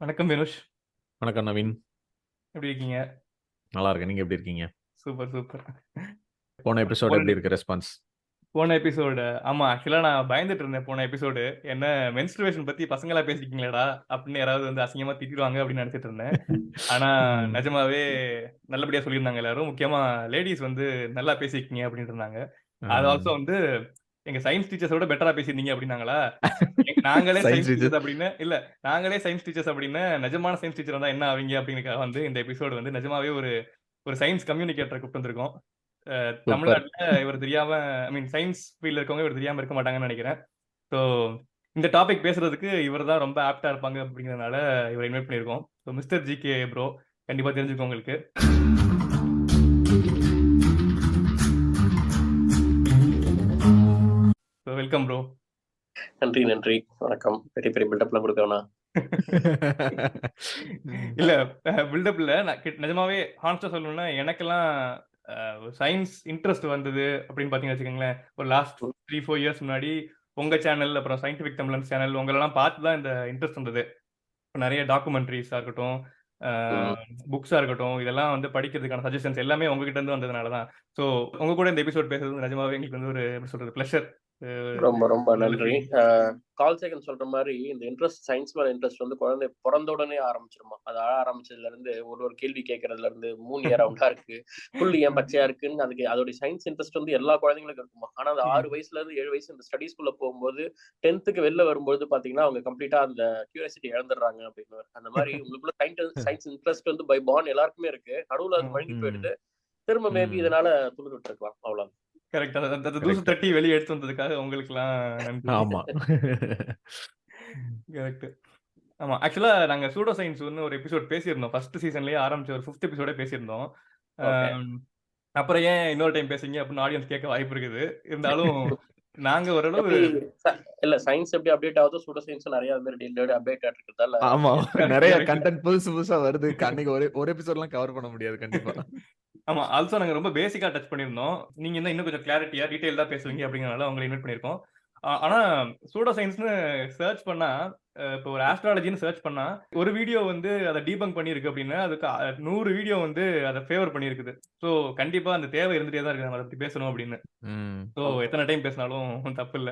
வணக்கம் வினுஷ். வணக்கம் நவீன். எப்படி இருக்கீங்க? நல்லா இருக்கேன். நீங்க எப்படி இருக்கீங்க? Super, super. போன எபிசோட் போன எப்படி இருக்கு ரெஸ்பான்ஸ்? போன எபிசோடு ஆமா. ஆக்சுவலா நான் பயந்துட்டு இருந்தேன் போன எபிசோடு. என்ன மென்ஸ்ட்ருவேஷன் பத்தி பசங்களா பேசிருக்கீங்களேடா! அப்படின்னு யாராவது வந்து அசிங்கமா திட்டிருவாங்க அப்படின்னு நெனச்சுட்டு இருந்தேன். ஆனா ம். நிஜமாவே நல்லபடியா சொல்லியிருந்தாங்க எல்லாரும். முக்கியமா லேடீஸ் வந்து நல்லா பேசியிருக்கீங்க அப்படின்னு இருந்தாங்க. ஆ. அது ஆல்சோ வந்து எங்க சயன்ஸ் டீச்சர்ஸ விட பெட்டரா பேசியிருந்தீங்க அப்படின்னாங்களா? நாங்களே சயின்ஸ் சயன்ஸ் டீச்சர். டீச்சர்ஸ் அப்படின்னு இல்ல நாங்களே சயன்ஸ் டீச்சர்ஸ் அப்படின்னு நிஜமான சயன்ஸ் டீச்சரா இருந்தா என்ன ஆவீங்க? அப்படிங்கிறதுக்காக வந்து இந்த எபிசோடு வந்து நிஜமாவே ஒரு ஒரு சயன்ஸ் கம்யூனிகேட்டர கூப்ட்டு வந்திருக்கோம். சூப்பர். தமிழ்நாட்டுல இவர் தெரியாம ஐ மீன் சயன்ஸ் ஃபீல்ட்ல இருக்கவங்க இவர் தெரியாம இருக்க மாட்டாங்கன்னு நெனைக்கிறேன். ஸோ இந்த டாபிக் பேசுறதுக்கு இவர் தான் ரொம்ப ஆப்ட்டா இருப்பாங்க அப்படிங்கிறதுனால இவர இன்வைட் பண்ணியிருக்கோம். ஸோ மிஸ்டர் ஜிகே ப்ரோ கண்டிப்பா தெரிஞ்சிருக்கும் உங்களுக்கு. So welcome bro. நன்றி, நன்றி. வணக்கம். பெரிய பெரிய பில்டப்லாம் குடுக்க வேணாம். இல்ல பில்டப் இல்ல. நான் நிஜமாவே ஹானஸ்ட்டா சொல்லணும்னா எனக்கெல்லாம் சயன்ஸ் இன்ட்ரெஸ்ட் வந்தது அப்படின்னு பார்த்தீங்கன்னு வச்சுக்கோங்களேன், ஒரு லாஸ்ட் 3, 4 இயர்ஸ் முன்னாடி உங்க சேனல், அப்புறம் சயின்டிஃபிக் தமிழன்ஸ் சேனல் உங்களெல்லாம் பார்த்து தான் இந்த இன்ட்ரெஸ்ட் வந்தது. இப்ப நெறைய டாக்குமெண்ட்ரீஸா இருக்கட்டும், அ ம். புக்ஸா இருக்கட்டும், இதெல்லாம் வந்து படிக்கிறதுக்கான சஜஷன்ஸ் எல்லாமே உங்ககிட்ட இருந்து வந்ததுனால தான். ஸோ உங்க கூட இந்த எபிசோட் பேசுறது வந்து நிஜமாவே எங்களுக்கு வந்து ஒரு எப்படி சொல்றது பிளஷர். ரொம்ப ரொம்ப நல்ல நன்றி. ஃபீலிங். கால் சேகன் சொல்ற மாரி இந்த சயன்ஸ் மேல இன்ட்ரெஸ்ட் வந்து குழந்தை பொறந்த உடனே ஆரம்பிச்சுருமா. அது அழ ஆரம்பிச்சதுலருந்து ஒரு கேள்வி கேட்கறதுலருந்து மூன் ஏன் ரவுண்டா இருக்கு, புல் ஏன் பச்சையா இருக்குன்னு அதுக்கு அதோட சயன்ஸ் இன்ட்ரெஸ்ட் வந்து எல்லா குழந்தைங்களுக்கும் இருக்குமா. ஆனா அந்த 6 ம். வயசுலருந்து 7 வயசு இந்த ஸ்டடீஸ்குள்ள போகும்போது 10க்கு வெளில வரும்போது பார்த்தீங்கன்னா, அவங்க கம்ப்ளீட்டா அந்த கியூரியாசிட்டி இழந்துடுறாங்க அப்படின்னுவாரு. அந்த மாரி உங்களுக்குள்ள சயன்ஸ் இன்ட்ரெஸ்ட் வந்து பை பார்ன் எல்லாருக்குமே இருக்கு. நடுவுல அது மழுங்கி ம். போயிடுது. திரும்ப மேபி ம். இதனால துளிர் விட்டுருக்கலாம். அவ்வளவுதான். கரெக்ட். அந்த அந்த தூசு கரெக்ட். தட்டி வெளிய எடுத்து வந்ததுக்காக உங்களுக்கெல்லாம் நன்றி. ஆமா. கரெக்ட். ஆமா. ஆக்சுவலா நாங்க சூடோ சயன்ஸ்ன்னு ஒரு எபிசோட் பேசியிருந்தோம். ஃபர்ஸ்ட் சீசன்லயே ஆரம்பிச்ச ஒரு 5த் எபிசோடே பேசியிருந்தோம். ஓகே. அம் அப்புறம் ஏன் இன்னொரு டைம் பேசுறீங்க அப்படின்னு ஆடியன்ஸ் கேட்க வாய்ப்பு இருக்குது. இருந்தாலும் நாங்க ஓரளவு எப்படி ச இல்ல சயன்ஸ் எப்படி அப்டேட் ஆகுதோ, சூடோ சயன்ஸும் நெறைய அது மாரி டெய்லி அப்டேட் ஆயிட்டு இருக்கிறதால ஆமா. கேட்கலாம். கரெக்ட், நெறைய கரெக்ட். கன்டென்ட் புதுசு புதுசா வருது. அன்னைக்கு ஒரு எபிசோட்லாம் கவர் பண்ண முடியாது கண்டிப்பா. ஆமா. ஆல்சோ நாங்க ரொம்ப பேசிக்கா டச் பண்ணியிருந்தோம். நீங்க இன்னும் கொஞ்சம் கிளாரிட்டியா, டீடைல்டா பேசுவீங்க அப்படிங்கிறனால உங்கள இன்வைட் பண்ணியிருக்கோம். ஆனா சூடோ சயன்ஸ்ன்னு சர்ச் பண்ணா, இப்போ ஒரு ஆஸ்ட்ராலஜின்னு சர்ச் பண்ணா, ஒரு வீடியோ வந்து அத டீபங்க் பண்ணியிருக்கு அப்படின்னா, அதுக்கு 100 வீடியோ வந்து அத ஃபேவர் பண்ணியிருக்குது. ஸோ கண்டிப்பா அந்த தேவை இருந்துட்டே தான் இருக்கு. நம்ம அத பத்தி பேசணும் அப்படின்னு. ம். ஸோ ஆமா. எத்தன டைம் பேசினாலும் தப்பில்ல.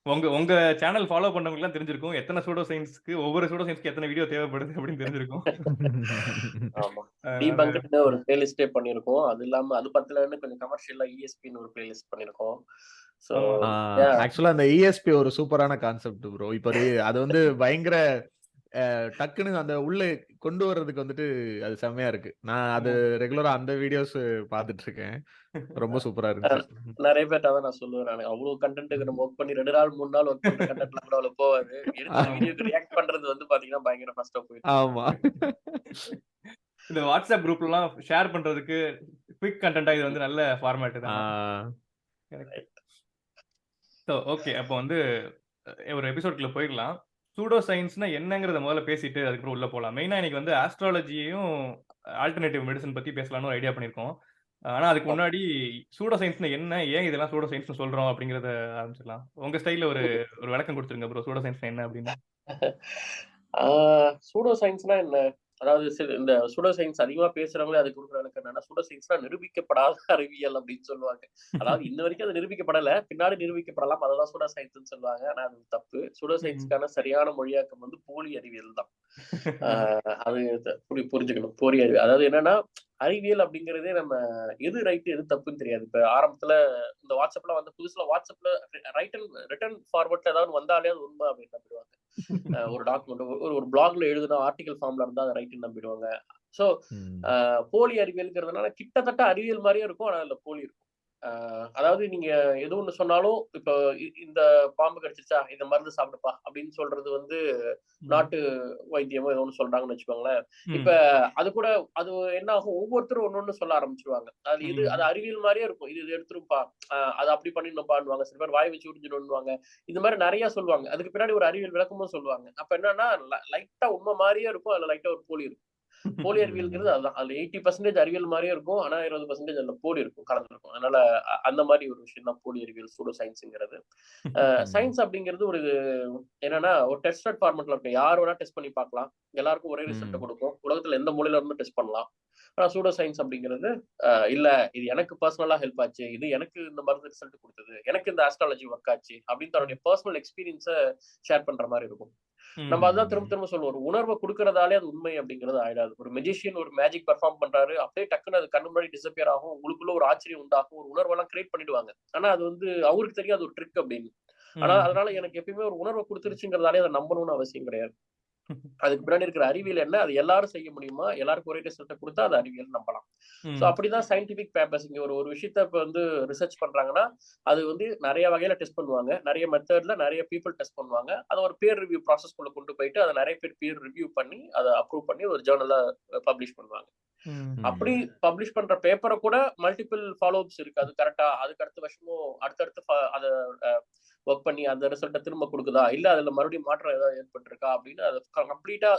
உங்க உங்க சேனல் ஃபாலோ பண்ணவங்களுக்குலாம் தெரிஞ்சிருக்கும். எத்தன சூடோ சயன்ஸ்க்கு ஒவ்வொரு சூடோ சயன்ஸ்க்கு எத்தன வீடியோ தேவைப்படுது அப்படின்னு தெரிஞ்சிருக்கும். ஆமா. அதனால டீபங்க்டுன்னு ஒரு பிளேலிஸ்ட்டே பண்ணியிருக்கோம். அது இல்லாம அது பத்தலன்னு கொஞ்சம் கமர்ஷியலா ESPன்னு ஒரு பிளேலிஸ்ட் பண்ணியிருக்கோம். ஸோ ஆமா. ஆ யா ஆக்சுவலா அந்த ESP ஒரு சூப்பரான கான்செப்ட் ப்ரோ. இப்ப அது வந்து பயங்கர டக்குன்னு அந்த உள்ள கொண்டு வர்றதுக்கு வந்துட்டு அது செம்மையா இருக்கு. நான் அது ம். ரெகுலரா அந்த வீடியோஸ் பார்த்துட்டு இருக்கேன். ரொம்ப சூப்பரா அ இருந்துச்சு. நெறைய பேர்ட்ட அதான் நான் சொல்லுவேன் நானு. அவ்ளோ கன்டென்ட்க்கு நம்ம வொர்க் பண்ணி 2 நாள், 3 நாள் வொர்க் பண்ற கன்டென்ட்லாம் கூட அவ்வளோ போவாது. எடுத்த ஆமா. வீடியோக்கு ரியாக்ட் பண்றது வந்து பார்த்தீங்கன்னா, பயங்கர ஃபாஸ்ட்டா போயிட்டுருக்கும். ஆமா. இந்த வாட்ஸ்அப் குரூப்லலாம் ஷேர் பண்றதுக்கு குயிக் கன்டென்ட்டா இது ம். வந்து நல்ல ஃபார்மேட் ஆ. தான. கரெக்ட். So okay. அப்போ வந்து ஒரு எபிசோட்குள்ள போயிடலாம். சூடோ சயன்ஸ்னா என்னங்கிறத முதல்ல பேசிட்டு அதுக்கப்புறம் உள்ள போலாம். மெயினா இன்னைக்கு வந்து ஆஸ்ட்ராலஜியையும், ஆல்டர்னேட்டிவ் மெடிசின் பத்தி பேசலாம்னு ஒரு ஐடியா பண்ணியிருக்கோம். ஆனா அதுக்கு ஆமா. முன்னாடி சூடோ சயன்ஸ்னா என்ன? ஏன் இதெல்லாம் சூடோ சயன்ஸ்னு சொல்றோம்? அப்படிங்கிறத ஆரம்பிச்சிடலாம். உங்க ஸ்டைல்ல ஒரு ஒரு விளக்கம் குடுத்துருங்க ப்ரோ. சூடோ சயன்ஸ்னா என்ன அப்படின்னு? ஆ சூடோ சயன்ஸ்னா என்ன? அதாவது இந்த சூடோ சயன்ஸ் அதிகமா பேசுறவங்களே அதுக்கு குடுக்குற விளக்கம் என்னன்னா, சூடோ சயன்ஸ்னா நிரூபிக்கப்படாத அறிவியல் அப்படின்னு சொல்லுவாங்க. அதாவது இன்ன வரைக்கும் அது நிரூபிக்கப்படல. பின்னாடி நிரூபிக்கப்படலாம். அததான் சூடோ சயன்ஸ்ன்னு சொல்லுவாங்க. ஆனா அது தப்பு. சூடோ ம். சயன்ஸ்க்கான சரியான மொழியாக்கம் வந்து போலி அறிவியல் தான். ஆ அது புரிஞ்சுக்கணும். போலி அறிவியல். அதாவது என்னன்னா, அறிவியல் அப்படிங்கிறதே நம்ம எது ரைட் எது தப்புன்னு தெரியாது. இப்ப ஆரம்பத்துல இந்த WhatsAppலாம் வந்த புதுசுல WhatsAppல ரிட்டர்ன் ஃபார்வர்ட்ல ஏதாவது வந்தாலே அது உண்மை அப்படின்னு நம்பிடுவாங்க. ஒரு டாக்குமெண்ட் ஒரு பிளாக்ல எழுதுனா ஆர்டிகல் ஃபார்ம்ல இருந்தா அதை ரைட்ன்னு நம்பிடுவாங்க. ஸோ ம். போலி அறிவியல்ங்கிறதுனால கிட்டத்தட்ட அறிவியல் மாதிரியே இருக்கும். ஆனா அதுல போலி இருக்கும். அதாவது நீங்க எது ஒண்ணு சொன்னாலும், இப்போ இந்த பாம்பு கடிச்சிருச்சா, இந்த மருந்து சாப்பிடுப்பா அப்படின்னு சொல்றது வந்து ம். நாட்டு வைத்தியமோ ஏதோ ஒண்ணு சொல்றாங்கன்னு வச்சுக்கோங்களேன். இப்ப ம். அது கூட அது என்ன ஆகும், ஒவ்வொருத்தரும் ஒண்ணொண்ணு சொல்ல ஆரம்பிச்சுருவாங்க. அது ம். அறிவியல் மாரியே இருக்கும். இது எடுத்துரும்ப்பா, அத அப்படி பண்ணிடணும்ப்பான்னுவாங்க. சில பேர் வாய் வச்சு உறிஞ்சிடணும்னுவாங்க. இந்த மாரி நெறைய சொல்லுவாங்க. அதுக்கு பின்னாடி ஒரு அறிவியல் விளக்கமும் சொல்லுவாங்க. அப்ப என்னன்னா, லைட்டா உண்மை மாரியே இருக்கும். அதுல லைட்டா ஒரு போலி இருக்கும். போலி அறிவியல்ங்கிறது அதுதான். அதுல 80% அறிவியல் மாதிரியே இருக்கும். ஆனா 20% அதுல போலி இருக்கும், கலந்துருக்கும். அதனால அந்த மாதிரி ஒரு விஷயம் தான் போலி அறிவியல், சூடோ சயின்ஸ்ங்கிறது. சயின்ஸ் அப்படிங்கிறது ஒரு என்னன்னா ஒரு டெஸ்டட் ஃபார்மெட்ல இருக்கும். யார் வேணா டெஸ்ட் பண்ணி பார்க்கலாம். எல்லாருக்கும் ஒரே ரிசல்ட் கொடுக்கும். உலகத்துல எந்த மூலையில இருந்தும் டெஸ்ட் பண்ணலாம். ஆனா சூடோ சயின்ஸ் அப்படிங்கிறது இல்ல இது எனக்கு பர்சனலா ஹெல்ப் ஆச்சு, இது எனக்கு இந்த மருந்து ரிசல்ட் கொடுத்தது, எனக்கு இந்த ஆஸ்ட்ராலஜி ஒர்க் ஆச்சு அப்படின்னு தன்னுடைய பர்சனல் எக்ஸ்பீரியன்ஸை ஷேர் பண்ற மாதிரி இருக்கும். நம்ம அதான் திரும்ப திரும்ப சொல்லுவோம், ஒரு உணர்வை கொடுக்கறதாலே அது உண்மை அப்படிங்கிறது ஆயிடாது. ஒரு மெஜிஷியன் ஒரு மேஜிக் பெர்ஃபார்ம் பண்றாரு, அப்படியே டக்குன்னு அது கண்ணு முன்னாடி டிசப்பியர் ஆகும், உங்களுக்குள்ள ஒரு ஆச்சரியம் உண்டாகும், ஒரு உணர்வெல்லாம் கிரியேட் பண்ணிடுவாங்க. ஆனா அது வந்து அவருக்கு தெரியாது ஒரு ட்ரிக் அப்படின்னு. ஆனா அதனால எனக்கு எப்பயுமே ஒரு உணர்வை கொடுத்துருச்சுங்கிறதாலே அதை நம்பணும்னு அவசியம் கிடையாது. அதுக்கு பின்னாடி இருக்கிற அறிவியல் என்ன, அது எல்லாரும் செய்ய முடியுமா, எல்லாருக்கும் ஒரே ரிசல்ட்டை கொடுத்தா அது அறிவியல் நம்பலாம். ஸோ அப்படிதான் சயின்டிபிக் பேப்பர்ஸ். இங்க ஒரு ஒரு விஷயத்த இப்ப வந்து ரிசர்ச் பண்றாங்கன்னா அது வந்து நிறைய வகையில டெஸ்ட் பண்ணுவாங்க, நிறைய மெத்தட்ல நிறைய பீப்புள் டெஸ்ட் பண்ணுவாங்க. அதை ஒரு பேர் ரிவ்யூ ப்ராசஸ் குள்ள கொண்டு போயிட்டு அதை நிறைய பேர் பேர் ரிவ்யூ பண்ணி அதை அப்ரூவ் பண்ணி ஒரு ஜேர்னல்ல பப்ளிஷ் பண்ணுவாங்க. அப்படி பப்ளிஷ் பண்ற பேப்பரை கூட மல்டிபிள் ஃபாலோஅப்ஸ் இருக்கு. அது கரெக்டா அதுக்கு அடுத்த வருஷமும் அடுத்தடுத்து அதை ஒர்க் பண்ணி அந்த ரிசல்ட்டை திரும்ப கொடுக்குதா, இல்ல அதுல மறுபடியும் மாற்றம் ஏதாவது ஏற்பட்டிருக்கா அப்படின்னு அதை கம்ப்ளீட்டா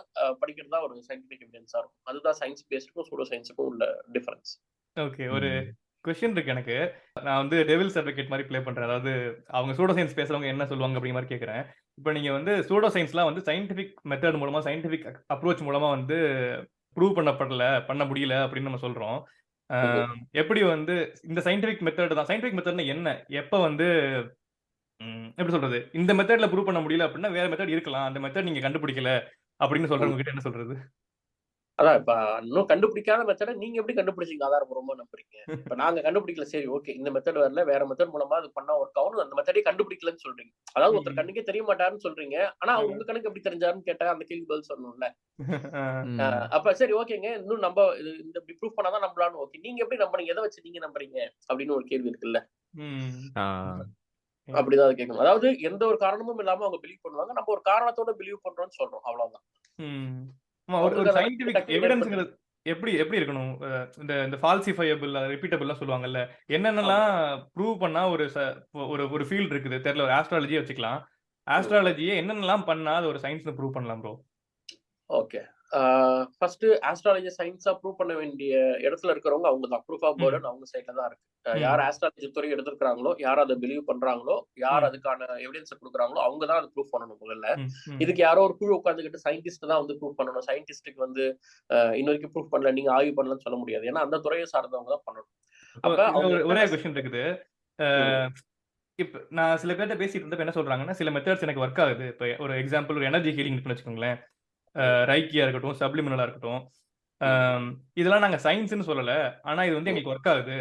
படிக்கிறது தான் ஒரு சயின்டிபிக் எவிடன்ஸா இருக்கும். அதுதான் சயின்ஸ் பேஸ்டுக்கும் சூடோ சயின்ஸுக்கும் உள்ள டிஃபரன்ஸ். ஓகே, ஒரு கொஸ்டின் இருக்கு எனக்கு. நான் வந்து டெவில்ஸ் அட்வொகேட் மாதிரி ப்ளே பண்றேன். அதாவது அவங்க சூடோ சயின்ஸ் பேசுறவங்க என்ன சொல்லுவாங்க அப்படிங்கிற மாதிரி கேட்கறேன். இப்போ நீங்க வந்து சூடோ சயின்ஸ்லாம் வந்து சயின்டிபிக் மெத்தட் மூலமா, சயின்டிபிக் அப்ரோச் மூலமா வந்து ப்ரூவ் பண்ண முடியல அப்படின்னு நம்ம சொல்றோம். எப்படி வந்து இந்த சயின்டிபிக் மெத்தட் தான், சயின்டிபிக் மெத்தட்னா என்ன, எப்ப வந்து எப்படி சொல்றது, இந்த மெத்தட்ல ப்ரூவ் பண்ண முடியல அப்படின்னா வேற மெத்தட் இருக்கலாம், அந்த மெத்தட் நீங்க கண்டுபிடிக்கல அப்படின்னு சொல்றவங்க கிட்ட என்ன சொல்றது? அதான் இப்ப இன்னும் கண்டுபிடிக்காத மெத்தட நீங்க எப்படி கண்டுபிடிச்சீங்க ஆதாரபூர்வமா நம்புறீங்க? இப்ப நாங்க கண்டுபிடிக்கல, சரி ஓகே இந்த மெத்தட் வரல, வேற மெத்தட் மூலமா அது பண்ணா ஒர்க் ஆகும், அந்த மெத்தடே கண்டுபிடிக்கலன்னு சொல்றீங்க. அதாவது ஒருத்தர் கண்ணுக்கே தெரிய மாட்டாருன்னு சொல்றீங்க. ஆனா அவர் உங்க கணக்கு எப்படி தெரிஞ்சாருன்னு கேட்டா அந்த கேள்வி பதில் சொல்லணும்ல. அப்ப சரி ஓகேங்க, இன்னும் நம்ம இந்த இப்படி ப்ரூவ் பண்ணாதான் நம்பலாம்னு. ஓகே, நீங்க எப்படி நம்புறீங்க, எதை வச்சு நீங்க நம்புறீங்க அப்படின்னு ஒரு கேள்வி இருக்குல்ல. அப்படிதான் அது கேட்கணும். அதாவது எந்த ஒரு காரணமும் இல்லாம அவங்க பிலீவ் பண்ணுவாங்க, நம்ம ஒரு காரணத்தோட பிலீவ் பண்றோம்னு சொல்றோம், அவ்வளவுதான். ஒரு சயின்டிபிக் எவிடன்ஸ்ங்கிறது எப்படி எப்படி இருக்கணும்? இந்த ஃபால்சிஃபையபிள், ரிப்பீட்டபிள்லாம் சொல்லுவாங்கல்ல, என்னென்னலாம் ப்ரூவ் பண்ணா ஒரு ஒரு ஃபீல்ட் இருக்குது தெரியல, ஒரு ஆஸ்ட்ராலஜியே வச்சுக்கலாம். ஆஸ்ட்ராலஜியே என்னென்னலாம் பண்ணா அது ஒரு சயின்ஸ்னு ப்ரூவ் பண்ணலாம் ப்ரோ? ஓகே, ஃபர்ஸ்ட் ஆஸ்ட்ராலஜி சயின்ஸா ப்ரூவ் பண்ண வேண்டிய இடத்துல இருக்கிறவங்க அவங்க தான். ப்ரூஃப் ஆஃப் பர்டன் அவங்க சைட்ல தான் இருக்கு. யார் ஆஸ்ட்ராலஜி துறை எடுத்திருக்காங்களோ, யார் அதை பிலீவ் பண்றாங்களோ, யார் அதுக்கான எவிடன்ஸ் கொடுக்குறாங்களோ அவங்க தான் அதை ப்ரூவ் பண்ணணும் முதல்ல. இதுக்கு யாரோ ஒரு குழு உட்காந்துக்கிட்டு சயின்டிஸ்ட் தான் வந்து ப்ரூவ் பண்ணணும். சயின்டிஸ்டுக்கு வந்து இன்ன வரைக்கும் ப்ரூவ் பண்ணல, நீங்க ஆய்வு பண்ணலன்னு சொல்ல முடியாது. ஏன்னா அந்த துறையை சார்ந்தவங்க தான் பண்ணணும். அப்ப ஒரே கொஸ்டின் இருக்குது. இப்ப நான் சில பேர்ட்ட பேசிட்டு இருந்தப்ப என்ன சொல்றாங்கன்னா, சில மெத்தட்ஸ் எனக்கு ஒர்க் ஆகுது. இப்ப ஒரு எக்ஸாம்பிள் ஒரு எனர்ஜி ஹீலிங் வச்சுக்கோங்களேன். ரைக்கியா இருக்கட்டும், சப்ளிமினலா இருக்கட்டும், இதெல்லாம் நாங்க சயின்ஸ்னு சொல்லல. ஆனா இது வந்து எங்களுக்கு ஒர்க் ஆகுது.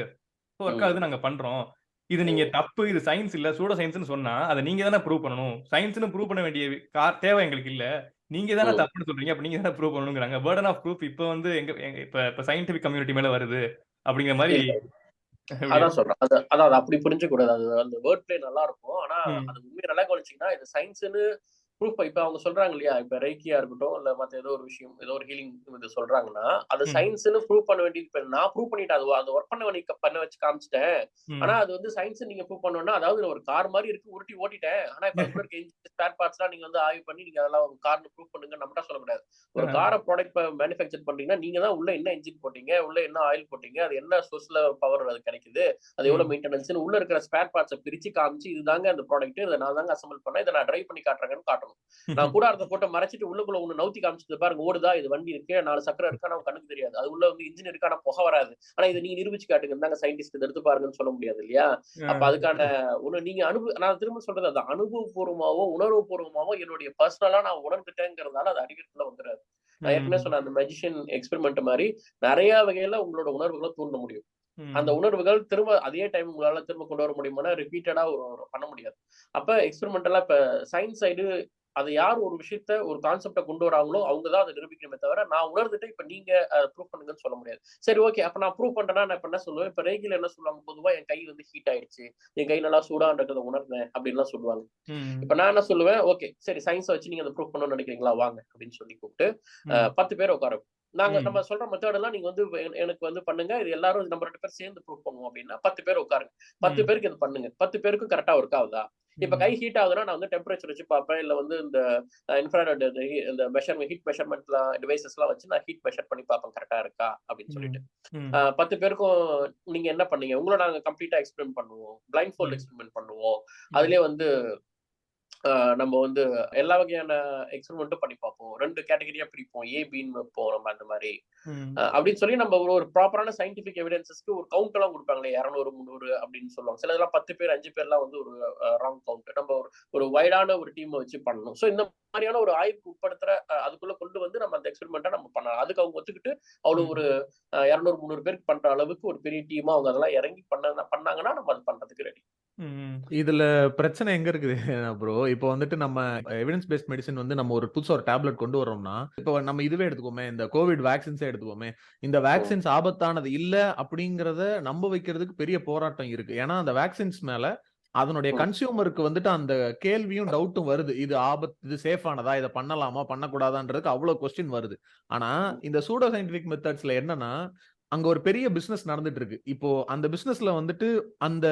ஒர்க் ஆகுது, நாங்க பண்றோம். இது நீங்க தப்பு, இது சயின்ஸ் இல்ல, சூடோ சயின்ஸ்னு சொன்னா அதை நீங்க தானே ப்ரூவ் பண்ணணும். சயின்ஸ்னு ப்ரூவ் பண்ண வேண்டிய தேவை எங்களுக்கு இல்ல. நீங்க தானே தப்புன்னு சொல்றீங்க, அப்ப நீங்க தானே ப்ரூவ் பண்ணணுங்கிறாங்க. பர்டன் ஆஃப் ப்ரூஃப் இப்ப வந்து இப்ப சயின்டிபிக் கம்யூனிட்டி மேல வருது அப்படிங்கிற மாதிரி. அதான் சொல்றேன். அதான் அப்படி புரிஞ்சுக்க கூடாது. அது அந்த வேர்ட் பிளே நல்லா இருக்கும். ஆனா அது உண்மையை நல்லா கவனிச்சீங்கன்னா இது சயின்ஸ்னு ப்ரூஃப். இப்ப அவங்க சொல்றாங்க இல்லையா, இப்ப ரைக்கியா இருக்கட்டும் இல்ல மத்த ஏதோ ஒரு விஷயம், ஏதோ ஒரு ஹீலிங் இது சொல்றாங்கன்னா அது சயின்ஸ்னு ப்ரூவ் பண்ண வேண்டியது. இப்ப நான் ப்ரூவ் பண்ணிட்டேன், அது ஒர்க் பண்ண வச்சு காமிச்சிட்டேன். ஆனா அது வந்து சயின்ஸ் நீங்க ப்ரூவ் பண்ணணும்னா, அதாவது ஒரு கார் மாதிரி இருக்கு, உருட்டி ஓட்டிட்டேன். ஆனா இப்ப அதுக்குள்ள இருக்க இன்ஜின் ஸ்பேர் பார்ட்ஸ் எல்லாம் நீங்க வந்து ஆய்வு பண்ணி நீங்க அதெல்லாம் ஒரு கார்னு ப்ரூவ் பண்ணுங்க நம்மட்டா சொல்லக்கூடாது. ஒரு காரை ப்ராடக்ட் மேனுஃபேக்சர் பண்றீங்கன்னா நீங்க தான் உள்ள என்ன இன்ஜின் போட்டீங்க, உள்ள என்ன ஆயில் போட்டீங்க, அது என்ன சோர்ஸ்ல பவர் அது கிடைக்குது, அது எவ்வளவு மெயின்டெனன்ஸ், உள்ள இருக்கிற ஸ்பேர் பார்ட்ஸை பிரிச்சு காமிச்சு இதுதாங்க அந்த ப்ராடக்ட், இதை நான் தாங்க அசம்பிள் பண்ணேன், இதை நான் டிரைவ் பண்ணி காட்டுறேன்னு காட்டணும். நான் கூட அதை போட்டு மறைச்சிட்டு உள்ளுக்குள்ள ஒண்ணு நவுத்தி காமிச்சிட்டு பாருங்க ஓடுதா, இது வண்டி இருக்கு, 4 சக்கரம் இருக்கா, நம்ம கண்ணுக்கு தெரியாது. அது உள்ள வந்து இன்ஜின் இருக்கா, புகை வராது. ஆனா இதை நீங்க நிரூபிச்சு காட்டுங்க, இருந்தாங்க சயின்டிஸ்ட் இதை எடுத்து பாருங்கன்னு சொல்ல முடியாது இல்லையா. அப்ப அதுக்கான ஒண்ணு நீங்க நான் திரும்ப சொல்றது அதான், அனுபவபூர்வமாவோ உணர்வுபூர்வமாவோ என்னுடைய பர்சனலா நான் உணர்ந்துட்டேங்கிறதால அது அறிவியல்ல வந்துடாது. நான் ஏற்கனவே சொன்ன அந்த மெஜிஷியன் எக்ஸ்பெரிமெண்ட் மாதிரி நிறைய வகையில உங்களோட உணர்வுகளை தூண்ட முடியும். அந்த உணர்வுகள் திரும்ப அதே டைம் உங்களால திரும்ப கொண்டு வர முடியுமானா ரிப்பீட்டடா பண்ண முடியாது. அப்ப எக்ஸ்பெரிமெண்டலா இப்ப சயின்ஸ் சைடு அதை யார் ஒரு விஷயத்த ஒரு கான்செப்டை கொண்டு வராங்களோ அவங்க தான் அதை நிரூபிக்கணுமே தவிர நான் உணர்ந்துட்டு இப்ப நீங்க ப்ரூவ் பண்ணுங்கன்னு சொல்ல முடியாது. சரி ஓகே, அப்ப நான் ப்ரூவ் பண்றேன்னா நான் இப்ப என்ன சொல்லுவேன், இப்ப ரேகில என்ன சொல்லுவாங்க, பொதுவா என் கை வந்து ஹீட் ஆயிடுச்சு, என் கை நல்லா சூடான்றதை உணர்ந்தேன் அப்படின்லாம் சொல்லுவாங்க. இப்ப நான் என்ன சொல்லுவேன், ஓகே சரி சயின்ஸை வச்சு நீங்க அதை ப்ரூவ் பண்ணணும்னு நினைக்கிறீங்களா, வாங்க அப்படின்னு சொல்லி கூப்பிட்டு 10 பேர் உட்கார நம்ம சொல்ற மெத்தட் எல்லாம் நீங்க வந்து எனக்கு வந்து பண்ணுங்க, இது எல்லாரும் நம்ம 2 பேர் சேர்ந்து ப்ரூவ் பண்ணுவோம் அப்படின்னா 10 பேர் உட்காருங்க, 10 பேருக்கு இது பண்ணுங்க, 10 பேருக்கும் கரெக்டா ஒர்க் ஆகுதா, இப்ப கை ஹீட் ஆகுதுன்னா நான் வந்து டெம்பரேச்சர் வச்சு பார்ப்பேன், இல்ல வந்து இந்த இன்ஃப்ராரெட் இந்த ஹீட் மெஷர்மெண்ட்ல டிவைசஸ் எல்லாம் வச்சு நான் ஹீட் மெஷர் பண்ணி பார்ப்பேன் கரெக்டா இருக்கா அப்படின்னு சொல்லிட்டு. 10 பேருக்கும் நீங்க என்ன பண்ணீங்க, உங்களை நாங்க கம்ப்ளீட்டா எக்ஸ்பிளைன் பண்ணுவோம், பிளைண்ட் ஃபோல்ட் எக்ஸ்பெரிமெண்ட் பண்ணுவோம். அதுலயே வந்து நம்ம வந்து எல்லா வகையான எக்ஸ்பெரிமெண்ட்டும் பண்ணி பார்ப்போம், 2 கேட்டகரியா பிரிப்போம், ஏ பின்னு வைப்போம் நம்ம அந்த மாதிரி அப்படின்னு சொல்லி நம்ம ஒரு ப்ராப்பரான சயின்டிபிக் எவிடன்சஸ்க்கு ஒரு கவுண்ட் எல்லாம் கொடுப்பாங்களே 200 300 அப்படின்னு சொல்லுவாங்க. சில இதெல்லாம் 10 பேர் 5 பேர்லாம் வந்து ஒரு ராங் கவுண்ட். நம்ம ஒரு வைடான ஒரு டீமை வச்சு பண்ணணும். ஸோ இந்த மாதிரியான ஒரு ஆய்வுக்கு உட்படுத்துற அதுக்குள்ள கொண்டு வந்து நம்ம அந்த எக்ஸ்பெரிமெண்ட்டை நம்ம பண்ணலாம். அதுக்கு அவங்க ஒத்துக்கிட்டு அவ்வளவு ஒரு 200 300 பேருக்கு பண்ற அளவுக்கு ஒரு பெரிய டீமா அவங்க அதெல்லாம் இறங்கி பண்ணாங்கன்னா நம்ம அது பண்றதுக்கு ரெடி. இதுல பிரச்சனை எங்க இருக்குது ப்ரோ? இப்போ வந்துட்டு நம்ம எவிடன்ஸ் பேஸ்ட் மெடிசன் வந்து நம்ம ஒரு புதுசா ஒரு டேப்லெட் கொண்டு வரோம்னா, இப்போ நம்ம இதுவே எடுத்துக்கோமே, இந்த கோவிட் வேக்சின்ஸே எடுத்துக்கோமே, இந்த வேக்சின்ஸ் ஆபத்தானது இல்ல அப்படிங்கறத நம்ப வைக்கிறதுக்கு பெரிய போராட்டம் இருக்கு. ஏன்னா அந்த வேக்சின்ஸ் மேல அதனுடைய கன்சியூமருக்கு வந்துட்டு அந்த கேள்வியும் டவுட்டும் வருது. இது இது சேஃப் ஆனதா, இதை பண்ணலாமா பண்ணக்கூடாதான்றதுக்கு அவ்வளவு கொஸ்டின் வருது. ஆனா இந்த சூடோ சயின்டிபிக் மெத்தட்ஸ்ல என்னன்னா, அங்க ஒரு பெரிய பிசினஸ் நடந்துட்டு இருக்கு. இப்போ அந்த பிசினஸ்ல வந்துட்டு அந்த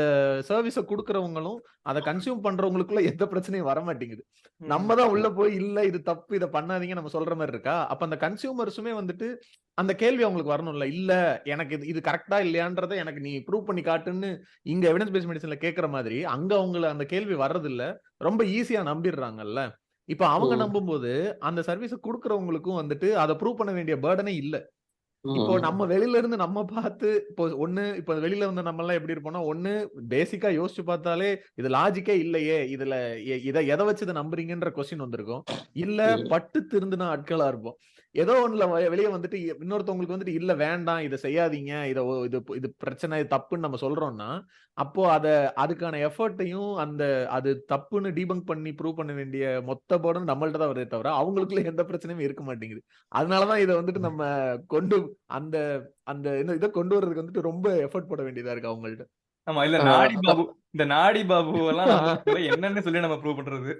சர்வீஸ குடுக்கறவங்களும் அதை கன்சியூம் பண்றவங்களுக்குள்ள எந்த பிரச்சனையும் வர மாட்டேங்குது. நம்ம தான் உள்ள போய் இல்ல இது தப்பு, இதை பண்ணாதீங்க நம்ம சொல்ற மாதிரி இருக்கா? அப்ப அந்த கன்சியூமர்ஸுமே வந்துட்டு அந்த கேள்வி அவங்களுக்கு வரணும்ல, இல்ல எனக்கு இது கரெக்டா இல்லையான்றதை எனக்கு நீ ப்ரூவ் பண்ணி காட்டுன்னு இங்க எவிடன்ஸ் பேஸ்ட் மெடிசன்ல கேட்கற மாதிரி அங்க அவங்கள அந்த கேள்வி வர்றது இல்ல, ரொம்ப ஈஸியா நம்பிடுறாங்கல்ல. இப்ப அவங்க நம்பும் போது அந்த சர்வீஸ குடுக்கறவங்களுக்கும் வந்துட்டு அதை ப்ரூவ் பண்ண வேண்டிய பர்டனே இல்ல. இப்போ நம்ம வெளியில இருந்து நம்ம பார்த்து இப்போ வெளியில வந்து நம்ம எல்லாம் எப்படி இருப்போம்னா, ஒண்ணு பேசிக்கா யோசிச்சு பார்த்தாலே இது லாஜிக்கே இல்லையே, இதுல எதை வச்சு இதை நம்புறீங்கன்ற கொஸ்டின் வந்திருக்கும். இல்ல பட்டு திருந்தின ஆட்களா இருப்போம். ஏதோ ஒண்ணுல வெளியே வந்துட்டு இன்னொருத்தவங்களுக்கு வந்துட்டு இல்ல வேண்டாம் இதை செய்யாதீங்க, இது பிரச்சனை தப்புன்னு நம்ம சொல்றோம்னா, அப்போ அதுக்கான எஃபர்ட்டையும் அது தப்புன்னு டீபங்க் பண்ணி ப்ரூவ் பண்ண வேண்டிய மொத்த போர்டும் நம்மள்ட்ட தான் வருதே தவிர அவங்களுக்குள்ள எந்த பிரச்சனையும் இருக்க மாட்டேங்குது. அதனாலதான் இதை வந்துட்டு நம்ம கொண்டு அந்த அந்த இதை கொண்டு வர்றதுக்கு வந்துட்டு ரொம்ப எஃபர்ட் போட வேண்டியதா இருக்கு அவங்கள்ட்ட. ஆமா, இல்ல நாடி பாபு எல்லாம் என்னன்னு சொல்லி நம்ம ப்ரூவ் பண்றது.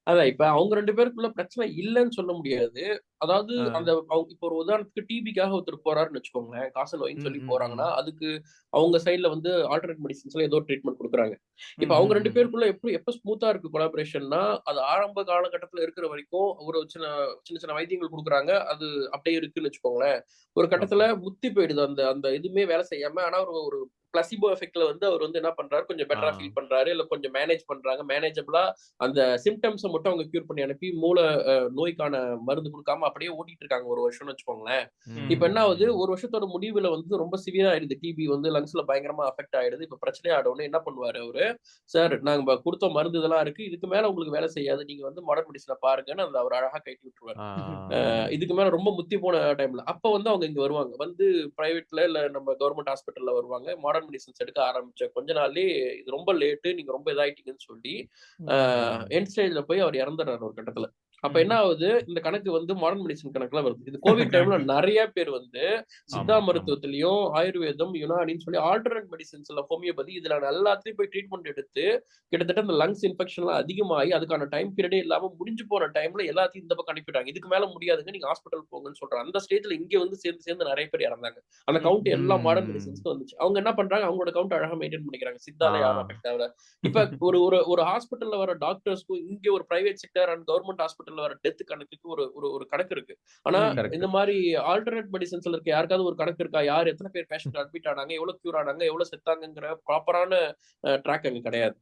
அதான் இப்ப அவங்க 2 பேருக்குள்ள பிரச்சனை இல்லைன்னு சொல்ல முடியாது. அதாவது அந்த இப்ப ஒரு உதாரணத்துக்கு டிபிக்காக ஒருத்தர் போறாருன்னு வச்சுக்கோங்களேன், காச நோயின்னு சொல்லி போறாங்கன்னா, அதுக்கு அவங்க சைட்ல வந்து ஆல்டர்னேட் மெடிசின்ஸ்ல ஏதோ ட்ரீட்மெண்ட் கொடுக்குறாங்க. இப்ப அவங்க 2 பேருக்குள்ள எப்ப ஸ்மூத்தா இருக்கு கொலாபரேஷன்னா, அது ஆரம்ப காலகட்டத்துல இருக்கிற வரைக்கும் ஒரு சின்ன சின்ன வைத்தியங்கள் கொடுக்குறாங்க, அது அப்படியே இருக்குன்னு வச்சுக்கோங்களேன். ஒரு கட்டத்துல முத்தி போயிடுது அந்த எதுவுமே வேலை செய்யாம. ஆனா ஒரு பிளசிபோ எஃபெக்ட்ல வந்து அவர் வந்து என்ன பண்றாரு, கொஞ்சம் பெட்டரா ஃபீல் பண்றாரு, இல்ல கொஞ்சம் மேனேஜ் பண்றாங்க, மேனேஜபிளா அந்த சிம்டம்ஸை மட்டும் அவங்க கியூர் பண்ணி அனுப்பி மூல நோய்க்கான மருந்து கொடுக்காம அப்படியே ஓட்டிட்டு இருக்காங்க ஒரு வருஷம்னு வச்சுக்கோங்களேன். இப்ப என்ன ஆகுது, ஒரு வருஷத்தோட முடிவுல வந்து ரொம்ப சிவியரா ஆயிடுது, டிபி வந்து லங்ஸ்ல பயங்கரமா அஃபெக்ட் ஆயிடுது. இப்ப பிரச்சனை ஆடவுடனே என்ன பண்ணுவாரு அவரு, சார் நாங்க கொடுத்த மருந்து இதெல்லாம் இருக்கு, இதுக்கு மேல உங்களுக்கு வேலை செய்யாது, நீங்க வந்து மாடர்ன் மெடிசனை பாருங்கன்னு அந்த அவர் அழகா கட்டி விட்டுருவாரு. இதுக்கு மேல ரொம்ப முத்தி போன டைம்ல அப்ப வந்து அவங்க இங்க வருவாங்க, வந்து பிரைவேட்ல இல்ல நம்ம கவர்மெண்ட் ஹாஸ்பிட்டல்ல வருவாங்க. மாடர்ன் மெடிசன்ஸ் எடுக்க ஆரம்பிச்ச கொஞ்ச நாள்லயே இது ரொம்ப லேட்டு, நீங்க ரொம்ப இதாயிட்டீங்கன்னு சொல்லி எண்ட் ஸ்டேஜ்ல போய் அவர் இறந்துடுறாரு ஒரு கட்டத்துல. அப்ப என்ன ஆகுது, இந்த கணக்கு வந்து மாடர்ன் மெடிசன் கணக்குல வருது. இது கோவிட் டைம்ல நிறைய பேர் வந்து சித்தா மருத்துவத்திலையும் ஆயுர்வேதம் யுனானின்னு சொல்லி ஆல்டர்னேட் மெடிசன்ஸ்ல ஹோமியோபதி இதுல எல்லாத்தையும் போய் ட்ரீட்மெண்ட் எடுத்து கிட்டத்தட்ட இந்த லங்ஸ் இன்ஃபெக்ஷன்லாம் அதிகமாகி அதுக்கான டைம் பீரியடே இல்லாம முடிஞ்சு போற டைம்ல எல்லாத்தையும் இந்த பக்கம் அனுப்பிட்டாங்க. இதுக்கு மேல முடியாதுங்க, நீங்க ஹாஸ்பிட்டல் போங்கன்னு சொல்றாங்க. அந்த ஸ்டேஜ்ல இங்க வந்து சேர்ந்து நிறைய பேர் இறந்தாங்க. அந்த கவுண்ட் எல்லா மாடர்ன் மெடிசன்ஸ்க்கு வந்துச்சு. அவங்க என்ன பண்றாங்க, அவங்களோட கவுண்ட் அழகா மெயின்டைன் பண்ணிக்கிறாங்க. சித்தால யாரும் அஃபெக்ட் ஆகல. இப்ப ஒரு ஹாஸ்பிட்டல்ல வர டாக்டர்ஸ்க்கும் இங்க ஒரு பிரைவேட் செக்டர் அண்ட் கவர்மெண்ட் ஹாஸ்பிட்டல்ல வர டெத் கணக்குக்கு ஒரு கணக்கு இருக்கு. ஆனா இந்த மாதிரி ஆல்டர்னேட் மெடிசன்ஸ்ல இருக்க யாருக்காவது ஒரு கணக்கு இருக்கா, யார் எத்தனை பேர் பேஷண்ட் அட்மிட் ஆனாங்க, எவ்வளவு கியூர் ஆனாங்க, எவ்வளவு செத்தாங்கிற ப்ராப்பரான ட்ராக் அங்க கிடையாது.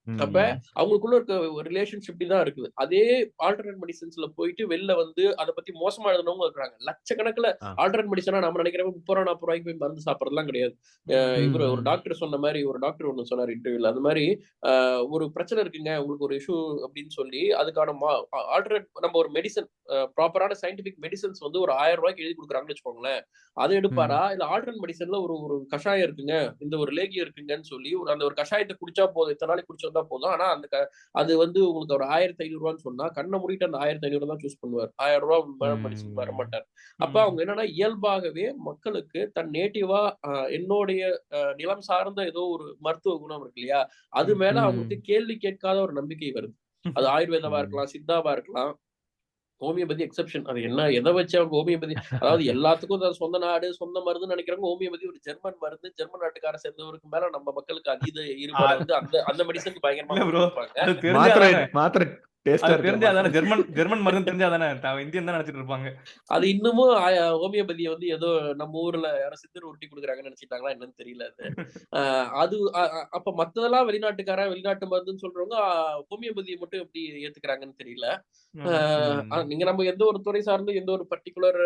அப்ப அவங்களுக்குள்ள இருக்க ஒரு ரிலேஷன்ஷிப் தான் இருக்குது. அதே ஆல்டர்னேட் மெடிசன்ஸ்ல போயிட்டு வெளில வந்து அதை பத்தி மோசமா எழுதினவங்க இருக்கிறாங்க. லட்சக்கணக்கில் ஆல்டர்னேட் மெடிசனா நம்ம நினைக்கிறவங்க 30 ரூபா 40 ரூபாய்க்கு போய் மருந்து சாப்பிடறதுலாம் கிடையாது. இவர் ஒரு டாக்டர் சொன்ன மாதிரி, ஒரு டாக்டர் ஒண்ணு சொன்னார் இன்டர்வியூல, அது மாதிரி ஒரு பிரச்சனை இருக்குங்க உங்களுக்கு ஒரு இஷ்யூ அப்படின்னு சொல்லி அதுக்கான ஆல்டர்னேட் நம்ம ஒரு மெடிசன் ப்ராப்பரான சயின்டிபிக் மெடிசன்ஸ் வந்து ஒரு 1000 ரூபாய்க்கு எழுதி கொடுக்குறாங்கன்னு வச்சுக்கோங்களேன், அதை எடுப்பாரா? இல்ல ஆல்டர்னேட் மெடிசன்ல ஒரு கஷாயம் இருக்குங்க, இந்த ஒரு லேகியம் இருக்குங்கன்னு சொல்லி அந்த ஒரு கஷாயத்தை குடிச்சா போதும், இத்தனை நாளைக்கு குடிச்சா போதும், ஆனா அது வந்து உங்களுக்கு ஒரு 1500 ரூபான்னு சொன்னா கண்ணை மூடிட்டு அந்த 1500 தான் சூஸ் பண்ணுவார். 1000 ரூபாய் மெடிசன் வர மாட்டார். அப்ப அவங்க என்னன்னா இயல்பாகவே மக்களுக்கு தன் நேட்டிவா என்னுடைய நிலம் சார்ந்த ஏதோ ஒரு மருத்துவ குணம் இருக்கு இல்லையா, அது மேல அவங்களுக்கு கேள்வி கேட்காத ஒரு நம்பிக்கை வருது. அது ஆயுர்வேதமா இருக்கலாம், சித்தாவா இருக்கலாம், ஹோமியோபதி எக்ஸெப்ஷன். அது என்ன எதை வச்சு அவங்க ஹோமியோபதி, அதாவது எல்லாத்துக்கும் சொந்த நாடு சொந்த மருந்து நினைக்கிறாங்க. ஹோமியோபதி ஒரு ஜெர்மன் மருந்து, ஜெர்மன் நாட்டுக்கார சேர்ந்தவருக்கு மேல நம்ம மக்களுக்கு அதீத ஈடுபாடு வந்து அந்த அந்த மெடிசனுக்கு பயங்கரமா இல்ல ப்ரோ, கொடுப்பாங்க. அது மாத்திரை தெரிஞ்சாதானே மாத்திரை டேஸ்டா அது இருக்கிற தெரிஞ்சாதானே மாத்திரை. ஜெர்மன் மருந்து தெரிஞ்சாதானே இந்தியன் தான் நினைச்சிட்டு இருப்பாங்க. அது இன்னமும் ஹோமியோபதியை வந்து ஏதோ நம்ம ஊர்ல யாரும் சித்தர் உருட்டி கொடுக்குறாங்கன்னு நினைச்சிட்டாங்களா என்னன்னு தெரியல. அது அப்ப மத்ததெல்லாம் வெளிநாட்டு மருந்துன்னு சொல்றவங்க ஹோமியோபதியை மட்டும் எப்படி ஏத்துக்கிறாங்கன்னு தெரியல. நீங்க நம்ம எந்த ஒரு துறை சார்ந்து எந்த ஒரு பர்டிகுலர்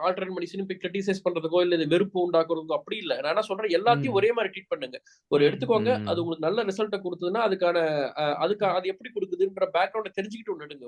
ஆல்டர்னேட் மெடிசன் போய் கிரிட்டிசைஸ் பண்றதுக்கோ இல்ல வெறுப்பு உண்டாக்குறதுக்கோ அப்படி இல்ல. நான் என்ன சொல்றேன், எல்லாத்தையும் ஒரே மாதிரி ட்ரீட் பண்ணுங்க. ஒரு எடுத்துக்கோங்க, அது உங்களுக்கு நல்ல ரிசல்ட்டை கொடுத்ததுன்னா அது எப்படி கொடுக்குதுன்ற பேக்ரவுண்டை தெரிஞ்சுக்கிட்டு ஒண்ணு எடுங்க.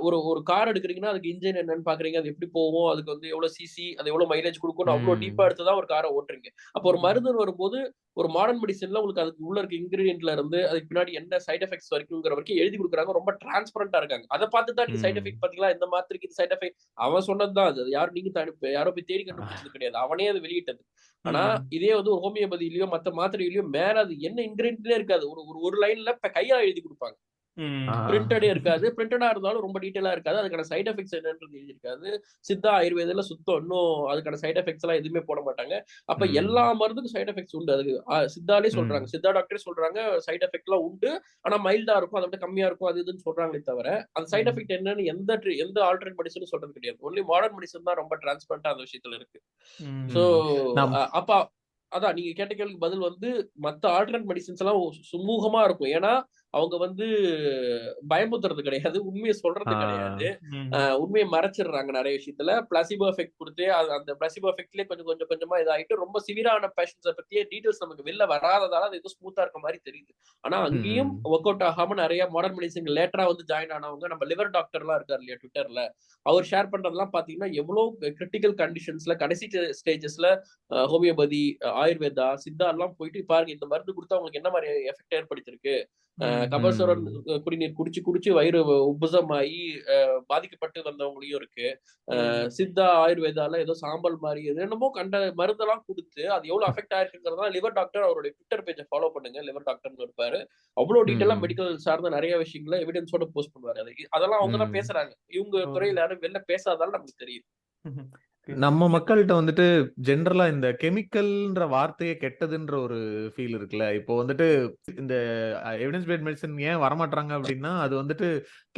ஒரு ஒரு கார் எடுக்கிறீங்கன்னா அதுக்கு இன்ஜின் என்னன்னு பாக்குறீங்க, அது எப்படி போகும், அதுக்கு வந்து எவ்வளவு சிசி, அது எவ்வளவு மைலேஜ் கொடுக்கும், அவ்வளவு டீப்பா எடுத்துதான் ஒரு காரை ஓட்டுறீங்க. அப்போ ஒரு மருந்து வரும்போது ஒரு மாடர்ன் மெடிசன்ல உங்களுக்கு அதுக்கு உள்ள இருக்க இன்கிரீடியன்ட்ல இருந்து அதுக்கு பின்னாடி என்ன சைட் எஃபெக்ட்ஸ் வரைக்கும் எழுதி கொடுக்குறாங்க. ரொம்ப டிரான்ஸ்பரண்டா இருக்காங்க. அதை பார்த்து தான் நீங்க சைட் எஃபெக்ட் பாத்தீங்களா, இந்த மாத்திரைக்கு இது சைட் எஃபெக்ட் அவன் சொன்னதுதான். அது யாரும் நீங்க யாரோ போய் தேடி கண்டுபிடிச்சது கிடையாது, அவனே அது வெளியிட்டது. ஆனா இதே வந்து ஒரு ஹோமியோபதியிலயோ மத்த மாத்திரையிலயோ மேல அது என்ன இன்கிரீடியன்ட்லயே இருக்காது. ஒரு லைன்ல கையா எழுதி கொடுப்பாங்க. பிரிண்டடே இருக்காது. பிரிண்டடா இருந்தாலும் ரொம்ப டீடைலா இருக்காது. அதுக்கான சைட் எஃபெக்ட்ஸ் என்னன்றது எழுதியிருக்காது. சித்தா ஆயுர்வேதில சுத்தம் இன்னும் அதுக்கான சைட் எஃபெக்ட்ஸ் எல்லாம் எதுவுமே போட மாட்டாங்க. அப்ப எல்லா மருந்துக்கும் சைட் எஃபெக்ட்ஸ் உண்டு. அதுக்கு சித்தாலே சொல்றாங்க, சித்தா டாக்டரே சொல்றாங்க சைட் எஃபெக்ட் எல்லாம் உண்டு. ஆனா மைல்டா இருக்கும், அதை விட கம்மியா இருக்கும், அது இதுன்னு சொல்றாங்களே தவிர அந்த சைட் எஃபெக்ட் என்னன்னு எந்த ஆல்டர்னேட் மெடிசனும் சொல்றது கிடையாது. ஒன்லி மாடர்ன் மெடிசன் தான் ரொம்ப டிரான்ஸ்பரண்டா அந்த விஷயத்துல இருக்கு. சோ அப்ப அதான் நீங்க கேட்ட கேள்விக்கு பதில் வந்து மத்த ஆல்டர்னேட் மெடிசன்ஸ் எல்லாம் சுமூகமா இருக்கும். ஏன்னா அவங்க வந்து பயமுத்துறது கிடையாது, உண்மையை சொல்றது கிடையாது. உண்மையை மறைச்சிடுறாங்க நிறைய விஷயத்துல. பிளாசிபோ எஃபெக்ட் கொடுத்து அந்த பிளாசிபோ எஃபெக்ட்லயே கொஞ்சம் கொஞ்சமா இதாயிட்டு ரொம்ப சிவியரான பேஷன்ஸை பத்தியே டீடைல்ஸ் நமக்கு வெளில வராததால அது எதுவும் ஸ்மூத்தா இருக்க மாதிரி தெரியுது. ஆனா அங்கேயும் ஒர்க் அவுட் ஆகாம நிறைய மாடர்ன் மெடிசன் லேட்டரா வந்து ஜாயின் ஆனவங்க, நம்ம லிவர் டாக்டர் எல்லாம் இருக்காரு இல்லையா ட்விட்டர்ல, அவர் ஷேர் பண்றதெல்லாம் பாத்தீங்கன்னா எவ்வளவு கிரிட்டிக்கல் கண்டிஷன்ஸ்ல கடைசி ஸ்டேஜஸ்ல ஹோமியோபதி, ஆயுர்வேதா, சித்தா எல்லாம் போயிட்டு பாருங்க இந்த மருந்து கொடுத்தா உங்களுக்கு என்ன மாதிரி எஃபெக்ட் ஏற்படுத்திருக்கு. கபசுரன் குடிநீர் குடிச்சு வயிறு உப்புசமாயி பாதிக்கப்பட்டு வந்தவங்களையும் இருக்கு. சித்தா ஆயுர்வேதால ஏதோ சாம்பல் மாதிரி என்னமோ கண்ட மருந்தெல்லாம் கொடுத்து அது எவ்வளவு அஃபெக்ட் ஆயிருக்குங்கிறதா லிவர் டாக்டர் அவருடைய ட்விட்டர் பேஜை ஃபாலோ பண்ணுங்க, லிவர் டாக்டர்னு இருப்பாரு. அவ்வளவு டீட்டெயிலா மெடிக்கல் சார்ந்த நிறைய விஷயங்களை எவிடன்ஸோட போஸ்ட் பண்ணுவாரு. அதெல்லாம் அவங்க தான் பேசுறாங்க. இவங்க துறையில யாரும் வெளில பேசாதாலும் நமக்கு தெரியுது. நம்ம மக்கள்கிட்ட வந்துட்டு ஜென்ரலா இந்த கெமிக்கல்ன்ற வார்த்தையே கெட்டதுன்ற ஒரு ஃபீல் இருக்குல்ல. இப்போ வந்துட்டு இந்த எவிடன்ஸ் பேஸ்ட் மெடிசன் ஏன் வரமாட்டாங்க அப்படின்னா அது வந்துட்டு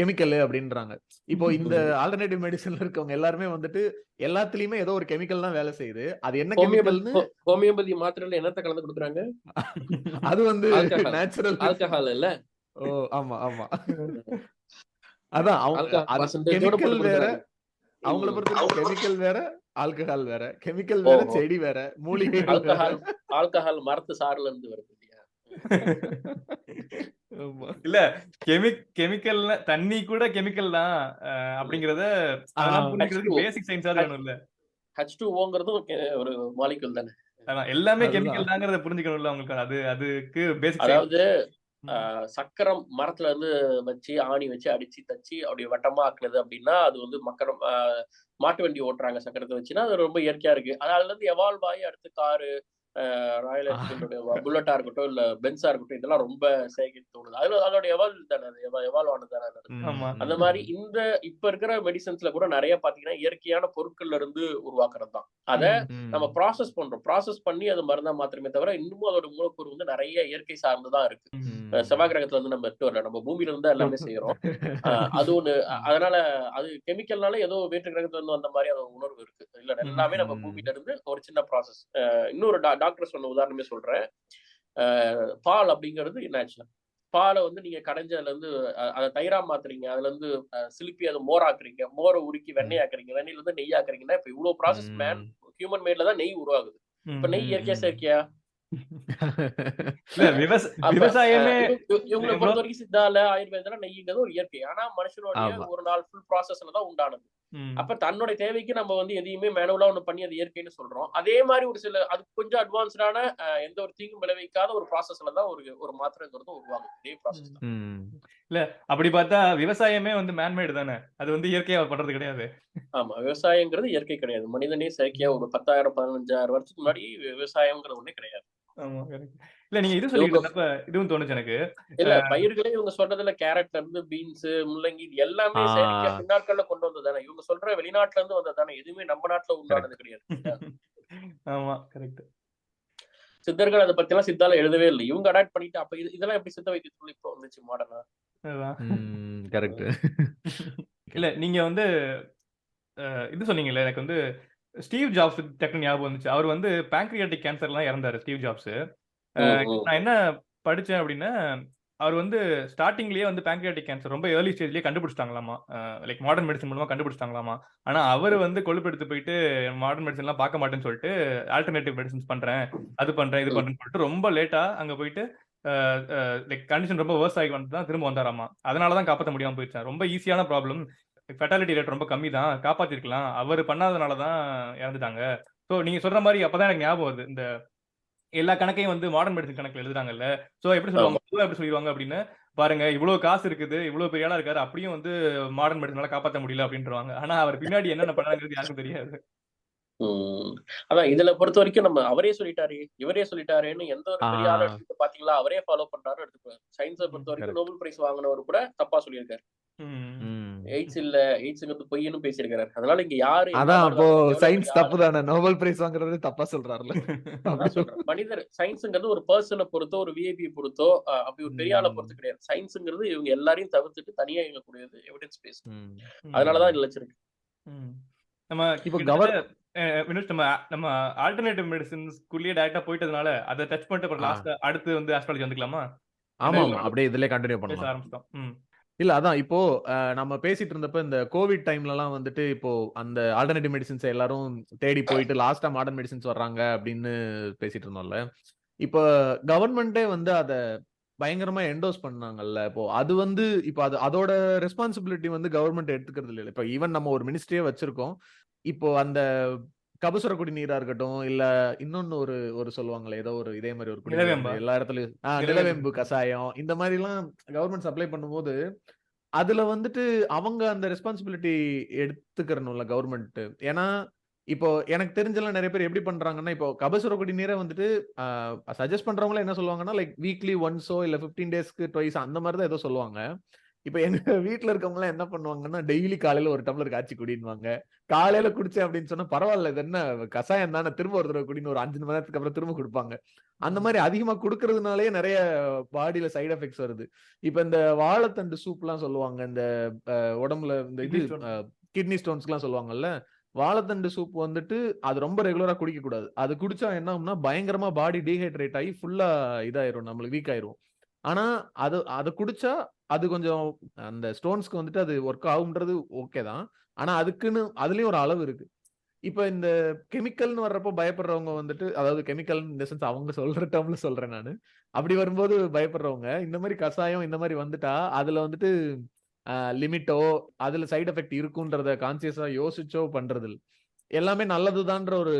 கெமிக்கல் அப்படின்றாங்க. இப்போ இந்த ஆல்டர்னேட்டிவ் மெடிசன்ல இருக்கவங்க எல்லாருமே வந்துட்டு எல்லாத்துலயுமே ஏதோ ஒரு கெமிக்கல் தான் வேலை செய்யுது. அது என்ன கெமிக்கல்னு ஹோமியோபதி மாத்திரையில என்னத்த கலந்து கொடுக்குறாங்க? அது வந்து நேச்சுரல் ஆல்கஹால் இல்ல. ஓ ஆமா ஆமா. அதான் கெமிக்கல் வேற, அவங்கள பொறுத்தவரைக்கும் கெமிக்கல் வேற, ஆல்கஹால் வேற. கெமிக்கல் வேற, செடி வேற, மூலிகை. ஆல்கஹால் மரத்து சாறுல இருந்து வருது இல்லையா? இல்ல கெமிக்கல் தண்ணி கூட கெமிக்கல் தான் அப்படிங்கறத பேசிக் சயின்ஸா வேணும் இல்ல. H2Oங்கிறது ஒரு மாலிக்யூல் தானே. எல்லாமே கெமிக்கல் தாங்கிறத புரிஞ்சுக்கணும்ல அவங்களுக்கு. அதுக்கு பேசிக். அதாவது சக்கரம் மரத்துல இருந்து வச்சு ஆணி வச்சு அடிச்சு தச்சு அப்படி வட்டமா ஆக்குறது அப்படின்னா அது வந்து மாட்டு வண்டி ஓட்டுறாங்க சக்கரத்தை வச்சுன்னா அது ரொம்ப இயற்கையா இருக்கு. அதுல இருந்து எவால்வ் ஆகி அடுத்து காரு, ராயல் என்ஃபீல்டோட புல்லட்டா இருக்கட்டும் இல்ல பென்ஸா இருக்கட்டும் இதெல்லாம் ரொம்ப சேகரித்து தோணுது. அதோட எவால்வ் தானே, எவால்வ் ஆனது தானே. அந்த மாதிரி இப்ப இருக்கிற மெடிசன்ஸ்ல கூட நிறைய பாத்தீங்கன்னா இயற்கையான பொருட்கள்ல இருந்து உருவாக்குறது தான். அதை நம்ம ப்ராசஸ் பண்றோம். ப்ராசஸ் பண்ணி அது மருந்தா மாத்திரமே தவிர இன்னமும் அதோட மூலக்கூறு வந்து நிறைய இயற்கை சார்ந்துதான் இருக்கு. செவ்வாய் கிரகத்துல இருந்து நம்ம எடுத்து வரல, நம்ம பூமியில இருந்து எல்லாமே செய்யறோம். அது ஒண்ணு. அதனால அது கெமிக்கல்னால ஏதோ வேற்று கிரகத்துல இருந்து வந்த மாதிரி அது உணர்வு இருக்கு. இல்ல எல்லாமே நம்ம பூமியில இருந்து ஒரு சின்ன ப்ராசஸ். இன்னொரு டாக்டர் சொன்ன உதாரணமே சொல்றேன். பால் அப்படிங்கிறது நேச்சுரல். பாலை வந்து நீங்க கடைஞ்சதுல இருந்து அதை தயிரா மாத்துறீங்க, அதுல இருந்து சிலிப்பி அதை மோராக்குறீங்க, மோரை உருக்கி வெண்ணெய் ஆக்குறீங்க, வெண்ணெயில இருந்து நெய் ஆக்குறீங்கன்னா இப்ப இவ்வளவு ப்ராசஸ் ஹியூமன் மேட்ல தான் நெய் உருவாகுது. இப்ப நெய் இயற்கையா செயற்கையா? விவசாயமே இவங்களை பொறுத்த வரைக்கும் சித்தால ஆயுர்வேதம் நெய்ங்கிறது ஒரு இயற்கை. ஆனா மனுஷனுடைய ஒரு நாள் ஃபுல் ப்ராசஸ்ல தான் உண்டானது. அப்ப தன்னோட தேவைக்கு நம்ம வந்து எதையுமே மேனுவலா ஒண்ணு பண்ணி அது இயற்கைன்னு சொல்றோம். அதே மாதிரி ஒரு சில அது கொஞ்சம் அட்வான்ஸ்டான எந்த ஒரு தீங்கும் விளைவிக்காத ஒரு ப்ராசஸ்ல தான் ஒரு மாத்திரைங்கிறது உருவாகும். இதே ப்ராசஸ் தான். இல்ல அப்படி பார்த்தா விவசாயமே வந்து மேன்மேடு தானே, அது வந்து இயற்கையா பண்றது கிடையாது. ஆமா, விவசாயங்கிறது இயற்கை கிடையாது. மனிதனே செயற்கையா ஒரு 10,000 15,000 வருஷத்துக்கு முன்னாடி விவசாயம்ங்கிற ஒண்ணே கிடையாது. ஆமா. இல்ல இல்ல நீங்க இது இவங்க சொல்லிக்கிட்டு இருந்தப்ப இதுவும் தோணுச்சு எனக்கு. இல்ல பயிர்களே இவங்க சொல்றதுல கேரட்ல இருந்து பீன்ஸ், முள்ளங்கி இது எல்லாமே செயற்கையா ஆ பின்னாட்கள்ல கொண்டு வந்தது தானே. இவங்க சொல்ற வெளிநாட்டுல இருந்து வந்தது தானே. எதுவுமே நம்ம நாட்டுல கரெக்ட். உண்டானது கிடையாது இல்லையா? ஆமா கரெக்ட். சித்தர்கள் அத பத்திலாம் சித்தால எழுதவே இல்ல. இவங்க அடாப்ட் பண்ணிட்டு அப்ப இதெல்லாம் எப்படி சித்த வைத்தியத்துல இப்போ வந்துச்சு மாடர்னா? அதான். கரெக்ட். இல்ல நீங்க வந்து இது சொன்னீங்கல்ல, எனக்கு வந்து ஸ்டீவ் ஜாப்ஸ் டக்குன்னு ஞாபகம் வந்துச்சு. அவர் வந்து பேங்க்ரியாட்டிக் கேன்சர்லாம் இறந்தாரு ஸ்டீவ் ஜாப்ஸ். ம், ம். நான் என்ன படிச்சேன் அப்படின்னா, அவர் வந்து ஸ்டார்ட்டிங்லயே வந்து பேங்க்ரியாட்டிக் கேன்சர் ரொம்ப ஏர்லி ஸ்டேஜ்லயே கண்டுபிடிச்சிட்டாங்களாமா. லைக் மாடர்ன் மெடிசின் மூலமா கண்டுபிடிச்சிட்டாங்களாமா. ஆனா அவரு வந்து கொழுப்பெடுத்து போயிட்டு மாடர்ன் மெடிசின்லாம் பார்க்க மாட்டேன்னு சொல்லிட்டு, ஆல்டர்னேட்டிவ் மெடிசின்ஸ் பண்றேன், அது பண்றேன், இது ம். பண்றேன்னு சொல்லிட்டு ரொம்ப லேட்டா அங்க போயிட்டு லைக் கண்டிஷன் ரொம்ப வொர்ஸ் ஆகி வந்து தான் திரும்ப வந்தாராமா. அதனால தான் காப்பாத்த முடியாம போயிருச்சாம். ரொம்ப ஈஸியான ப்ராப்ளம். ஃபெட்டாலிட்டி ரேட் ரொம்ப கம்மி தான். காப்பாத்திருக்கலாம். அவரு பண்ணாதனால தான் இறந்துட்டாங்க. ஸோ நீங்க சொல்ற மாரி அப்பதான் எனக்கு ஞாபகம் வருது. இந்த எல்லா கணக்கையும் வந்து மாடர்ன் மெடிசின் கணக்குல எழுதுறாங்கல்ல. ஸோ எப்படி ஆமா. சொல்லுவாங்க, பொதுவா எப்படி சொல்லிருவாங்க அப்படின்னு, பாருங்க இவ்ளோ காசு இருக்குது, இவ்ளோ பெரிய ஆளா இருக்காரு. அப்படியும் வந்து மாடர்ன் மெடிசினால காப்பாத்த முடியல அப்படின்ருவாங்க. ஆனா அவர் பின்னாடி என்னென்ன பண்ணாருங்கிறது யாருக்கும் தெரியாது. ம். அதான் இதுல பொறுத்தவரைக்கும் நம்ம அவரே சொல்லிட்டாரே, இவரே சொல்லிட்டாரேன்னு எந்த ஒரு ஆ பெரிய ஆள எடுத்துட்டு பாத்தீங்களா, அவரே ஃபாலோ பண்றாருன்னு எடுத்துக்குவேன். சயின்ஸ ம். பொறுத்தவரைக்கும் கரெக்ட். நோபல் பிரைஸ் வாங்குனவரு கூட தப்பா சொல்லியிருக்காரு. ம். எய்ட்ஸ் இல்ல, எய்ட்ஸ்ங்கிறது பொய்ன்னு பேசியிருக்காரு. அதனால இங்க யாரு என்ன அதான் அப்போ மாறுதாங்க எவ்வளவு பெரிய சயின்ஸ் ஆளு தப்பு தானே. நோபல் பிரைஸ் வாங்குறது தப்பா சொல்றாருல்ல. அப்படி அதான் சொல்றேன். மனிதர் சயின்ஸ்ங்கிறது ஒரு பெர்சன பொறுத்தோ, ஒரு விஐபி பொறுத்தோ, அப்படி ஒரு பெரிய ஆள ம், பொறுத்து கிடையாது. சயின்ஸ்ங்கிறது இவங்க எல்லாரையும் தவிர்த்துட்டு தனியா இயங்கக்கூடியது. Evidence based. ம், அதனால ம். தான் நிலைச்சிருக்கு. ம். நம்ம இப்போ கிட்டத்தட்ட வினுஷ் நம்ம நம்ம ஆல்டர்னேட்டிவ் மெடிசின்ஸ்குள்ளேயே டைரக்ட்டா போயிட்டதுனால, அத டச் பண்ணிட்டு அப்புறம் ஆ லாஸ்ட்டா அடுத்து வந்து ஆஸ்ட்ராலஜி வந்துக்கலாமா? ஏன்னா ஆமாமா. இவ்ளோ அப்படியே இதிலயே கன்டின்யூ பேச பண்ணலாம். ஆரம்பிச்சுட்டோம். ம். இல்ல அதான் இப்போ நம்ம பேசிட்டு இருந்தப்ப இந்த கோவிட் டைம்லலாம் வந்துட்டு இப்போ அந்த ஆல்டர்னேட்டிவ் மெடிசின்ஸ் எல்லாரும் தேடி போயிட்டு லாஸ்ட்டா மாடர்ன் மெடிசின்ஸ் வர்றாங்க அப்படின்னு பேசிட்டு இருந்தோம்ல. இப்ப கவர்ன்மெண்ட்டே வந்து அத பயங்கரமா என்டோஸ் பண்ணாங்கல்ல. இப்போ அது வந்து இப்ப அதோட ரெஸ்பான்சிபிலிட்டி வந்து கவர்ன்மெண்ட் எடுத்துக்கிறது இல்ல. இப்ப ஈவன் நம்ம ஒரு மினிஸ்ட்ரியே வச்சிருக்கோம். இப்போ அந்த கபசுர குடிநீரா இருக்கட்டும், இல்ல இன்னொன்னு ஒரு ஒரு சொல்லுவாங்களே, ஏதோ ஒரு இதே மாரி ஒரு குடிநீர் வந்து நிலவேம்பா? எல்லா இடத்துலயும் நிலவேம்பு. நிலவேம்பு கசாயம் இந்த மாரிலாம் கவர்ன்மெண்ட் சப்ளை பண்ணும்போது, அதுல வந்துட்டு அவங்க அந்த ரெஸ்பான்சிபிலிட்டி எடுத்துக்கிறணும்ல கவர்ன்மெண்ட். ஏன்னா, இப்போ எனக்கு தெரிஞ்செல்லாம் நெறைய பேர் எப்படி பண்றாங்கன்னா, இப்போ கபசுர குடிநீர வந்துட்டு சஜெஸ்ட் பண்றவங்களே என்ன சொல்லுவாங்கன்னா, லைக் வீக்லி ஒன்ஸோ இல்ல 15 டேஸ்க்கு ட்வைஸ் அந்த மாரி தான் ஏதோ சொல்லுவாங்க. இப்ப எங்க வீட்ல இருக்கவங்கலாம் என்ன பண்ணுவாங்கன்னா, டெய்லி காலையில ஒரு டம்ளர் காய்ச்சி குடின்னுவாங்க. காலையில குடிச்சேன் அப்படின்னு சொன்னா, பரவால்ல இது என்ன கசாயம் தானே திரும்ப ஒரு தடவ குடின்னு ஒரு 5 மணி நேரத்துக்கு அப்புறம் திரும்ப குடுப்பாங்க. அந்த ம். மாரி அதிகமா குடுக்கறதுனாலயே நெறைய பாடியில சைட் எஃபெக்ட்ஸ் வருது. இப்ப இந்த வாழைத்தண்டு சூப்லாம் சொல்லுவாங்க. இந்த உடம்புல இந்த இது கிட்னி ஸ்டோன். கிட்னி ஸ்டோன்ஸ்க்குலாம் சொல்லுவாங்கல்ல. வாழைத்தண்டு சூப் வந்துட்டு அது ரொம்ப ரெகுலரா குடிக்கக் கூடாது. அது குடிச்சா என்ன ஆகும்னா, பயங்கரமா பாடி டீஹைட்ரேட் ஆயி ஃபுல்லா இதாயிரும். நம்மளுக்கு வீக் ஆயிருவோம். ஆனா, அது அத குடிச்சா அது கொஞ்சம் அந்த ஸ்டோன்ஸ்க்கு வந்துட்டு அது ஒர்க் ஆகும்ன்றது ஓகே தான். ஆனா, அதுக்குன்னு அதுலயும் ஒரு அளவு இருக்கு. இப்ப இந்த கெமிக்கல்ன்னு வர்றப்போ பயப்படுறவங்க வந்துட்டு அதாவது கெமிக்கல் இன் த சென்ஸ் அவங்க சொல்ற டெர்ம்ல சொல்றேன் நானு. அப்படி வரும்போது பயப்படுறவங்க, இந்த மாரி கசாயம் இந்த மாரி வந்துட்டா, அதுல வந்துட்டு லிமிட்டோ, அதுல சைட் எஃபெக்ட் இருக்குன்றத கான்ஷியஸா யோசிச்சோ பண்றதில்ல. எல்லாமே நல்லதுதான்ற ஒரு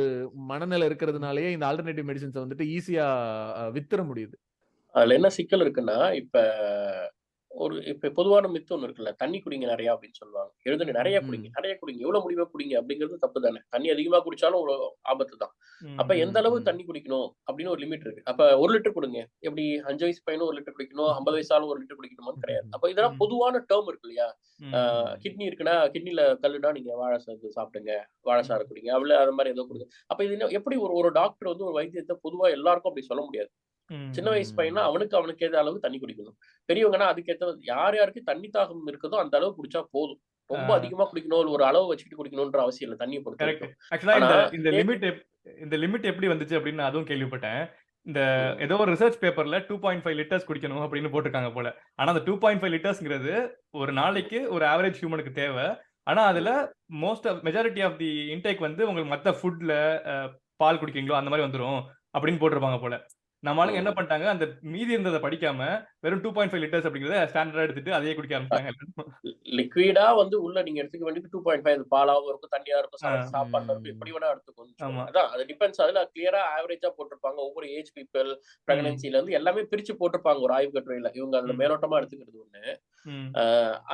மனநிலை இருக்கிறதுனாலயே இந்த ஆல்டர்னேட்டிவ் மெடிசின்ஸ வந்துட்டு ஈஸியா வித்துற முடியுது. அதுல என்ன சிக்கல் இருக்குன்னா, இப்ப பொதுவான மித்து ஒண்ணு இருக்குல்ல. தண்ணி குடிங்க நெறையா அப்படின்னு சொல்லுவாங்க. எழுதுங்க நெறைய குடிங்க, ம். நெறைய குடிங்க. எவ்வளோ முடியுமோ குடிங்க அப்படிங்கிறது தப்பு தானே. தண்ணி அதிகமா குடிச்சாலும் ஆபத்து தான். அப்ப ம். எந்த ம். அளவு ம். தண்ணி குடிக்கணும் அப்படின்னு ஒரு லிமிட் இருக்கு. அப்ப 1 லிட்டர் குடுங்க. எப்படி 5 வயசு பையனும் 1 லிட்டர் குடிக்கணும், 50 வயசு ஆளும் 1 லிட்டர் குடிக்கணுமான்னு கிடையாது. அப்ப இதெல்லாம் ம். பொதுவான டெர்ம் இருக்கு இல்லையா? ஆ ம். கிட்னி இருக்குன்னா, கிட்னில கல்லுனா நீங்க வாழை சாறு சாப்பிடுங்க. வாழை ம். சாறு குடிங்க. அது மாரி ஏதோ குடுங்க. அப்ப இது எப்படி ஒரு ஒரு டாக்டர் வந்து ஒரு வைத்தியத்த பொதுவா எல்லாருக்கும் அப்படி சொல்ல முடியாது. சின்ன ம். வயசு பையன்னா ம். அவனுக்கு ஏத்த அளவு தண்ணி குடிக்கணும். பெரியவங்கன்னா அதுக்கேத்த யார் யாருக்கு தண்ணி தாகம் இருக்குதோ அந்த அளவு குடிச்சா போதும். ரொம்ப ஆ. அதிகமா குடிக்கணும், ஒரு அளவு வச்சுக்கிட்டு குடிக்கணும்ன்ற அவசியம் இல்ல தண்ணிய கரெக்ட். பொறுத்தவரைக்கும். ஆக்சுவலா ஆனா இந்த இதே லிமிட் எப்படி வந்துச்சு அப்படின்னு நான் அதுவும் கேள்விப்பட்டேன். இந்த ம். ஏதோ ஒரு ரிசர்ச் பேப்பர்ல 2.5 லிட்டர்ஸ் குடிக்கணும் அப்படின்னு போட்டிருக்காங்க போல. ஆனா அந்த 2.5 லிட்டர்ஸ்ங்கிறது ஒரு ம். நாளைக்கு ஒரு ஆவரேஜ் ஹியூமனுக்கு தேவ. ஆனா அதுல ம். மெஜாரிட்டி ஆஃப் தி இன்டேக் வந்து உங்களுக்கு மத்த ஃபுட்ல அ பால் குடிக்கிறீங்களோ அந்த மாரி வந்துரும் அப்படின்னு போட்டிருப்பாங்க போல. நம்ம ஆளுங்க என்ன ம். பண்ணிட்டாங்க, அந்த மீதி இருந்தத படிக்காம வெறும் 2.5 லிட்டர்ஸ் அப்படிங்கிறத ஸ்டாண்டர்டா எடுத்துட்டு அதையே குடிக்க அ ஆரம்பிச்சுட்டாங்க எல்லாரும். லிக்விடா வந்து உள்ள நீங்க எடுத்துக்க வேண்டியது 2.5 அது பாலாவும் இருக்கும், தண்ணியா இருக்கும், ஆ, சமைச்ச சாப்பாடுல இருக்கும். ம். எப்படி வேணா எடுத்துக்கோன்னு ஆமா. வச்சுக்கோங்க. அதான் அது டிபெண்ட்ஸ். அதுல கிளியரா ஆவரேஜா போட்டிருப்பாங்க. ஒவ்வொரு ஏஜ் பீப்பிள், ம், பிரெக்னன்சில இருந்து எல்லாமே பிரிச்சு போட்டிருப்பாங்க ஒரு ஆய்வு கட்டுரையில. இவங்க அதுல ம், மேலோட்டமா எடுத்துக்கிறது ஒண்ணு. ம், ஆ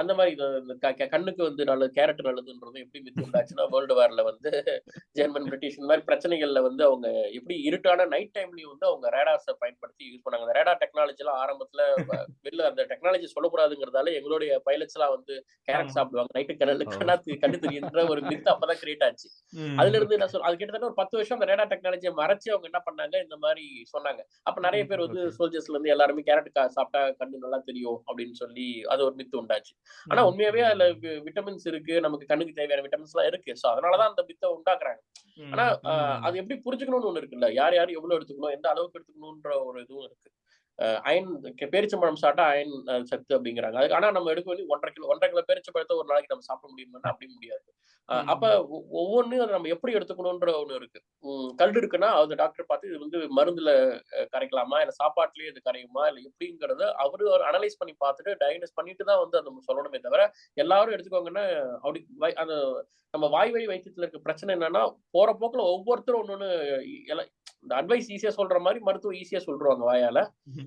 அந்த மாரி இது இந்த கண்ணுக்கு வந்து நல்லது கேரட் நல்லதுன்றதும் எப்படி மித்து உண்டாச்சுன்னா, வேர்ல்டு வார்ல வந்து ஜெர்மன், பிரிட்டிஷ் இந்த மாரி பிரச்சனைகள்ல வந்து அவங்க எப்படி இருட்டான நைட் டைம்லயும் வந்து அவங்க ரேடார் ரேடார்ஸை பயன்படுத்தி யூஸ் பண்ணாங்க. அந்த ரேடார் டெக்னாலஜி எல்லாம் ஆரம்பத்துல வெளில அந்த டெக்னாலஜி சொல்லக்கூடாதுங்கிறதால எங்களுடைய பைலட்ஸ் எல்லாம் வந்து கேரட் சாப்பிடுவாங்க நைட்டு கண்ணு தெரியுன்ற ஒரு மித் அப்பதான் கிரியேட் ஆச்சு. அதுல இருந்து என்ன அது கிட்டத்தட்ட ஒரு 10 வருஷம் அந்த ரேடார் டெக்னாலஜியை மறைச்சு அவங்க என்ன பண்ணாங்க, இந்த மாதிரி சொன்னாங்க. அப்ப நிறைய பேர் வந்து சோல்ஜர்ஸ்ல இருந்து எல்லாருமே கேரட் சாப்பிட்டா கண்ணு நல்லா தெரியும் அப்படின்னு சொல்லி அது ஒரு மித்து உண்டாச்சு. ஆனா உண்மையாவே அதுல விட்டமின்ஸ் இருக்கு, நமக்கு கண்ணுக்கு தேவையான விட்டமின்ஸ் எல்லாம் இருக்கு. சோ அதனாலதான் அந்த மித்தை உண்டாக்குறாங்க. ஆனா அது எப்படி புரிஞ்சுக்கணும்னு ஒண்ணு இருக்குல்ல, யார் யார் எவ்வளவு எடுத்துக்கணும், எந்த அளவுக்கு எடுத்துக்கணும்ன்ற ஒரு இதுவும் இருக்கு. அயன் பேரிச்சம்பழம் சாப்பிட்டா அயன் சத்து அப்படிங்கிறாங்க. அதுக்கு ஆனா நம்ம எடுக்க வேண்டிய 1.5 கிலோ பேரிச்சம்பழத்தை ஒரு நாளைக்கு நம்ம சாப்பிட முடியுமா? அப்படி முடியாது. அப்ப ஒவ்வொன்னும் அதை நம்ம எப்படி எடுத்துக்கணும்ன்ற ஒண்ணு இருக்கு. கல் இருக்குன்னா அது டாக்டர் பார்த்து இது வந்து மருந்துல கரைக்கலாமா, இல்ல சாப்பாட்டுலயே இது கரையுமா, இல்ல எப்படிங்கறத அவரு அனலைஸ் பண்ணி பார்த்துட்டு டயக்னோஸ் பண்ணிட்டு தான் வந்து அதை சொல்லணுமே தவிர எல்லாரும் எடுத்துக்கோங்கன்னா அப்படி அந்த நம்ம வாய் வழி வைத்தியத்துல இருக்க பிரச்சனை என்னன்னா, போற போக்குல ஒவ்வொருத்தரும் ஒன்னொன்னு இந்த அட்வைஸ் ஈஸியா சொல்ற மாதிரி மருத்துவம் ஈஸியா சொல்றாங்க வாயால.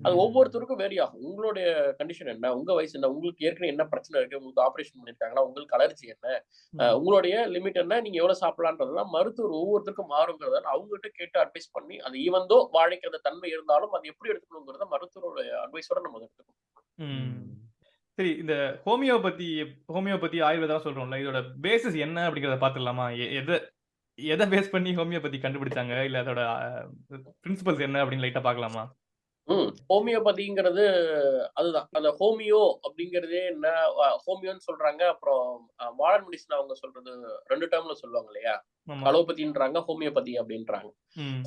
அது ஒவ்வொருத்தருக்கும் வேரி ஆகும். உங்களுடைய கண்டிஷன் என்ன, உங்க வயசு என்ன, உங்களுக்கு ஏற்கனவே என்ன பிரச்சனை இருக்கு, உங்களுக்கு ஆபரேஷன் பண்ணிருக்காங்களா, உங்களுக்கு அலர்ஜி என்ன, உங்களுடைய லிமிட் என்ன, நீங்க எவ்வளவு சாப்பிடலான்றதுலாம் மருத்துவர் ஒவ்வொருத்தருக்கும் மாறுங்கிறதால அவங்ககிட்ட கேட்டு அட்வைஸ் பண்ணி அது ஈவந்தோ வாழைக்கிற தன்மை இருந்தாலும் அது எப்படி எடுத்துக்கணுங்கிறத மருத்துவருடைய அட்வைஸோட நம்ம எடுத்துக்கணும். சரி, இந்த ஹோமியோபதி ஆயுர்வேதம் சொல்றோம்ல, இதோட பேசிஸ் என்ன அப்படிங்கறத பாத்துடலாமா? எதை பேஸ் பண்ணி ஹோமியோபதி கண்டுபிடிச்சாங்க, இல்ல அதோட பிரின்சிபல்ஸ் என்ன அப்படின்னு லைட்டா பாக்கலாமா? ஹோமியோபதிங்கிறது அதுதான். அந்த ஹோமியோ அப்படிங்கறதே என்ன, ஹோமியோன்னு சொல்றாங்க. அப்புறம் மாடர்ன் மெடிசன் அவங்க சொல்றது 2 டேர்ம்ல சொல்லுவாங்க இல்லையா, அலோபதின்றாங்க, ஹோமியோபதி அப்படின்றாங்க.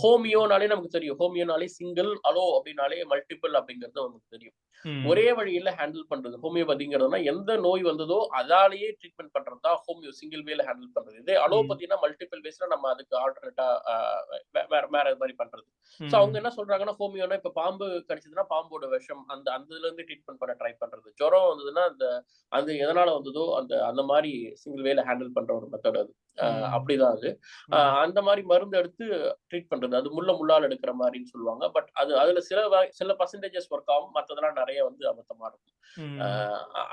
ஹோமியோனாலே நமக்கு தெரியும், ஹோமியோனாலே சிங்கிள், அலோ அப்படின்னாலே மல்டிபிள் அப்படிங்கிறது நமக்கு தெரியும். ஒரே வழியில ஹேண்டில் பண்றது ஹோமியோபதிங்கிறதுனா எந்த நோய் வந்ததோ அதாலேயே ட்ரீட்மெண்ட் பண்றதுதான் ஹோமியோ, சிங்கிள் வேல ஹேண்டில் பண்றது. இதே அலோபதினா மல்டிபிள் வேஸ்ல நம்ம அதுக்கு ஆல்டர்னேட்டா வேற மாதிரி பண்றது. சோ அவங்க என்ன சொல்றாங்கன்னா, ஹோமியோனா இப்ப பாம்பு கடிச்சதுன்னா பாம்போட விஷம் அந்த இதுல இருந்து ட்ரீட்மெண்ட் பண்ண ட்ரை பண்றது. ஜுரம் வந்ததுன்னா அந்த எதனால வந்ததோ அந்த மாதிரி சிங்கிள் வேல ஹேண்டில் பண்ற ஒரு மெத்தட் அது. அப்படிதான் அது. அந்த மாதிரி மருந்து எடுத்து ட்ரீட் பண்றது, அது முள்ளால் எடுக்கிற மாதிரின்னு சொல்லுவாங்க. பட் அதுல சில பர்சன்டேஜஸ் ஒர்க் ஆகும், மத்ததெல்லாம் நிறைய வந்து அபத்தமா இருக்கும்.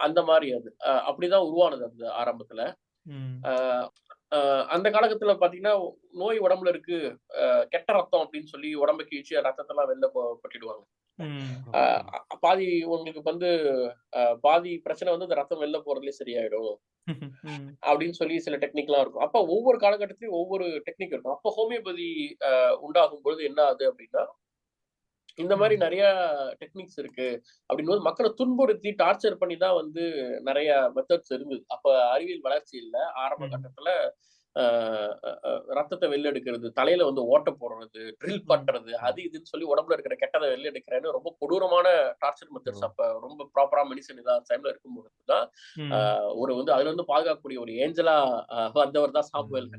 அந்த மாதிரி அது அப்படிதான் உருவானது அந்த ஆரம்பத்துல. அந்த காலகட்டத்துல பாத்தீங்கன்னா, நோய் உடம்புல இருக்கு, கெட்ட ரத்தம் அப்படின்னு சொல்லி உடம்பு கீழ்ச்சி ரத்தத்தெல்லாம் வெளில கொட்டிடுவாங்க. பாதி உங்களுக்கு வந்து பாதி பிரச்சனை வந்து இந்த ரத்தம் வெளில போறதுலயே சரியாயிடும் அப்படின்னு சொல்லி சில டெக்னிக் எல்லாம் இருக்கும். அப்ப ஒவ்வொரு காலகட்டத்திலயும் ஒவ்வொரு டெக்னிக் இருக்கும். அப்ப ஹோமியோபதி உண்டாகும் பொழுது என்ன ஆகுது அப்படின்னா, இந்த மாதிரி நிறைய டெக்னிக்ஸ் இருக்கு அப்படின்னும் மக்களை துன்புறுத்தி டார்ச்சர் பண்ணி தான் வந்து நிறைய மெத்தட்ஸ் இருந்தது. அப்ப அறிவியல் வளர்ச்சி இல்ல. ஆரம்ப கட்டத்துல ரத்தத்தை வெளில எடுக்கிறது, தலையில வந்து ஓட்ட போடுறது, ட்ரில் பண்றது, அது இதுன்னு சொல்லி உடம்புல இருக்கிற கெட்டதை வெளில எடுக்கிறேன்னு ரொம்ப கொடூரமான டார்ச்சர் மெத்தட்ஸ் அப்ப ரொம்ப ப்ராப்பரா மெடிசன் இல்லாத டைம்ல இருக்கும்போதுதான் ஒரு வந்து அதுல இருந்து பாதுகாக்கக்கூடிய ஒரு ஏஞ்சலா வந்தவர் தான் சாமுவேல்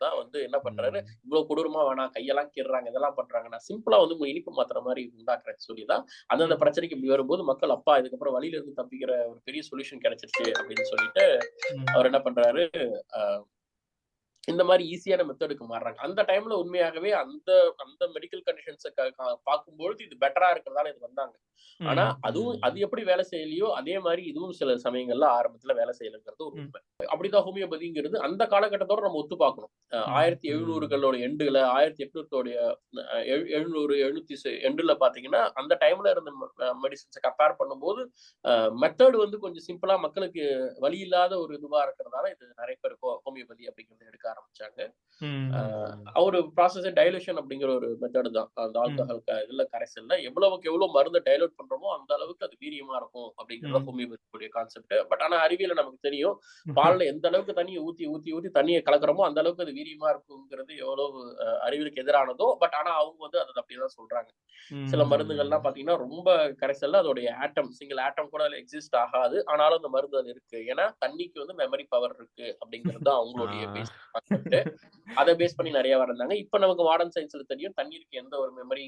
தான் வந்து என்ன பண்றாரு, இவ்வளவு கொடூரமா வேணாம், கையெல்லாம் கீறாங்க, இதெல்லாம் பண்றாங்க, நான் சிம்பிளா வந்து உங்க இனிப்பு மாத்திர மாதிரி உண்டாக்குறேன்னு சொல்லிதான் அந்தந்த பிரச்சனைக்கு இப்படி வரும்போது மக்கள் அப்பா இதுக்கப்புறம் வழியில இருந்து தப்பிக்கிற ஒரு பெரிய சொல்யூஷன் கிடைச்சிருச்சு அப்படின்னு சொல்லிட்டு அவர் என்ன பண்றாரு, இந்த மாதிரி ஈஸியான மெத்தடுக்கு மாறுறாங்க. அந்த டைம்ல உண்மையாகவே அந்த மெடிக்கல் கண்டிஷன்ஸை பார்க்கும்பொழுது இது பெட்டரா இருக்கிறதால இது வந்தாங்க. ஆனா அது எப்படி வேலை செய்யலையோ அதே மாதிரி இதுவும் சில சமயங்கள்ல ஆரம்பத்துல வேலை செய்யலைங்கிறது ஒரு உண்மை. அப்படிதான் ஹோமியோபதிங்கிறது அந்த காலகட்டத்தோட நம்ம ஒத்து பார்க்கணும். 1700களோட எண்டுல 1800 பாத்தீங்கன்னா அந்த டைம்ல இருந்த மெடிசன்ஸை கம்பேர் பண்ணும்போது மெத்தட் வந்து கொஞ்சம் சிம்பிளா மக்களுக்கு வழி இல்லாத ஒரு இதுவா இருக்கிறதால இது நிறைய பேர் ஹோமியோபதி அப்படிங்கறத எடுக்க ஆரம்பிச்சாங்க. ஒரு ப்ராசஸ் டைலூஷன் அப்படிங்கிற ஒரு மெத்தட் தான். அந்த ஆல்கஹால் இதுல கரைசல்ல எவ்வளவுக்கு எவ்வளவு மருந்து டைலூட் பண்றோமோ அந்த அளவுக்கு அது வீரியமா இருக்கும் அப்படிங்கறது ஹோமியோபதியோட கான்செப்ட். பட் ஆனா அறிவியல நமக்கு தெரியும், பால்ல எந்த அளவுக்கு தண்ணியை ஊத்தி தண்ணியை கலக்குறோமோ அந்த அளவுக்கு அது வீரியமா இருக்குங்கிறது எவ்வளவு அறிவியலுக்கு எதிரானதோ. பட் ஆனா அவங்க வந்து அதை அப்படிதான் சொல்றாங்க. சில மருந்துகள்லாம் பாத்தீங்கன்னா ரொம்ப கரைசல்ல அதோடைய ஆட்டம், சிங்கிள் ஆட்டம் கூட அதுல எக்ஸிஸ்ட் ஆகாது, ஆனாலும் அந்த மருந்து அது இருக்கு. ஏன்னா தண்ணிக்கு வந்து மெமரி பவர் இருக்கு அப்படிங்கிறது தான் அவங்களுடைய பேஸ் கான்செப்ட். அதை பேஸ் பண்ணி நிறைய வந்தாங்க. இப்ப நமக்கு மாடர்ன் சயின்ஸ்ல தெரியும் தண்ணீருக்கு எந்த ஒரு மெமரி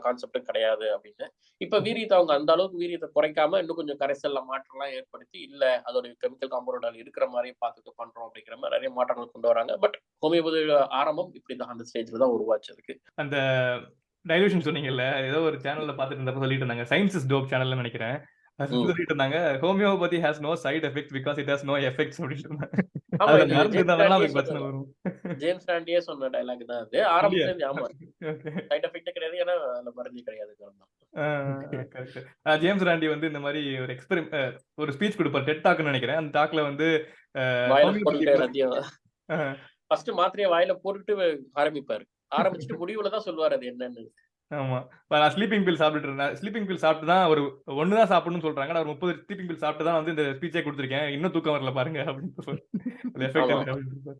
கான்செப்டும் கிடையாது அப்படின்னு. இப்ப வீரியத்தை அவங்க அந்த அளவுக்கு வீரியத்தை குறைக்காம இன்னும் கொஞ்சம் கரைசல்ல மாற்றம்லாம் ஏற்படுத்தி இல்ல அதோட கெமிக்கல் காம்பவுண்ட் இருக்கிற மாதிரி பார்த்துட்டு பண்றோம் அப்படிங்கிற மாதிரி நிறைய மாற்றங்கள் கொண்டு வராங்க. பட் ஹோமியோபதி ஆரம்பம் இப்படிதான் அந்த ஸ்டேஜ்ல தான் உருவாச்சு. அதுக்கு அந்த டைலூஷன் சொன்னீங்கல்ல, ஏதோ ஒரு சேனல்ல பாத்துட்டு இருந்தப்ப சொல்லிட்டு இருந்தாங்க, சயின்ஸ் இஸ் டோப் சேனல்ல நினைக்கிறேன். சொல்லிட்டு இருந்தாங்க, homeopathy has no side effects because it has no effects அப்படின்ட்டு இருந்தாங்க. ஆமா, அதுல இது மருந்து ஜேம்ஸ் இருந்தா ராண்டியே அதுக்கு பிரச்சனை சொன்னது. வரும். ஜேம்ஸ் ராண்டியே சொன்ன டயலாக் தான் அது. அப்படியா? ஆரம்பத்துல இருந்து ஆமா. ஓகே. சைட் எஃபெக்ட்டே கிடையாது. ஏன்னா அதுல மருந்தே கிடையாதுங்கிறது தான். ஓகே. கரெக்ட். ஜேம்ஸ் ராண்டி வந்து இந்த மாரி ஒரு ஒரு ஸ்பீச் குடுப்பார். டெட் டாக்ன்னு நெனைக்கிறேன். அந்த டாக்ல வந்து வாயில ஹோமியோபதி போட்டுக்கிட்டு பத்தி எல்லாத்தையும் அ ஃபர்ஸ்ட் மாத்திரைய வாயில போட்டுட்டு ஆரம்பிப்பாரு. ஆரம்பிச்சுட்டு முடிவுல தான் சொல்லுவாரு அது என்னன்னு. ஆமா. நான் ஸ்லீப்பிங் பில் சாப்பிட்டுட்டு இருந்தேன். ஸ்லீப்பிங் பில் சாப்பிட்டு தான் ஒரு 1 தான் சாப்பிடணும்னு சொல்றாங்க. நான் ஒரு 30 ஸ்லீப்பிங் பில் சாப்பிட்டு தான் வந்து இந்த ஸ்பீச்சே குடுத்துருக்கேன். இன்னும் தூக்கம் வரல பாருங்க அப்படின்னு சொல்லி. அந்த எஃபெக்ட் ஆமா. இல்ல அப்படின்னு.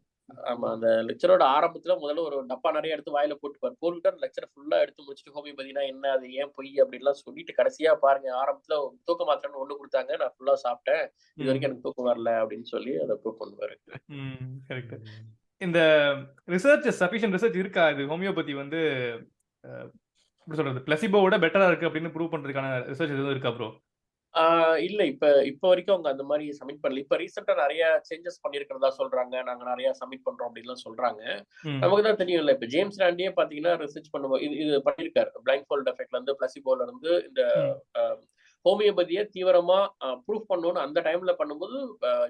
ஆமா. அந்த லெக்சரோட ஆரம்பத்துல முதல்ல ஒரு டப்பா நெறைய எடுத்து வாயில போட்டுப்பாரு. போட்டுட்டு அந்த லெக்சர ஃபுல்லா எடுத்து முடிச்சுட்டு ஹோமியோபதினா என்ன? அது ஏன் பொய்? அப்படின்லாம் சொல்லிட்டு கடைசியா பாருங்க ஆரம்பத்துல தூக்க மாத்திரைன்னு ஒண்ணு குடுத்தாங்க. நான் ஃபுல்லா சாப்பிட்டேன். இதுவரைக்கும் ம். எனக்கு தூக்கம் வரல அப்படின்னு சொல்லி அத ப்ரூவ் பண்ணுவாரு. கரெக்ட். இந்த சஃபிஷியன்ட் ரிசர்ச் இருக்கா? இது ஹோமியோபதி வந்து அ எப்படி சொல்றது? பிளசிபோவோட பெட்டரா இருக்கு அப்படின்னு ப்ரூவ் பண்றதுக்கான ரிசர்ச் எதுவும் இருக்கா ப்ரோ? ஆ இல்ல இப்ப வரைக்கும் அவங்க அந்த மாரி சப்மிட் பண்ணல. இப்ப ரீசென்ட்டா நெறைய சேஞ்சஸ் பண்ணியிருக்கிறதா சொல்றாங்க. நாங்க நெறைய சப்மிட் பண்றோம் அப்படின்லாம் சொல்றாங்க. ம். நமக்கு தான் தெரியும்ல. இப்ப ஜேம்ஸ் ராண்டியே பார்த்தீங்கன்னா, ரிசர்ச் பண்ணும்போது இது இது பண்ணியிருக்காரு. பிளைண்ட் ஃபோல்ட் எஃபெக்ட்ல இருந்து பிளசிபோல இருந்து இந்த ம். அ ஹோமியோபதிய தீவிரமா ப்ரூஃப் பண்ணணும்னு அந்த டைம்ல பண்ணும்போது,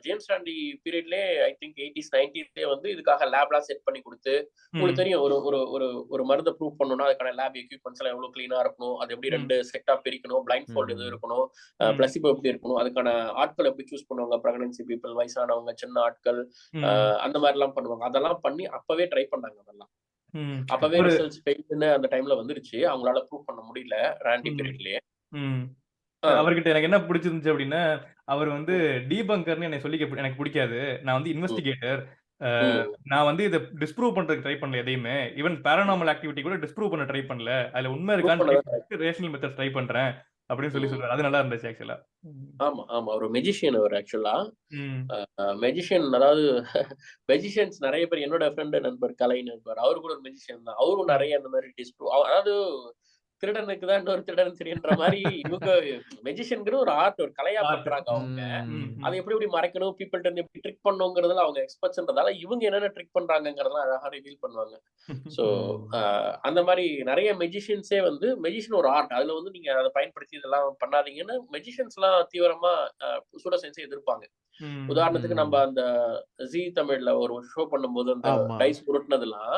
ஜேம்ஸ் ராண்டி பீரியட்லயே ஐ திங்க் 80ஸ், 90ஸ்லயே வந்து இதுக்காக லேப்லாம் செட் பண்ணி குடுத்து, உங்களுக்கு ம். தெரியும் ஒரு ஒரு ஒரு ஒரு மருந்த ப்ரூஃப் பண்ணணும்னா, அதுக்கான லேப் எக்யூப்மென்ட்ஸ் எல்லாம் எவ்வளவு கிளீனா இருக்கணும். அது எப்படி ம். 2 செட்டா பிரிக்கணும். பிளைண்ட் ஃபோல்ட் எது ம். இருக்கணும். ம். பிளசிபோ எப்படி இருக்கணும். அதுக்கான ஆட்கள் எப்படி சூஸ் பண்ணுவாங்க. பிரெக்னன்சி பீப்பிள், வயசானவங்க, சின்ன ஆட்கள், ம். அந்த மாரிலாம் பண்ணுவாங்க. அதெல்லாம் பண்ணி அப்பவே ட்ரை பண்ணாங்க அதெல்லாம். ம். அப்பவே ஒரு ரிசல்ட்ஸ் ஃபெயில்டுன்னு அந்த டைம்ல வந்துருச்சு. அவங்களால ப்ரூவ் பண்ண முடியல. ராண்டி ம். பீரியட்லயே. ம். ஆ. அவர்கிட்ட எனக்கு என்ன பிடிச்சிருந்துச்சு அப்படின்னா, அவர் வந்து ம். டீபங்கர்ன்னு என்னை சொல்லிக்க எனக்கு பிடிக்காது. நான் வந்து ம். இன்வெஸ்டிகேட்டர். அ ம். நான் வந்து இத டிஸ்ப்ரூவ் பண்றதுக்கு ட்ரை பண்ணல எதையுமே. ஈவன் பாராநார்மல் ஆக்டிவிட்டி கூட டிஸ்ப்ரூவ் பண்ண ட்ரை பண்ணல. அதுல உண்மை ப்ரூவ் இருக்கான்னு ட்ரை பண்ணதான் பண்ணிட்டு ரேஷனல் மெத்தட்ஸ் ட்ரை பண்றேன் அப்படின்னு சொல்லி ம். சொல்றாரு. அது நல்லா இருந்துச்சு ஆக்சுவலா. ம். ஆமா, ஆமா. ஒரு மெஜிஷியன் அவரு ஆக்சுவலா. ம். மெஜிஷியன் அதாவது மெஜிஷியன்ஸ் நெறைய பேர் என்னோட ஃப்ரெண்ட் நண்பர் கலைன்னு இருப்பாரு. அவரு கூட ஒரு மெஜிஷியன் தான். அவரும் ம். நெறைய அந்த மாரி அதாவது திருடனுக்கு தான் இன்னொரு திருடன் தெரியுன்ற மாரி இவங்க மெஜிஷியன்ங்கிற ஒரு ஆர்ட், ஒரு கலையா ஆர்ட். பண்றாங்க அவங்க. ம். அத ம். எப்படி எப்படி மறைக்கணும், பீப்பிள்ட்ட இருந்து எப்படி ட்ரிக் பண்ணணுங்கிறதுல அவங்க எக்ஸ்பர்ட்ஸ்ன்றதால, இவங்க என்னென்ன ட்ரிக் பண்றாங்கங்கிறதெல்லாம் அழகா ரிவீல் பண்ணுவாங்க. ஸோ, ம். அ அந்த மாரி நெறைய மெஜிஷியன்ஸே வந்து மெஜிஷியன் ஒரு ஆர்ட். அதுல வந்து நீங்க அத பயன்படுத்தி இதெல்லாம் பண்ணாதீங்கன்னு மெஜிஷியன்ஸ்லாம் தீவிரமா சூடோ சயன்ஸ எதிர்ப்பாங்க. ம். உதாரணத்துக்கு நம்ம ம். அந்த ஜீ தமிழ்ல ஒரு ஷோ பண்ணும்போது அந்த ஆமா. டைஸ் உருட்டுனதெல்லாம்,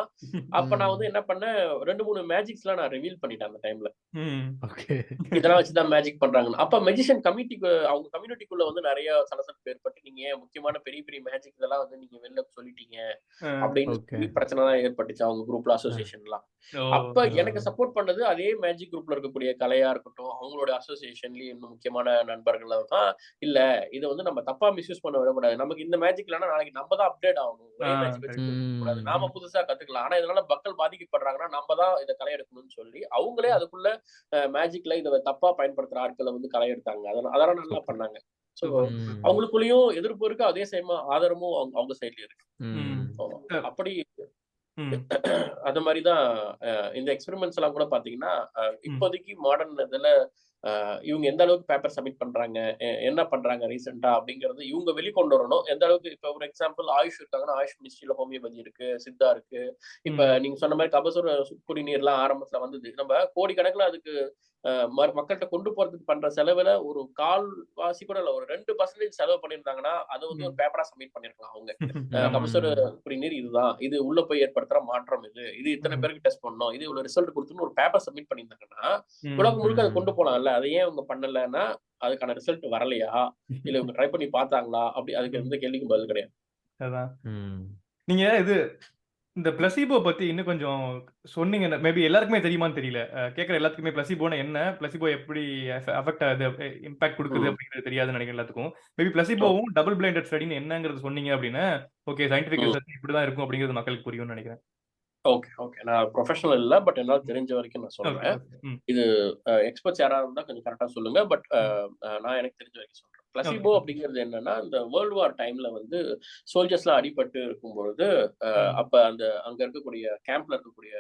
அப்ப நான் வந்து ம். என்ன பண்ணேன், 2, 3 மேஜிக்ஸ்லாம் நான் ரிவீல் பண்ணிட்டேன் அந்த டைம்ல. ம். ஓகே. இதெல்லாம் வச்சு தான் மேஜிக் பண்றாங்கன்னு. அப்ப மெஜிஷியன் அவங்க கம்யூனிட்டிக்குள்ள வந்து நெறைய சலசலப்பு ஏற்பட்டு, நீங்க ஏன் முக்கியமான பெரிய பெரிய மேஜிக் இதெல்லாம் வந்து நீங்க வெளில சொல்லிட்டீங்க. அ. அப்படின்னு ஓகே. சொல்லி பிரச்சனைலாம் ஏற்பட்டுச்சு அவங்க குரூப்ல, அ. அசோசியேஷன்லாம். ஓ! அப்ப ஆ. எனக்கு சப்போர்ட் பண்ணது அதே மேஜிக் குரூப்ல இருக்கக்கூடிய கலையா இருக்கட்டும், அவங்களோட அசோசியேஷன்லயும் இன்னும் முக்கியமான நண்பர்கள் தான், "இல்ல இத வந்து நம்ம தப்பா மிஸ்யூஸ் பண்ண விடக்கூடாது. நமக்கு இந்த மேஜிக் இல்லன்னா நாளைக்கு நம்ம தான் அப்டேட் ஆகணும். ஆ ஒரே மேஜிக் வச்சுட்டு இருக்கக்கூடாது. ம். நாம புதுசா கத்துக்கலாம். ஆனா இதனால மக்கள் பாதிக்கப்படுறாங்கன்னா, நம்ம தான் இத களை எடுக்கணும்னு" சொல்லி, அவங்களே அதுக்குள்ள மேஜிக்ல இத தப்பா பயன்படுத்துற ஆட்கள வந்து களை எடுத்தாங்க. அதெல்லாம் நல்லா சூப்பர். பண்ணாங்க. So super, super. ம். அவங்களுக்குள்ளயும் எதிர்ப்பு இருக்கு. அதே சேமா ஆதரவும் அவங்க சைட்லயும் இருக்கு. ம். ம். ஸோ அ. அப்படி ம். அது மாரி தான் இந்த எக்ஸ்பெரிமெண்ட்ஸ் எல்லாம் கூட பார்த்தீங்கன்னா, ம். இப்போதைக்கு மாடர்ன் இதுல இவங்க எந்த அளவுக்கு பேப்பர் சப்மிட் பண்றாங்க, என்ன பண்றாங்க ரீசென்ட்டா அப்படிங்கிறது இவங்க வெளிக்கொண்டு வரணும். எந்த அளவுக்கு இப்ப ஒரு எக்ஸாம்பிள் ஆயுஷ் இருக்காங்கன்னா, ஆயுஷ் மினிஸ்ட்ரில ஹோமியோபதி இருக்கு, சித்தா இருக்கு. இப்ப ம். நீங்க சொன்ன மாரி கபசுர குடிநீர்லாம் ஆரம்பத்துல வந்தது. நம்ம கோடிக்கணக்குல அதுக்கு அ மக்கள்ட்ட கொண்டு போறதுக்கு பண்ற செலவுல ஒரு 1/4 கூட இல்ல. ஒரு 2% செலவு பண்ணியிருந்தாங்கன்னா, அத வந்து ஒரு ம். பேப்பரா சப்மிட் பண்ணியிருக்கலாம் அவங்க. ஆமா. கபசுர ம். குடிநீர் இதுதான். இது உள்ள போய் ஏற்படுத்துற மாற்றம் இது. இது இத்தன ம். பேருக்கு டெஸ்ட் பண்ணோம். இது இவ்வளவு ரிசல்ட் குடுத்துன்னு ஒரு பேப்பர் சப்மிட் பண்ணியிருந்தாங்கன்னா, ம். உலகம் முழுக்க அத கொண்டு ம். போலாம்ல. அத ஏன் இவங்க பண்ணலன்னா, அதுக்கான ரிசல்ட் வரலையா? இல்ல இவங்க ட்ரை பண்ணி பார்த்தாங்களா? அதுக்கு ம். எந்த கேள்விக்கும் பதில் கிடையாது. அதான். ம். நீங்க இந்த பிளசிபோ பத்தி இன்னும் கொஞ்சம் சொன்னீங்கன்னா, மேபி எல்லாருக்குமே தெரியுமான்னு தெரியல. கேட்கிற எல்லாத்துக்குமே பிளசிபோன்னா என்ன? பிளசிபோ எப்படி அஃபெக்ட் ஆகுது? இம்பாக்ட் குடுக்குது ம். அப்படிங்கிறது தெரியாதுன்னு நெனைக்கிறேன் எல்லாத்துக்கும். Maybe okay. பிளசிபோவும் டபுள் பிளைண்டட் ஸ்டடின்னு என்னங்கிறது சொன்னீங்க அப்படின்னா, ஓகே சயன்டிஃபிக் ம். ரிசர்ச் இப்படிதான் இருக்கும் அப்படிங்கிறது மக்களுக்கு புரியும்னு நெனைக்கிறேன். Okay, okay. நான் புரொஃபஷனல் இல்ல. பட் என்னால ம். தெரிஞ்ச வரைக்கும் நான் ஓகே, சொல்றேன். ஓகே. ம். இது எக்ஸ்பெர்ட்ஸ் யாராவது இருந்தா கொஞ்சம் கரெக்ட்டா சொல்லுங்க. பட் ம். நான் எனக்கு தெரிஞ்ச வரைக்கும் சொல்றேன். Okay, placebo okay. அப்படிங்கிறது என்னன்னா, இந்த வேர்ல்ட் வார் டைம்ல வந்து சோல்ஜர்ஸ்லாம் அடிபட்டு இருக்கும்பொழுது, ம். அப்ப அங்க இருக்கக்கூடிய கேம்ப்ல இருக்கக்கூடிய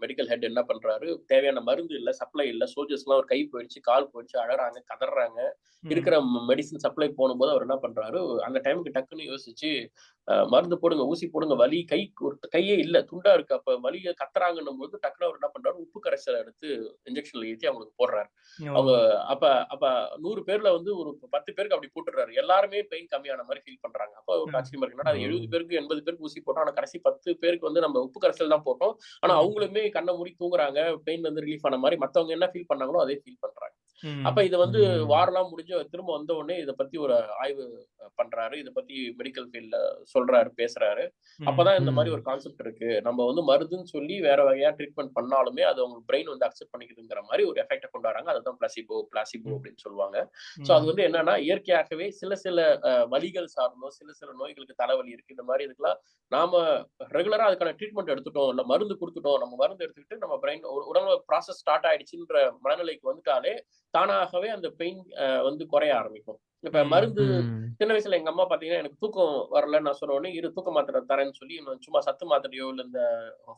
மெடிக்கல் ஹெட் என்ன பண்றாரு, தேவையான மருந்து இல்ல, சப்ளை இல்ல. சோல்ஜர்ஸ்லாம் ஒரு கை போயிடுச்சு, கால் போயிடுச்சு, அழறாங்க, கதர்றாங்க. ம். இருக்கிற மெடிசின் சப்ளை போடும்போது அவர் என்ன பண்றாரு, அந்த டைமுக்கு டக்குன்னு யோசிச்சு, மருந்து போடுங்க, ஊசி போடுங்க, வலி ஒரு கையே இல்ல, துண்டா இருக்கு. அப்ப வலிய கத்துறாங்கன்னும்போது டக்குனு அவர் என்ன பண்றாரு, உப்பு கரைசல எடுத்து இன்ஜெக்ஷன்ல ஏத்தி அவங்களுக்கு போடுறாரு. ஓ! அவங்க அப்ப அப்ப 100 பேர்ல வந்து ஒரு 10 பேருக்கு பேருக்கு அப்படி போட்டுறாரு. எல்லாருமே பெயின் கம்மியான மாதிரி ஃபீல் பண்றாங்க. அப்போ ஒரு ஆச்சரியமா இருக்கு. அது 70 பேருக்கு 80 பேருக்கு ஊசி போட்டோம். ஆனா கடைசி 10 பேருக்கு வந்து நம்ம உப்பு கரைசல் தான் போட்டோம். ஆனா அவங்களுமே கண்ணை மூடி தூங்குறாங்க. பெயின் வந்து ரிலீஃப் ஆன மாதிரி மத்தவங்க என்ன ஃபீல் பண்ணாங்களோ அதே ஃபீல் பண்றாங்க. அப்ப இது வந்து வாரெல்லாம் முடிஞ்சு திரும்ப வந்த உடனே இதை பத்தி ஒரு ஆய்வு பண்றாரு. இதை பத்தி மெடிக்கல் ஃபீல்ட்ல சொல்றாரு, பேசுறாரு. அப்பதான் இந்த மாதிரி ஒரு கான்செப்ட் இருக்கு. நம்ம வந்து மருந்துன்னு சொல்லி வேற வகையா ட்ரீட்மெண்ட் பண்ணாலுமே அது அவங்க பிரெயின் வந்து அக்செப்ட் பண்ணிக்குதுங்கிற மாதிரி ஒரு எஃபெக்ட கொண்டு வராங்க. அதுதான் பிளாசிபோ அப்படின்னு சொல்லுவாங்க. சோ அது வந்து என்னன்னா இயற்கையாகவே சில சில வலிகள் சார்ந்தோ சில நோய்களுக்கு தலைவலி இருக்கு, இந்த மாதிரி இதுக்கெல்லாம் நாம ரெகுலரா அதுக்கான ட்ரீட்மெண்ட் எடுத்துட்டோம், இல்ல மருந்து கொடுத்துட்டோம், நம்ம மருந்து எடுத்துக்கிட்டு நம்ம பிரெயின் ஒரு உடம்புல ப்ராசஸ் ஸ்டார்ட் ஆயிடுச்சுன்ற மனநிலைக்கு வந்துட்டாலே தானாகவே அந்த பெயின் வந்து குறைய ஆரம்பிக்கும். இப்ப மருந்து சின்ன வயசுல எங்க அம்மா பாத்தீங்கன்னா எனக்கு தூக்கம் வரலன்னு நான் சொன்ன உடனே இரு தூக்க மாத்திரை தரேன்னு சொல்லி சும்மா சத்து மாத்திரையோ இல்ல இந்த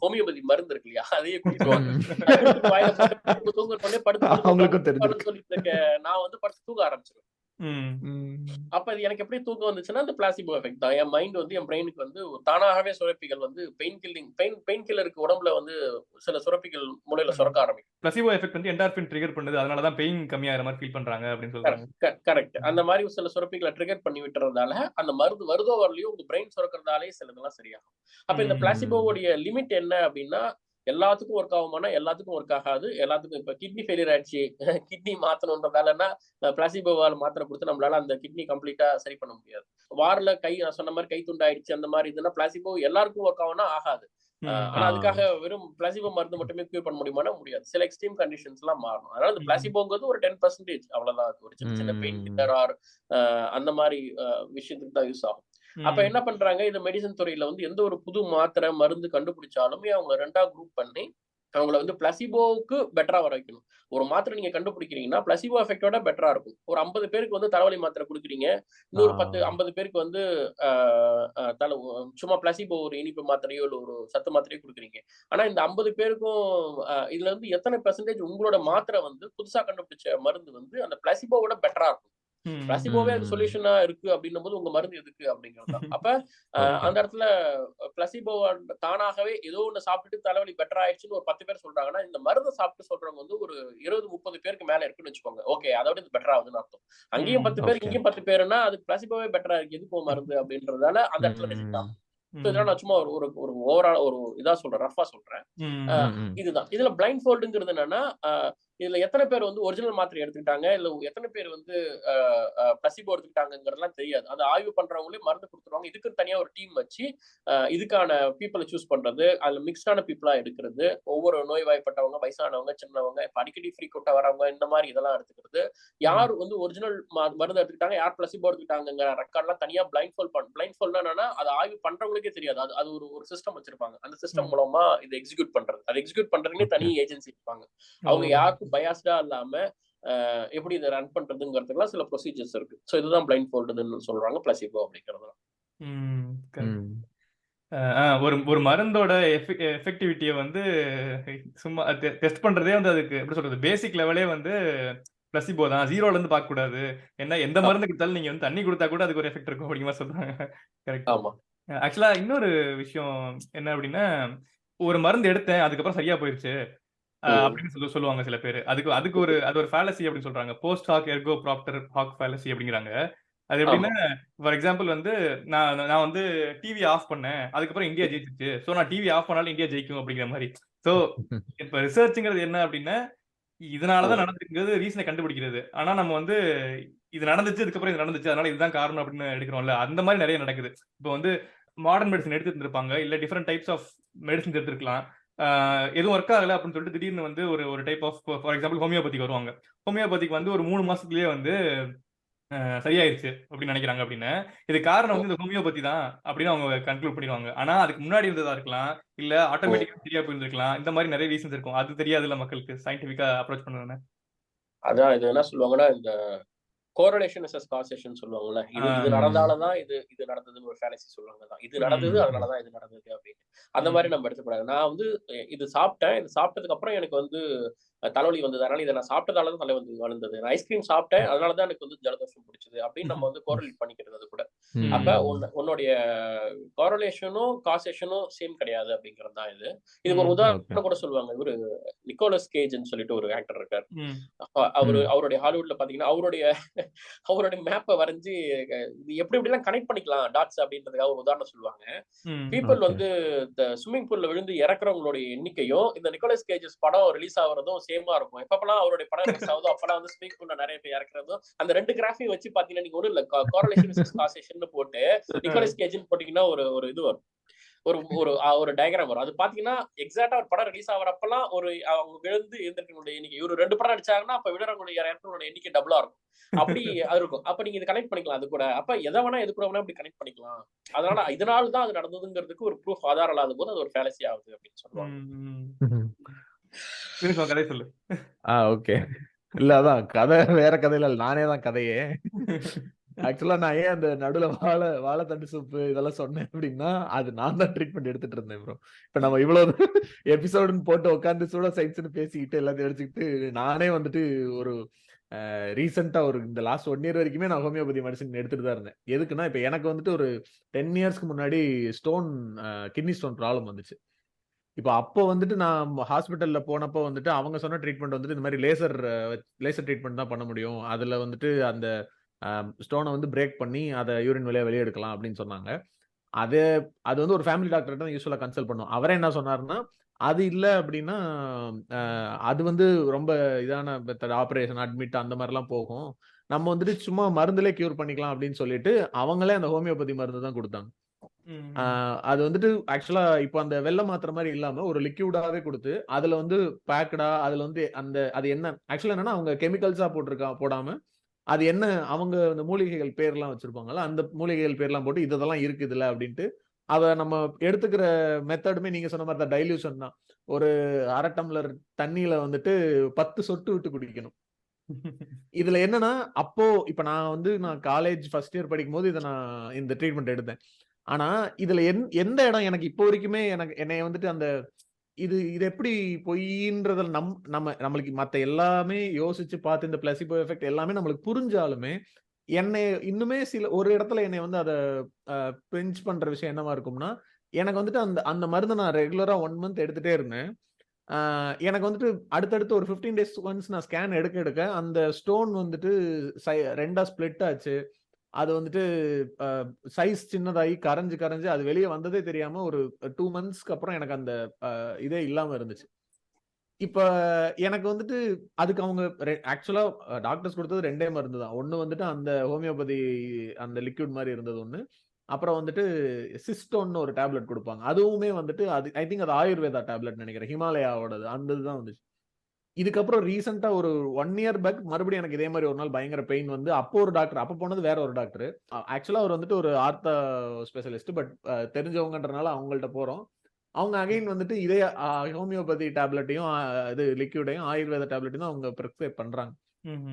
ஹோமியோபதி மருந்து இருக்கு இல்லையா அதையே குடிச்சிருவாங்க. வாயில போட்டு தூங்க உடனே படுத்து சொல்லிட்டு இருக்க நான் வந்து படுத்து தூங்க ஆரம்பிச்சிருவேன். அப்ப இது எனக்கு எப்படி தூக்கம் வந்துச்சுன்னா அந்த பிளாசிபோ எஃபெக்ட் தான். என் மைண்ட் வந்து என் பிரெயினுக்கு வந்து தானாகவே சுரப்பிகள் வந்து பெயின் கில்லருக்கு உடம்புல வந்து சில சுரப்பிகள் மூளையில சுரக்க ஆரம்பிக்கும். பிளாசிபோ எஃபெக்ட் வந்து என்டார்பின் ட்ரிகர் பண்ணுது, அதனால தான் பெயின் கம்மியாகிற மாதிரி ஃபீல் பண்றாங்க அப்படின்னு சொல்றாங்க. கரெக்ட். அந்த மாதிரி சில சுரப்பிகளை ட்ரிகர் பண்ணி விட்டுறதால அந்த மருந்து வருதோ வரலையோ உங்க பிரெயின் சுரக்கிறதாலே சிலதெல்லாம் சரியாகும். அப்ப இந்த பிளாசிபோவுடைய லிமிட் என்ன அப்படின்னா எல்லாத்துக்கும் ஒர்க் ஆகுமானா எல்லாத்துக்கும் ஒர்க் ஆகாது. எல்லாத்துக்கும் இப்ப கிட்னி ஃபெயிலியர் ஆயிடுச்சு, கிட்னி மாத்தணும்ன்றதாலன்னா பிளாசிபோவால் மாத்திரை கொடுத்து நம்மளால அந்த கிட்னி கம்ப்ளீட்டா சரி பண்ண முடியாது. வாரில் நான் சொன்ன மாதிரி கை துண்டாயிடுச்சு அந்த மாதிரி இதுன்னா பிளாசிபோ எல்லாருக்கும் ஒர்க் ஆகும்னா ஆகாது. ஆனா அதுக்காக வெறும் பிளாசிபோ மருந்து மட்டுமே கியூர் பண்ண முடியுமானா முடியாது. சில எக்ஸ்ட்ரீம் கண்டிஷன்ஸ் எல்லாம் மாறணும். அதனால இந்த பிளாசிபோங்கிறது ஒரு 10% அவ்வளவுதான். ஒரு சின்ன சின்ன பெயின் கில்லர் ஆர் அந்த மாதிரி விஷயத்துக்கு தான் யூஸ் ஆகும். அப்ப என்ன பண்றாங்க, இந்த மெடிசன் துறையில வந்து எந்த ஒரு புது மாத்திரை மருந்து கண்டுபிடிச்சாலுமே அவங்க 2ஆ குரூப் பண்ணி அவங்கள வந்து பிளாசிபோவுக்கு பெட்டரா வர வைக்கணும். ஒரு மாத்திரை நீங்க கண்டுபிடிக்கிறீங்கன்னா பிளாசிபோ எஃபெக்டோட பெட்டரா இருக்கும். ஒரு 50 பேருக்கு வந்து தலைவலி மாத்திரை கொடுக்குறீங்க, இன்னொரு 50 பேருக்கு வந்து சும்மா பிளாசிபோ ஒரு இனிப்பு மாத்திரையோ இல்ல ஒரு சத்து மாத்திரையோ கொடுக்குறீங்க. ஆனா இந்த 50 பேருக்கும் இதுல இருந்து எத்தனை பெர்சன்டேஜ் உங்களோட மாத்திரை வந்து புதுசா கண்டுபிடிச்ச மருந்து வந்து அந்த பிளாசிபோவோட பெட்டரா இருக்கும். பிளாசிபோவே அது சொல்யூஷனா இருக்கு அப்படின்னும் போது உங்க மருந்து எதுக்கு அப்படிங்கிறது. அப்ப அந்த இடத்துல பிளாசிபோ தானாகவே ஏதோ ஒண்ணு சாப்பிட்டுட்டு தலைவலி பெட்டர் ஆயிடுச்சுன்னு ஒரு 10 பேர் சொல்றாங்கன்னா இந்த மருந்து சாப்பிட்டு சொல்றவங்க வந்து ஒரு 20-30 பேருக்கு மேல இருக்குன்னு வச்சுக்கோங்க. ஓகே, அதோட இது பெட்டர் ஆகுதுன்னு அர்த்தம். அங்கேயும் 10 பேர் இங்கேயும் 10 பேருன்னா அது பிளாசிபோவே பெட்டரா இருக்கு, எதுக்கு மருந்து அப்படின்றதால அந்த இடத்துல ரிஜெக்ட் ஆகும். இதெல்லாம் நான் சும்மா ஒரு ஓவரால் ஒரு இதா சொல்றேன், ரஃபா சொல்றேன். இதுதான் இதுல பிளைண்ட் ஃபோல்டுங்கிறது என்னன்னா இதுல எத்தனை பேர் வந்து ஒரிஜினல் மாத்திரை எடுத்துக்கிட்டாங்க, இல்ல எத்தனை பேர் வந்து பிளாசிபோ எடுத்துக்கிட்டாங்கிறதுலாம் தெரியாது. அது ஆய்வு பண்றவங்களே மருந்து கொடுத்துருவாங்க. இதுக்கு தனியா ஒரு டீம் வச்சு இதுக்கான பீப்புளை சூஸ் பண்றது, அதுல மிக்ஸ்டான பீப்புளா எடுக்கிறது, ஒவ்வொரு நோய்வாய்ப்பட்டவங்க, வயசானவங்க, சின்னவங்க, இப்ப அடிக்கடி ஃப்ரீக்வெண்டா வரவங்க, இந்த மாதிரி இதெல்லாம் எடுத்துக்கிறது. யார் வந்து ஒரிஜினல் மருந்து எடுத்துக்கிட்டாங்க, யார் பிளாசிபோ எடுத்துக்கிட்டாங்கிற ரெக்கார்ட்லாம் தனியா பிளைண்ட் ஃபோல்ட் என்னன்னா அது ஆய்வு பண்றவங்களுக்கே தெரியாது. அது ஒரு சிஸ்டம் வச்சிருப்பாங்க. அந்த சிஸ்டம் மூலமா இதை எக்ஸிக்யூட் பண்றது. அது எக்ஸிக்யூட் பண்றதுக்கு தனி ஏஜென்சி இருப்பாங்க. அவங்க யாருக்கும் பயாஸ்டா இல்லாம எப்படி இதை ரன் பண்றதுங்கிறதுக்குலாம் சில ப்ரொசீஜர்ஸ் இருக்கு. சோ இதுதான் பிளைண்ட் ஃபோல்டுன்னு சொல்றாங்க பிளாசிபோ அப்படிங்கிறது. ஒரு மருந்தோட எஃபெக்டிவிட்டியை வந்து சும்மா டெஸ்ட் பண்றதே வந்து அதுக்கு எப்படி சொல்றது பேசிக் லெவலே வந்து பிளசிபோ தான், ஜீரோல இருந்து பார்க்க கூடாது. என்ன எந்த மருந்து கொடுத்தாலும் நீங்க வந்து தண்ணி கொடுத்தா கூட அதுக்கு ஒரு எஃபெக்ட் இருக்கும் அப்படிங்கிற சொல்றாங்க. கரெக்ட். ஆமா. ஆக்சுவலா இன்னொரு விஷயம் என்ன அப்படின்னா, ஒரு மருந்து எடுத்தேன் அதுக்கப்புறம் சரியா போயிருச்சு அப்படின்னு சொல்லுவாங்க சில பேர். அதுக்கு அது ஒரு ஃபேலசி அப்படின்னு சொல்றாங்க. Post hoc ergo propter hoc fallacy அப்படிங்கிறாங்க. அது எப்படின்னா, ஃபார் எக்ஸாம்பிள் வந்து நான் வந்து டிவி ஆஃப் பண்ணேன், அதுக்கப்புறம் இந்தியா ஜெயிச்சிச்சு, சோ நான் டிவி ஆஃப் பண்ணாலும் இந்தியா ஜெயிக்கும் அப்படிங்கிற மாதிரி. சோ இப்ப ரிசர்ச்ங்கிறது என்ன அப்படின்னா இதனாலதான் நடந்துக்கிறது ரீசனை கண்டுபிடிக்கிறது. ஆனா நம்ம வந்து இது நடந்துச்சு, இதுக்கப்புறம் இது நடந்துச்சு, அதனால இதுதான் காரணம் அப்படின்னு எடுக்கிறோம்ல, அந்த மாதிரி நிறைய நடக்குது. இப்போ வந்து மாடர்ன் மெடிசன் எடுத்துட்டு இருந்திருப்பாங்க, இல்ல டிஃபரெண்ட் டைப்ஸ் ஆஃப் மெடிசன்ஸ் எடுத்துருக்கலாம். எதுவும் ஒர்க் ஆகல அப்படின்னு சொல்லிட்டு திடீர்னு வந்து ஒரு டைப் ஆஃப் ஃபார் எக்ஸாம்பிள் ஹோமியோபதிக்கு வருவாங்க. ஹோமியோபதிக்கு வந்து ஒரு 3 மாசத்துலயே வந்து சரியாயிருச்சு அப்படின்னு நினைக்கிறாங்க அப்படின்னு. இது காரணம் வந்து இந்த ஹோமியோபதி தான் அப்படின்னு அவங்க கன்க்ளூட் பண்ணிடுவாங்க. ஆனா அதுக்கு முன்னாடி இருந்ததா இருக்கலாம், இல்ல ஆட்டோமேட்டிக்கா சரியா போயிருந்திருக்கலாம். இந்த மாதிரி நிறைய ரீசன்ஸ் இருக்கும். அது தெரியாதுல்ல மக்களுக்கு சயின்டிபிக்கா அப்ரோச் பண்ணணும்னு. அதான் இது என்ன சொல்லுவாங்கன்னா இந்த கோரிலேஷன் இஸ் காசேஷன் சொல்லுவாங்கல்ல. இது நடந்தாலதான் இது நடந்ததுன்னு ஒரு ஃபேலசி சொல்லுவாங்க தான். இது நடந்தது அதனாலதான் இது நடந்தது அப்படின்னு. அந்த மாதிரி நம்ம எடுத்துக்கூடாது. நான் வந்து இது சாப்பிட்டேன், இது சாப்பிட்டதுக்கு அப்புறம் எனக்கு வந்து தலைவலி வந்தது, அதனால இதை நான் சாப்பிட்டதால தான் தலைவலி வந்தது, நான் ஐஸ்கிரீம் சாப்பிட்டேன் அதனால தான் எனக்கு வந்து ஜலதோஷம் பிடிச்சது அப்படின்னு நம்ம வந்து கோரிலேட் பண்ணிக்கிறது அது கூட. அப்ப உன்னுடைய கோரிலேஷனும் காசேஷனும் சேம் கிடையாது அப்படிங்கிறது தான் இது. இதுக்கு ஒரு உதாரணம் கூட சொல்லுவாங்க. இவரு நிக்கோலஸ் கேஜ்னு சொல்லிட்டு ஒரு ஆக்டர் இருக்காரு. அவருடைய ஹாலிவுட்ல பாத்தீங்கன்னா அவருடைய மேப்பை வரைஞ்சு இது எப்படி எப்படிலாம் கனெக்ட் பண்ணிக்கலாம் டாட்ஸ் அப்படின்றதுக்காக ஒரு உதாரணம் சொல்லுவாங்க. பீப்புள் வந்து இந்த ஸ்விம்மிங் பூல்ல விழுந்து இறக்குறவங்களுடைய எண்ணிக்கையும் இந்த நிக்கோலஸ் கேஜஸ் படம் ரிலீஸ் ஆகுறதும் சேமா இருக்கும். எப்பப்பெல்லாம் அவருடைய படம் ரிலீஸ் ஆகுதோ அப்பெல்லாம் வந்து ஸ்விம்மிங் பூல்ல நிறைய பேர் இறக்குறதும் அந்த 2 கிராஃபையும் வச்சு பாத்தீங்கன்னா நீங்க ஒண்ணும் இல்ல கோரிலேஷன் வெர்சஸ் காசேஷன் போட்டு நிக்கோலஸ் கேஜ்னு போட்டீங்கன்னா ஒரு இது வரும், ஒரு டயக்ராம் வரும். அது பாத்தீங்கன்னா எக்ஸாக்டா ஒரு படம் ரிலீஸ் ஆகிறப்பெல்லாம் அவங்க விழுந்து எழுந்திருக்கவங்களுடைய எண்ணிக்கை, இவரு 2 படம் நடிச்சாங்கன்னா அப்ப விழுறவங்களுடைய எண்ணிக்கை டபுளா இருக்கும். அப்படி அது இருக்கும். அப்ப நீங்க இது கனெக்ட் பண்ணிக்கலாம். அது கூட அப்ப எதை வேணா எது கூட வேணா இப்படி கனெக்ட் பண்ணிக்கலாம். இதனால தான் அது நடந்ததுங்கிறதுக்கு ஒரு ப்ரூஃப் ஆதாரம் இல்லாத போது அது ஒரு ஃபேலசி ஆகுது அப்படின்னு சொல்லுவாங்க. கதை சொல்லு. ஓகே. இல்ல அதான் கதை வேற கதையில இல்ல, நானே தான் கதையே. ஆக்சுவலா நான் ஏன் அந்த நடுவுல வாழைத்தண்டு சூப்பு இதெல்லாம் சொன்னேன் அப்படின்னா, அது நான் தான் ட்ரீட்மெண்ட் எடுத்துட்டு இருந்தேன் ப்ரோ. இப்ப நம்ம இவ்வளவு எபிசோடுன்னு போட்டு உட்காந்து சூட சயின்ஸ்னு பேசிக்கிட்டு எல்லாத்தையும் எடுத்துக்கிட்டு நானே வந்துட்டு ஒரு ரீசெண்டா இந்த லாஸ்ட் 1 இயர் வரைக்குமே நான் ஹோமியோபதி மெடிசன் எடுத்துட்டு தான் இருந்தேன். எதுக்குன்னா இப்ப எனக்கு வந்துட்டு ஒரு 10 இயர்ஸ்க்கு முன்னாடி கிட்னி ஸ்டோன் ப்ராப்ளம் வந்துச்சு. இப்ப அப்போ வந்துட்டு நான் ஹாஸ்பிட்டல்ல போனப்போ வந்துட்டு அவங்க சொன்ன ட்ரீட்மெண்ட் வந்துட்டு இந்த மாதிரி லேசர் ட்ரீட்மெண்ட் தான் பண்ண முடியும். அதுல வந்துட்டு அந்த ஸ்டோனை வந்து பிரேக் பண்ணி அதை யூரின் வழியா வெளியே எடுக்கலாம் அப்படின்னு சொன்னாங்க. அது வந்து ஒரு ஃபேமிலி டாக்டர் தான் யூஸ்வலா கன்சல்ட் பண்ணுவோம். அவரே என்ன சொன்னாருன்னா, அது இல்லை அப்படின்னா அது வந்து ரொம்ப இதான ஆப்ரேஷன் அட்மிட் அந்த மாதிரிலாம் போகும். நம்ம வந்துட்டு சும்மா மருந்துலே கியூர் பண்ணிக்கலாம் அப்படின்னு சொல்லிட்டு அவங்களே அந்த ஹோமியோபதி மருந்து தான் கொடுத்தாங்க. அது வந்துட்டு ஆக்சுவலா இப்ப அந்த வெள்ளை மாத்திரை மாதிரி இல்லாம ஒரு லிக்யூடாவே கொடுத்து அதுல வந்து பேக்கடா அதுல வந்து அது என்ன ஆக்சுவலா என்னன்னா அவங்க கெமிக்கல்ஸா போடாம அது என்ன அவங்க அந்த மூலிகைகள் பேர்லாம் வச்சிருப்பாங்கல்ல, அந்த மூலிகைகள் பேர்லாம் போட்டு இதெல்லாம் இருக்குதுல்ல அப்படின்ட்டு அதை நம்ம எடுத்துக்கிற மெத்தடுமே நீங்க சொன்ன மாதிரி தான் டைல்யூஷன் தான். ஒரு 1/2 டம்ளர் தண்ணியில வந்துட்டு 10 சொட்டு விட்டு குடிக்கணும். இதுல என்னன்னா அப்போ இப்ப நான் காலேஜ் ஃபர்ஸ்ட் இயர் படிக்கும் போது இந்த ட்ரீட்மெண்ட் எடுத்தேன். ஆனா இதுல எந்த இடம் எனக்கு இப்போ வரைக்குமே என்னைய வந்துட்டு அந்த இது எப்படி பொய்ன்றதுல நம்மளுக்கு மத்த எல்லாமே யோசிச்சு பார்த்து இந்த பிளசிபோ எஃபெக்ட் எல்லாமே நம்மளுக்கு புரிஞ்சாலுமே என்னை இன்னுமே ஒரு இடத்துல என்னை வந்து அதை பிஞ்ச் பண்ற விஷயம் என்னவா இருக்கும்னா, எனக்கு வந்துட்டு அந்த மருந்து நான் ரெகுலரா 1 மந்த் எடுத்துட்டே இருந்தேன். எனக்கு வந்துட்டு அடுத்தடுத்து ஒரு 15 days ஒன்ஸ் நான் ஸ்கேன் எடுக்க அந்த ஸ்டோன் வந்துட்டு 2ஆ ஸ்பிளிட் ஆச்சு. அது வந்துட்டு சைஸ் சின்னதாகி கரைஞ்சு அது வெளியே வந்ததே தெரியாம ஒரு 2 monthsக்கு அப்புறம் எனக்கு அந்த இதே இல்லாம இருந்துச்சு. இப்ப எனக்கு வந்துட்டு அதுக்கு அவங்க ஆக்சுவலா டாக்டர்ஸ் கொடுத்தது 2 மருந்து தான். ஒண்ணு வந்துட்டு அந்த ஹோமியோபதி அந்த லிக்விட் மாதிரி இருந்தது ஒண்ணு. அப்புறம் வந்துட்டு சிஸ்டோன்னு ஒரு டேப்லெட் கொடுப்பாங்க. அதுவுமே வந்துட்டு அது ஐ திங்க் அது ஆயுர்வேதா டேப்லெட் நினைக்கிறேன், ஹிமாலயாவோடது அந்த இதுதான் வந்துச்சு. இதுக்கப்புறம் ரீசெண்டா ஒரு 1 year பேக் மறுபடியும் எனக்கு இதே மாதிரி ஒரு நாள் பயங்கர பெயின் வந்து அப்போ ஒரு டாக்டர், அப்போ போனது வேற ஒரு டாக்டர். ஆக்சுவலா அவர் வந்துட்டு ஒரு ஆர்த்தோ ஸ்பெஷலிஸ்ட், பட் தெரிஞ்சவங்கன்றனால அவங்கள்ட்ட போறோம். அவங்க அகைன் வந்துட்டு இதே ஹோமியோபதி டேப்லெட்டையும் இது லிக்விடையும் ஆயுர்வேத டேப்லெட்டையும் அவங்க ப்ரிஸ்கிரைப் பண்றாங்க.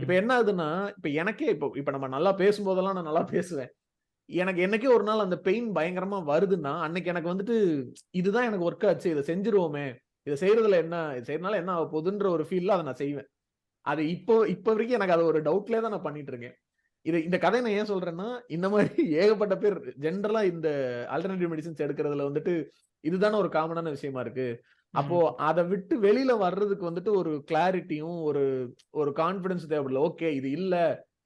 இப்ப என்ன ஆகுதுன்னா, இப்ப எனக்கே இப்ப நம்ம நல்லா பேசும்போதெல்லாம் நான் நல்லா பேசுவேன். எனக்கு என்னைக்கே ஒரு நாள் அந்த பெயின் பயங்கரமா வருதுன்னா அன்னைக்கு எனக்கு வந்துட்டு இதுதான் எனக்கு ஒர்க் ஆச்சு, இதை செஞ்சிருவோமே, இதை செய்யறதுல செய்யறதுனால என்ன ஆக போகுதுன்ற ஒரு ஃபீல்ல அதை நான் செய்வேன். அது இப்போ வரைக்கும் எனக்கு அது ஒரு டவுட்லேயே தான் நான் பண்ணிட்டு இருக்கேன். இந்த கதையை நான் ஏன் சொல்றேன்னா, இந்த மாதிரி ஏகப்பட்ட பேர் ஜென்ரலா இந்த ஆல்டர்னேட்டிவ் மெடிசின்ஸ் எடுக்கிறதுல வந்துட்டு இதுதானே ஒரு காமனான விஷயமா இருக்கு. அப்போ அதை விட்டு வெளியில வர்றதுக்கு வந்துட்டு ஒரு கிளாரிட்டியும் ஒரு கான்பிடன்ஸ் தேவைப்படுது. ஓகே இது இல்ல,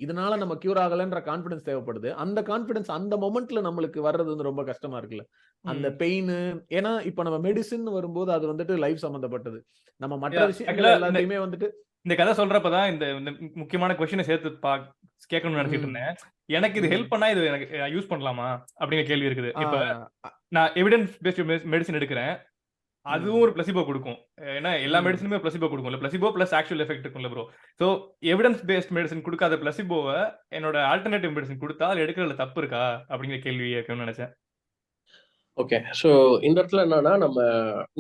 இதனால நம்ம கியூர் ஆகலன்ற கான்பிடன்ஸ் தேவைப்படுது. அந்த கான்பிடன்ஸ் அந்த மொமெண்ட்ல நம்மளுக்கு வர்றது வந்து ரொம்ப கஷ்டமா இருக்குல்ல, அந்த பெயின். ஏன்னா இப்ப நம்ம மெடிசின் வரும்போது அது வந்துட்டு லைஃப் சம்பந்தப்பட்டது. நம்ம மற்ற விஷயங்கள் எல்லாத்தையுமே வந்துட்டு இந்த கதை சொல்றப்பதான் இந்த முக்கியமான கொஸ்டினை சேர்த்து கேட்கணும்னு நினைச்சிட்டு இருந்தேன். எனக்கு இது ஹெல்ப் பண்ணா இது எனக்கு யூஸ் பண்ணலாமா அப்படிங்கிற கேள்வி இருக்குது. இப்ப நான் எவிடன்ஸ் பேஸ்ட் மெடிசன் எடுக்கிறேன், அதுவும் ஒரு பிளசிபோ கொடுக்கும். ஏன்னா எல்லா மெடிசனுமே பிளசிபோ கொடுக்கும். பிளசிபோ பிளஸ் ஆக்சுவல் எஃபெக்ட் இருக்கும்ல bro. So evidence based medicine கொடுக்காத பிளசிபோவை என்னோட ஆல்டர்னேட்டிவ் மெடிசன் கொடுத்தா அது எடுக்கிறதுல தப்பு இருக்கா அப்படிங்கிற கேள்வி கேட்கணும்னு நினைச்சேன். ஓகே, ஸோ இந்த இடத்துல என்னன்னா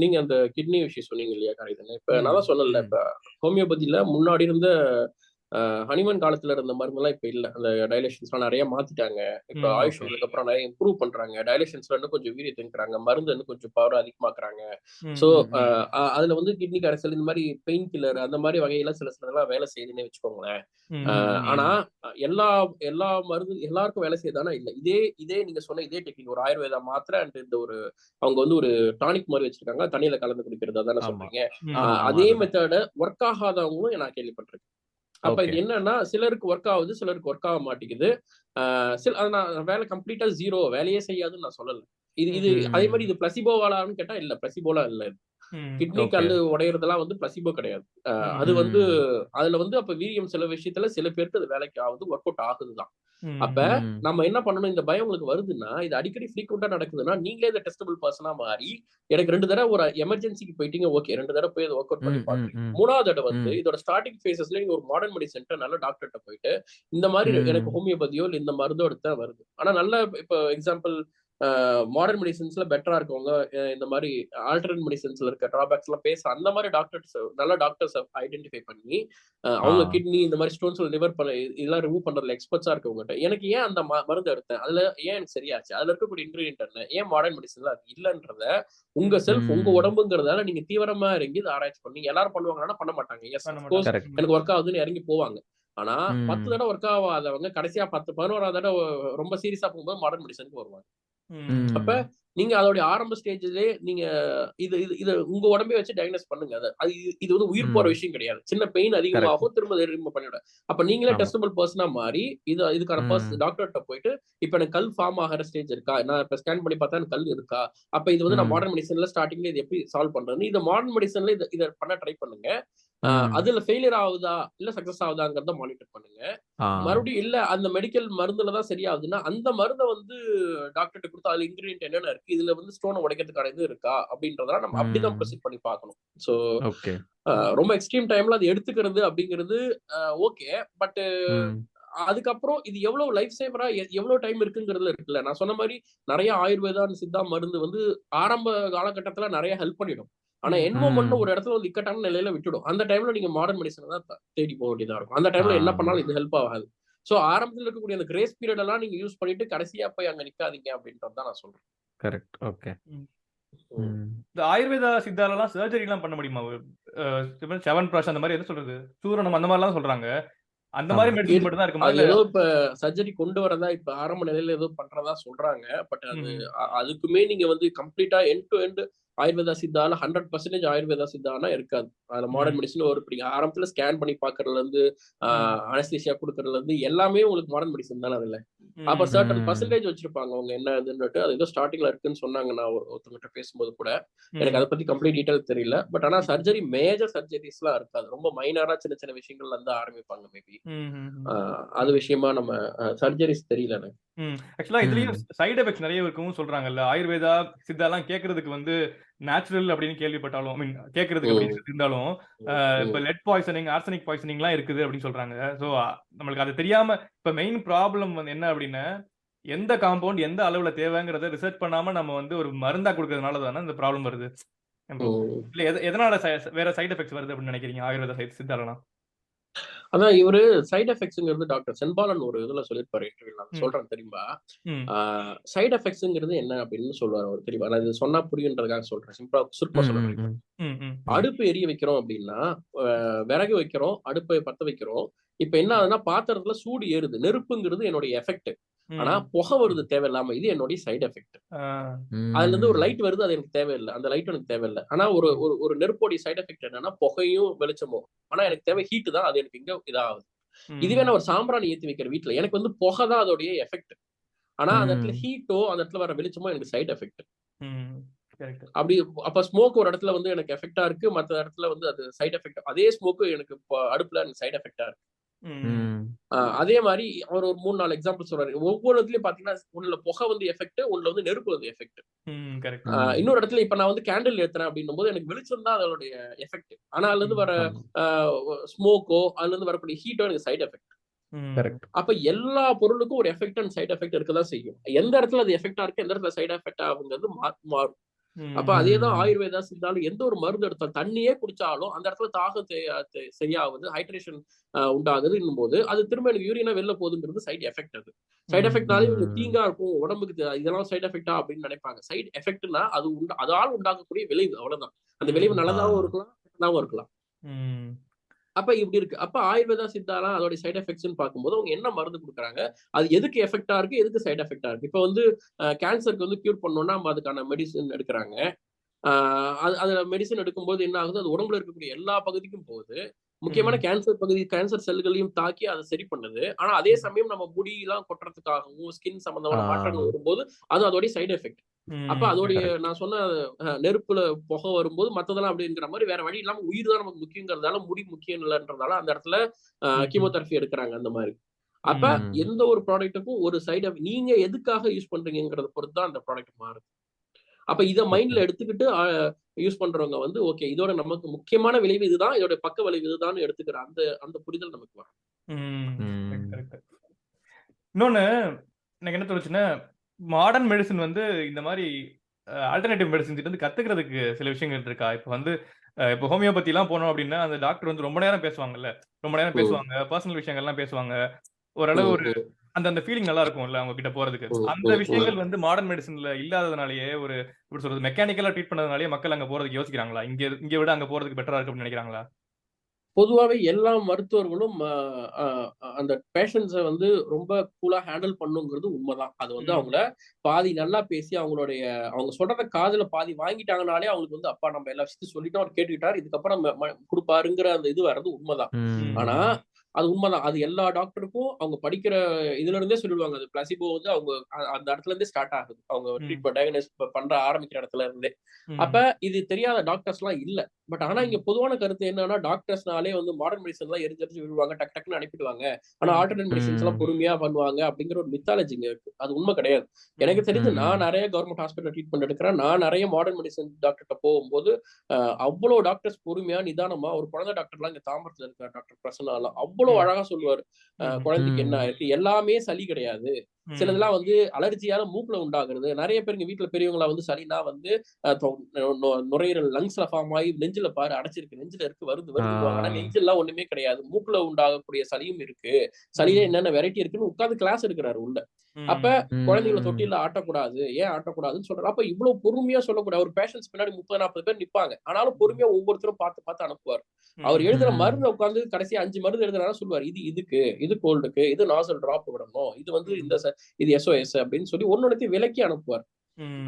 நீங்க அந்த கிட்னி விஷயம் சொன்னீங்க இல்லையா காரிதன். இப்ப நான் தான் சொன்னல, இப்ப ஹோமியோபதியில முன்னாடி இருந்த ஹனிமன் காலத்துல இருந்த மருந்தெல்லாம் இப்ப இல்ல. அந்த டைலேஷன்ஸ்லாம் நிறைய மாத்திட்டாங்க. இப்ப ஆயுஷ் ஓகே. வந்ததுக்கு அப்புறம் நிறைய இம்ப்ரூவ் பண்றாங்க. டைலேஷன்ஸ்ல இன்னும் கொஞ்சம் வீரியத்தை தராங்க, மருந்து இன்னும் கொஞ்சம் பவர் அதிகமாக்குறாங்க. ஸோ அதுல வந்து கிட்னி கரைசல் இந்த மாதிரி பெயின் கில்லர் அந்த மாதிரி வகையில சில சிலதெல்லாம் வேலை செய்யுதுன்னே வச்சுக்கோங்களேன். ஆனா எல்லா எல்லா மருந்து எல்லாருக்கும் வேலை செய்யுதானா இல்ல. இதே நீங்க சொன்ன இதே டெக்னிக் ஒரு ஆயுர்வேதா மாத்திரை அண்ட் இந்த ஒரு அவங்க வந்து ஒரு டானிக் மாதிரி வச்சிருக்காங்க, தண்ணியில கலந்து குடிக்கிறது அதானே ஆமா சொல்றீங்க. ஆமா ஆமா அதே அதுதான். மெத்தட ஒர்க் ஆகாதவங்களும் நான் கேள்விப்பட்டிருக்கேன். அப்ப ஓகே. இது என்னன்னா சிலருக்கு ஒர்க் ஆகுது, சிலருக்கு ஒர்க் ஆக மாட்டேங்குது. அது நான் வேலை கம்ப்ளீட்டா ஜீரோ வேலையே செய்யாதுன்னு நான் சொல்லல. இது இது அதே மாதிரி இது பிளசிபோவாலான்னு கேட்டா இல்ல, பிளசிபோலாம் இல்ல. Kidney okay. கல்லு உடையறதெல்லாம் வந்து பிளசிபோ கிடையாது. அது வந்து அதுல வந்து அப்ப வீரியம் சில விஷயத்துல சில பேருக்கு அது வேலைக்கு ஆகுது, ஒர்க் அவுட் ஆகுதுதான். அப்ப நம்ம என்ன பண்ணணும், இந்த பயம் உங்களுக்கு வருதுன்னா இது அடிக்கடி ஃப்ரீக்வெண்டா நடக்குதுன்னா நீங்களே இந்த டெஸ்டபிள் பர்சனா மாறி எனக்கு 2 தடவை ஒரு எமர்ஜென்சிக்கு போயிட்டீங்க, ஓகே 2 தடவை போய் அதை ஒர்க் அவுட் பண்ணி பாக்குறீங்க. 3வது தடவை வந்து இதோட ஸ்டார்டிங் ஃபேசஸ்ல நீங்க ஒரு மாடர்ன் மெடிசன் நல்ல டாக்டர்கிட்ட போயிட்டு இந்த மாதிரி எனக்கு ஹோமியோபதியோ இல்ல இந்த மருந்தோ எடுத்தா வருது. ஆனா நல்ல இப்ப எக்ஸாம்பிள் மாடர்ன் மெடிசன்ஸ்ல பெட்டரா இருக்கவங்க இந்த மாதிரி ஆல்டர்னேட் மெடிசன்ஸ்ல இருக்க டிராபேக்ஸ் எல்லாம் பேச அந்த மாதிரி டாக்டர்ஸ் நல்ல டாக்டர்ஸ் ஐடென்டிஃபை பண்ணி அவங்க கிட்னி இந்த மாதிரி ஸ்டோன்ஸ் லிவர் இதெல்லாம் ரிமூவ் பண்றதுல எக்ஸ்பர்ட்ஸா இருக்கவங்ககிட்ட எனக்கு ஏன் அந்த மருந்து எடுத்தேன், அதுல ஏன் எனக்கு சரியாச்சு, அதுல இருக்கக்கூடிய இன்கிரீடியன்ட் என்ன, ஏன் மாடர்ன் மெடிசன்ல அது இல்லன்றத உங்க செல்ஃப் உங்க உடம்புங்கிறதால நீங்க தீவிரமா இறங்கி இதை ஆராய்ச்சி பண்ணி எல்லாரும் பண்ணுவாங்கன்னா பண்ண மாட்டாங்க. எஸ் அஃப்கோர்ஸ் எனக்கு ஒர்க் ஆகுதுன்னு இறங்கி போவாங்க. ஆனா 10 தடவை ஒர்க் ஆகாதவங்க கடைசியா 11வது தடவை ரொம்ப சீரியஸா போகும்போது மாடர்ன் மெடிசனுக்கு வருவாங்க. அப்ப நீங்க அதோட ஆரம்ப ஸ்டேஜ்லயே நீங்க இது இது இது உங்க உடம்பே வச்சு டயக்னோஸ் பண்ணுங்க. இது வந்து உயிர் போற விஷயம் கிடையாது. சின்ன பெயின் அதிகமாகும், திரும்ப ரிமூவ் பண்ணிவிட. அப்ப நீங்களே டெஸ்டபிள் பர்சனா மாறி இதுக்கான டாக்டர்கிட்ட போயிட்டு இப்ப எனக்கு கல் ஃபார்ம் ஆகிற ஸ்டேஜ் இருக்கா, நான் இப்ப ஸ்கேன் பண்ணி பார்த்தா எனக்கு கல் இருக்கா, அப்ப இது வந்து நான் மாடர்ன் மெடிசன்ல ஸ்டார்டிங்ல இது எப்படி சால்வ் பண்றது, இந்த மாடர்ன் மெடிசன்ல இதை பண்ண ட்ரை பண்ணுங்க. அதுல ஃபெயிலியர் ஆகுதா இல்ல சக்சஸ் ஆகுதாங்கிறத மானிட்டர் பண்ணுங்க. மறுபடியும் இல்ல அந்த மெடிக்கல் மருந்துலதான் சரியாகுதுன்னா அந்த மருந்தை வந்து டாக்டர்கிட்ட கொடுத்து அதுல இன்கிரீடியன்ட் என்னென்ன இருக்கு, இதுல வந்து ஸ்டோனை உடைக்கிறதுக்கான இது இருக்கா அப்படின்றத நம்ம அப்படிதான் ப்ரொசீட் பண்ணி பார்க்கணும். சோ ரொம்ப எக்ஸ்ட்ரீம் டைம்ல அது எடுத்துக்கிறது அப்படிங்கிறது ஓகே. பட் அதுக்கப்புறம் இது எவ்வளவு லைஃப் சேவரா எவ்வளவு டைம் இருக்குங்கிறதுல இருக்குல்ல. நான் சொன்ன மாதிரி நிறைய ஆயுர்வேதா சித்தா மருந்து வந்து ஆரம்ப காலகட்டத்துல நிறைய ஹெல்ப் பண்ணிடும். ஆனா என்வரன்மெண்ட் ஒரு இடத்துல வந்து இக்கட்டான நிலையில விட்டுடும். அந்த டைம்ல நீங்க மாடர்ன் மெடிசன் தான் தேடி போக வேண்டியதா இருக்கும். அந்த டைம்ல என்ன பண்ணாலும் இது ஹெல்ப் ஆகாது. சோ ஆரம்பத்துல இருக்கக்கூடிய அந்த கிரேஸ் பீரியட் எல்லாம் நீங்க யூஸ் பண்ணிட்டு கடைசியா போய் அங்க நிக்காதீங்க அப்படின்றதான் நான் சொல்றேன். கரெக்ட். ஓகே. இந்த ஆயுர்வேதா சித்தால எல்லாம் சர்ஜரி எல்லாம் பண்ண முடியுமா? செவன் பிராஷ் அந்த மாதிரி எது சொல்றது, சூரணம் அந்த மாதிரி எல்லாம் சொல்றாங்க. அந்த மாதிரி மெடிசன் மட்டும் தான் இருக்குமா? அது ஏதோ இப்ப சர்ஜரி கொண்டு வரதா இப்ப ஆரம்ப நிலையில ஏதோ பண்றதா சொல்றாங்க. பட் அது அதுக்குமே நீங்க வந்து கம்ப்ளீட்டா எண்ட் டு எண்ட் ஆயுர்வேதா சித்தால 100% ஆயுர்வேதா சித்தானா இருக்காது. அதுல மாடர்ன் மெடிசன் ஒரு ஆரம்பத்துல ஸ்கேன் பண்ணி பாக்குறதுல இருந்து அனஸ்தீசியா கொடுக்கறதுல இருந்து எல்லாமே உங்களுக்கு மாடர்ன் மெடிசன் தானே அதுல. அப்ப சர்டன் பர்சன்டேஜ் வச்சிருப்பாங்க அவங்க என்ன இதுன்னுட்டு. அது ஏதோ ஸ்டார்டிங்ல இருக்குன்னு சொன்னாங்க. நான் ஒருத்தவங்கிட்ட பேசும்போது கூட எனக்கு அதை பத்தி கம்ப்ளீட் டீடைல் தெரியல. பட் ஆனா சர்ஜரி மேஜர் சர்ஜரிஸ் எல்லாம் இருக்காது. ரொம்ப மைனரா சின்ன சின்ன விஷயங்கள்ல இருந்து ஆரம்பிப்பாங்க மேபி. அது விஷயமா நம்ம சர்ஜரிஸ் தெரியல எனக்கு. ஆக்சுவலா இதுலயும் சைடு எஃபெக்ட்ஸ் நிறைய இருக்கும்னு சொல்றாங்கல்ல. ஆயுர்வேதா சித்தாலாம் கேட்கறதுக்கு வந்து நேச்சுரல் அப்படின்னு கேள்விப்பட்டாலும், ஐ மீன் கேட்கறதுக்கு அப்படின்னு இருந்தாலும் இப்ப லெட் பாய்சனிங், ஆர்சனிக் பாய்சனிங் எல்லாம் இருக்குது அப்படின்னு சொல்றாங்க. சோ நம்மளுக்கு அது தெரியாம இப்ப மெயின் ப்ராப்ளம் வந்து என்ன அப்படின்னா எந்த காம்பவுண்ட் எந்த அளவுல தேவைங்கிறத ரிசர்ச் பண்ணாம நம்ம வந்து ஒரு மருந்தா கொடுக்கறதுனால தானே இந்த ப்ராப்ளம் வருது. இல்ல எதனால வேற சைடு எஃபெக்ட்ஸ் வருது அப்படின்னு நினைக்கிறீங்க ஆயுர்வேதா சித்தாலாம்? அதான் இவரு சைடு எஃபெக்ட்ஸ்ங்கிறது டாக்டர் சென்பாலன் ஒரு இதுல சொல்லிருப்பாரு இன்டர்வியூல. நான் சொல்றேன் தெரியுமா? சைடு எஃபெக்ட்ஸ்ங்கிறது என்ன அப்படின்னு சொல்லுவாரு அவர் தெரியுமா? நான் இது சொன்னா புரியுன்றதுக்காக சொல்றேன். சிம்பிளா சுருக்கமா சொல்றேன். அடுப்பு எரிய வைக்கிறோம் அப்படின்னா விறகு வைக்கிறோம், அடுப்பை பத்த வைக்கிறோம். இப்ப என்ன ஆகுதுன்னா பாத்திரத்துல சூடு ஏறுது. நெருப்புங்கிறது என்னுடைய எஃபெக்ட். ஆனா புகை வருது தேவையில்லாம, இது என்னுடைய சைடு எஃபெக்ட். அதுல இருந்து ஒரு லைட் வருது, அது எனக்கு தேவையில்லை, அந்த லைட் எனக்கு தேவையில்லை. ஆனா ஒரு நெருப்போடைய சைடு எஃபெக்ட் என்னன்னா புகையும் வெளிச்சமும். ஆனா எனக்கு தேவை ஹீட் தான், அது எனக்கு இங்க இதாகுது. இதுவே நான் ஒரு சாம்பிராணி ஏத்தி வைக்கிற வீட்டுல எனக்கு வந்து புகை தான் அதோடைய எஃபெக்ட். ஆனா அந்த இடத்துல ஹீட்டோ அந்த இடத்துல வர வெளிச்சமோ எனக்கு சைடு எஃபெக்ட். அப்படி அப்ப ஸ்மோக் ஒரு இடத்துல வந்து எனக்கு எஃபெக்டா இருக்கு, மற்ற இடத்துல வந்து அது சைடு எஃபெக்ட். அதே ஸ்மோக் எனக்கு அடுப்புல எனக்கு சைடு எஃபெக்டா இருக்கு. அதே மாதிரி அவர் ஒரு 3-4 எக்ஸாம்பிள் சொல்றாரு. ஒவ்வொரு இடத்துலயும் பாத்தீங்கன்னா ஒண்ணுல புகை வந்து எஃபெக்ட், ஒண்ணுல வந்து நெருப்பு வந்து எஃபெக்ட். இன்னொரு இடத்துல இப்ப நான் வந்து கேண்டில் ஏத்துறேன் அப்படின்னும் போது எனக்கு வெளிச்சம் தான் அதோடைய எஃபெக்ட். ஆனா அதுல இருந்து வர ஸ்மோக்கோ அதுல இருந்து வரக்கூடிய ஹீட்டோ எனக்கு சைடு எஃபெக்ட். அப்ப எல்லா பொருளுக்கும் ஒரு எஃபெக்ட் அண்ட் சைடு எஃபெக்ட் இருக்கதான் செய்யும். எந்த இடத்துல அது எஃபெக்டா இருக்கு, எந்த இடத்துல சைடு எஃபெக்ட் ஆகுங்கிறது மாறும். அப்ப அதேதான் ஆயுர்வேதா சித்தாலும் எந்த ஒரு மருந்து எடுத்தாலும் தண்ணியே குடிச்சாலும் அந்த இடத்துல தாகம் சரியாகுது, ஹைட்ரேஷன் உண்டாகுதுன்னும் போது அது திரும்ப எனக்கு யூரினா வெளில போகுதுங்கிறது சைடு எஃபெக்ட். அது சைடு எஃபெக்ட்னாலே இவங்க தீங்கா இருக்கும் உடம்புக்கு, இதெல்லாம் சைடு எஃபெக்டா அப்படின்னு நினைப்பாங்க. சைடு எஃபெக்ட்னா அது அதால் உண்டாக்கக்கூடிய விளைவு, அவ்வளவுதான். அந்த விளைவு நல்லதாகவும் இருக்கலாம், கெட்டதாகவும் இருக்கலாம். அப்ப இப்படி இருக்கு. அப்ப ஆயுர்வேதா சித்தாலாம் அதோட சைடு எஃபெக்ட்ஸ் பார்க்கும்போது அவங்க என்ன மருந்து கொடுக்குறாங்க, அது எதுக்கு எஃபெக்டா இருக்கு, எதுக்கு சைடு எஃபெக்டா இருக்கு. இப்ப வந்து கேன்சருக்கு வந்து கியூர் பண்ணோம்னா நம்ம அதுக்கான மெடிசன் எடுக்கிறாங்க. அதுல மெடிசன் எடுக்கும்போது என்ன ஆகுது, அது உடம்புல இருக்கக்கூடிய எல்லா பகுதிக்கும் போகுது. முக்கியமான கேன்சர் பகுதி, கேன்சர் செல்களையும் தாக்கி அதை சரி பண்ணுது. ஆனா அதே சமயம் நம்ம முடியெல்லாம் கொட்டுறதுக்காகவும் ஸ்கின் சம்பந்தமான மாற்றங்கள் வரும்போது அது அதோடைய சைடு எஃபெக்ட். அப்ப அதோடைய நான் சொன்ன நெருப்புல புகை வரும்போது மத்ததெல்லாம் அப்படிங்கிற மாதிரி வேற வழி இல்லாம உயிர் தான் நமக்கு முக்கியங்கிறதால, முடி முக்கியம் இல்லைன்றதால அந்த இடத்துல கீமோதெரபி எடுக்கிறாங்க அந்த மாதிரி. அப்ப எந்த ஒரு ப்ராடக்ட்டுக்கும் ஒரு சைடு நீங்க எதுக்காக யூஸ் பண்றீங்கிறத பொறுத்து தான் அந்த ப்ராடக்ட் மாறுது. அப்ப இத மைண்ட்ல எடுத்துக்கிட்டு யூஸ் பண்றவங்க வந்து ஓகே, இதோட நமக்கு முக்கியமான விளைவு இதுதான், இதோட பக்க விளைவு இதுதான் எடுத்துக்கிற அந்த அந்த புரிதல் நமக்கு வரும். இன்னொன்னு எனக்கு என்ன தோணுச்சுன்னா, மாடர்ன் மெடிசன் வந்து இந்த மாதிரி ஆல்டர்னேட்டிவ் மெடிசன் வந்து கத்துக்கிறதுக்கு சில விஷயங்கள் இருக்கா? இப்ப வந்து இப்போ ஹோமியோபதி எல்லாம் போனோம் அப்படின்னா அந்த டாக்டர் வந்து ரொம்ப நேரம் பேசுவாங்கல்ல, ரொம்ப நேரம் பேசுவாங்க, பர்சனல் விஷயங்கள்லாம் பேசுவாங்க. ஓரளவு ஒரு அந்த ஃபீலிங் நல்லா இருக்கும்ல அவங்க கிட்ட போறதுக்கு. அந்த விஷயங்கள் வந்து மாடர்ன் மெடிசன்ல இல்லாததுனாலயே ஒரு எப்படி சொல்றது, மெக்கானிக்கலா ட்ரீட் பண்ணதுனாலயே மக்கள் அங்க போறதுக்கு யோசிக்கிறாங்களா? இங்க விட அங்க போறதுக்கு பெட்டரா இருக்கு அப்படின்னு நினைக்கிறாங்களா? பொதுவாவே எல்லா மருத்துவர்களும் அந்த பேஷண்ட்ஸை வந்து ரொம்ப கூலா ஹேண்டில் பண்ணுங்கிறது உண்மைதான். அது வந்து அவங்கள பாதி நல்லா பேசி அவங்க சொல்றத காதுல பாதி வாங்கிட்டாங்கனாலே அவங்களுக்கு வந்து அப்பா நம்ம எல்லா விஷயத்தையும் சொல்லிட்டோம், அவர் கேட்டுக்கிட்டார், இதுக்கப்புறம் கொடுப்பாருங்கிற அந்த இது வர்றது உண்மைதான். ஆனா அது உண்மைதான். அது எல்லா டாக்டருக்கும் அவங்க படிக்கிற இதுல இருந்தே சொல்லிடுவாங்க. அது பிளாசிபோ வந்து அவங்க அந்த இடத்துல இருந்தே ஸ்டார்ட் ஆகுது. அவங்க ட்ரீட்மெண்ட் டயக்னோஸ் பண்ற ஆரம்பிக்கிற இடத்துல இருந்தே. அப்ப இது தெரியாத டாக்டர்ஸ் எல்லாம் இல்ல. பட் ஆனா இங்க பொதுவான கருத்து என்னன்னா, டாக்டர்ஸ்னாலே வந்து மாடர்ன் மெடிசன் எல்லாம் எரிஞ்சு விழுவாங்க, டக்கு டக்குன்னு அனுப்பிடுவாங்க. ஆனா ஆல்டர்னேட் மெடிசன்ஸ் எல்லாம் பொறுமையா பண்ணுவாங்க அப்படிங்கிற ஒரு மித்தாலஜி இங்க இருக்கு. அது உண்மை கிடையாது. எனக்கு தெரிஞ்சு நான் நிறைய கவர்மெண்ட் ஹாஸ்பிட்டல் ட்ரீட்மெண்ட் எடுக்கிறேன். நான் நிறைய மாடர்ன் மெடிசன் டாக்டர்கிட்ட போகும்போது அவ்வளவு டாக்டர்ஸ் பொறுமையா நிதானமா, ஒரு குழந்தை டாக்டர் எல்லாம் இங்க தாம்பரத்துல இருக்கிற டாக்டர் பிரசன்னா அவ்வளவு அழகா சொல்லுவாரு. குழந்தைக்கு என்ன இருக்கு, எல்லாமே சளி கிடையாது. சிலதெல்லாம் வந்து அலர்ஜியால மூக்குல உண்டாகிறது. நிறைய பேர் எங்க வீட்டுல பெரியவங்களா வந்து சளினா வந்து நுரையீரல் லங்ஸ்ல ஃபார்ம் ஆகி நெஞ்சில பாரு அடைச்சிருக்கு, நெஞ்சில இருக்கு, வருது. ஆனா நெஞ்செல்லாம் ஒண்ணுமே கிடையாது. மூக்குல உண்டாகக்கூடிய சளியும் இருக்கு. சளியே என்னென்ன வெரைட்டி இருக்குன்னு உட்கார்ந்து கிளாஸ் எடுக்கிறாரு உள்ள. அப்ப குழந்தைகளை தொட்டில ஆட்டக்கூடாது, ஏன் ஆட்டக்கூடாதுன்னு சொல்றாரு. அப்ப இவ்வளவு பொறுமையா சொல்லக்கூடாது. ஒரு பேஷன்ஸ் பின்னாடி 30-40 பேர் நிப்பாங்க. ஆனாலும் பொறுமையா ஒவ்வொருத்தரும் பார்த்து அனுப்புவார். அவர் எழுதுற மருந்து உட்கார்ந்து கடைசி 5 மருந்து எழுதுறாரு சொல்லுவார், இது இதுக்கு, இது கோல்டுக்கு, இது நாசல் டிராப் விடணும், இது வந்து இது SOS அப்படின்னு சொல்லி ஒன்னொன்னு விலக்கி அனுப்புவார்.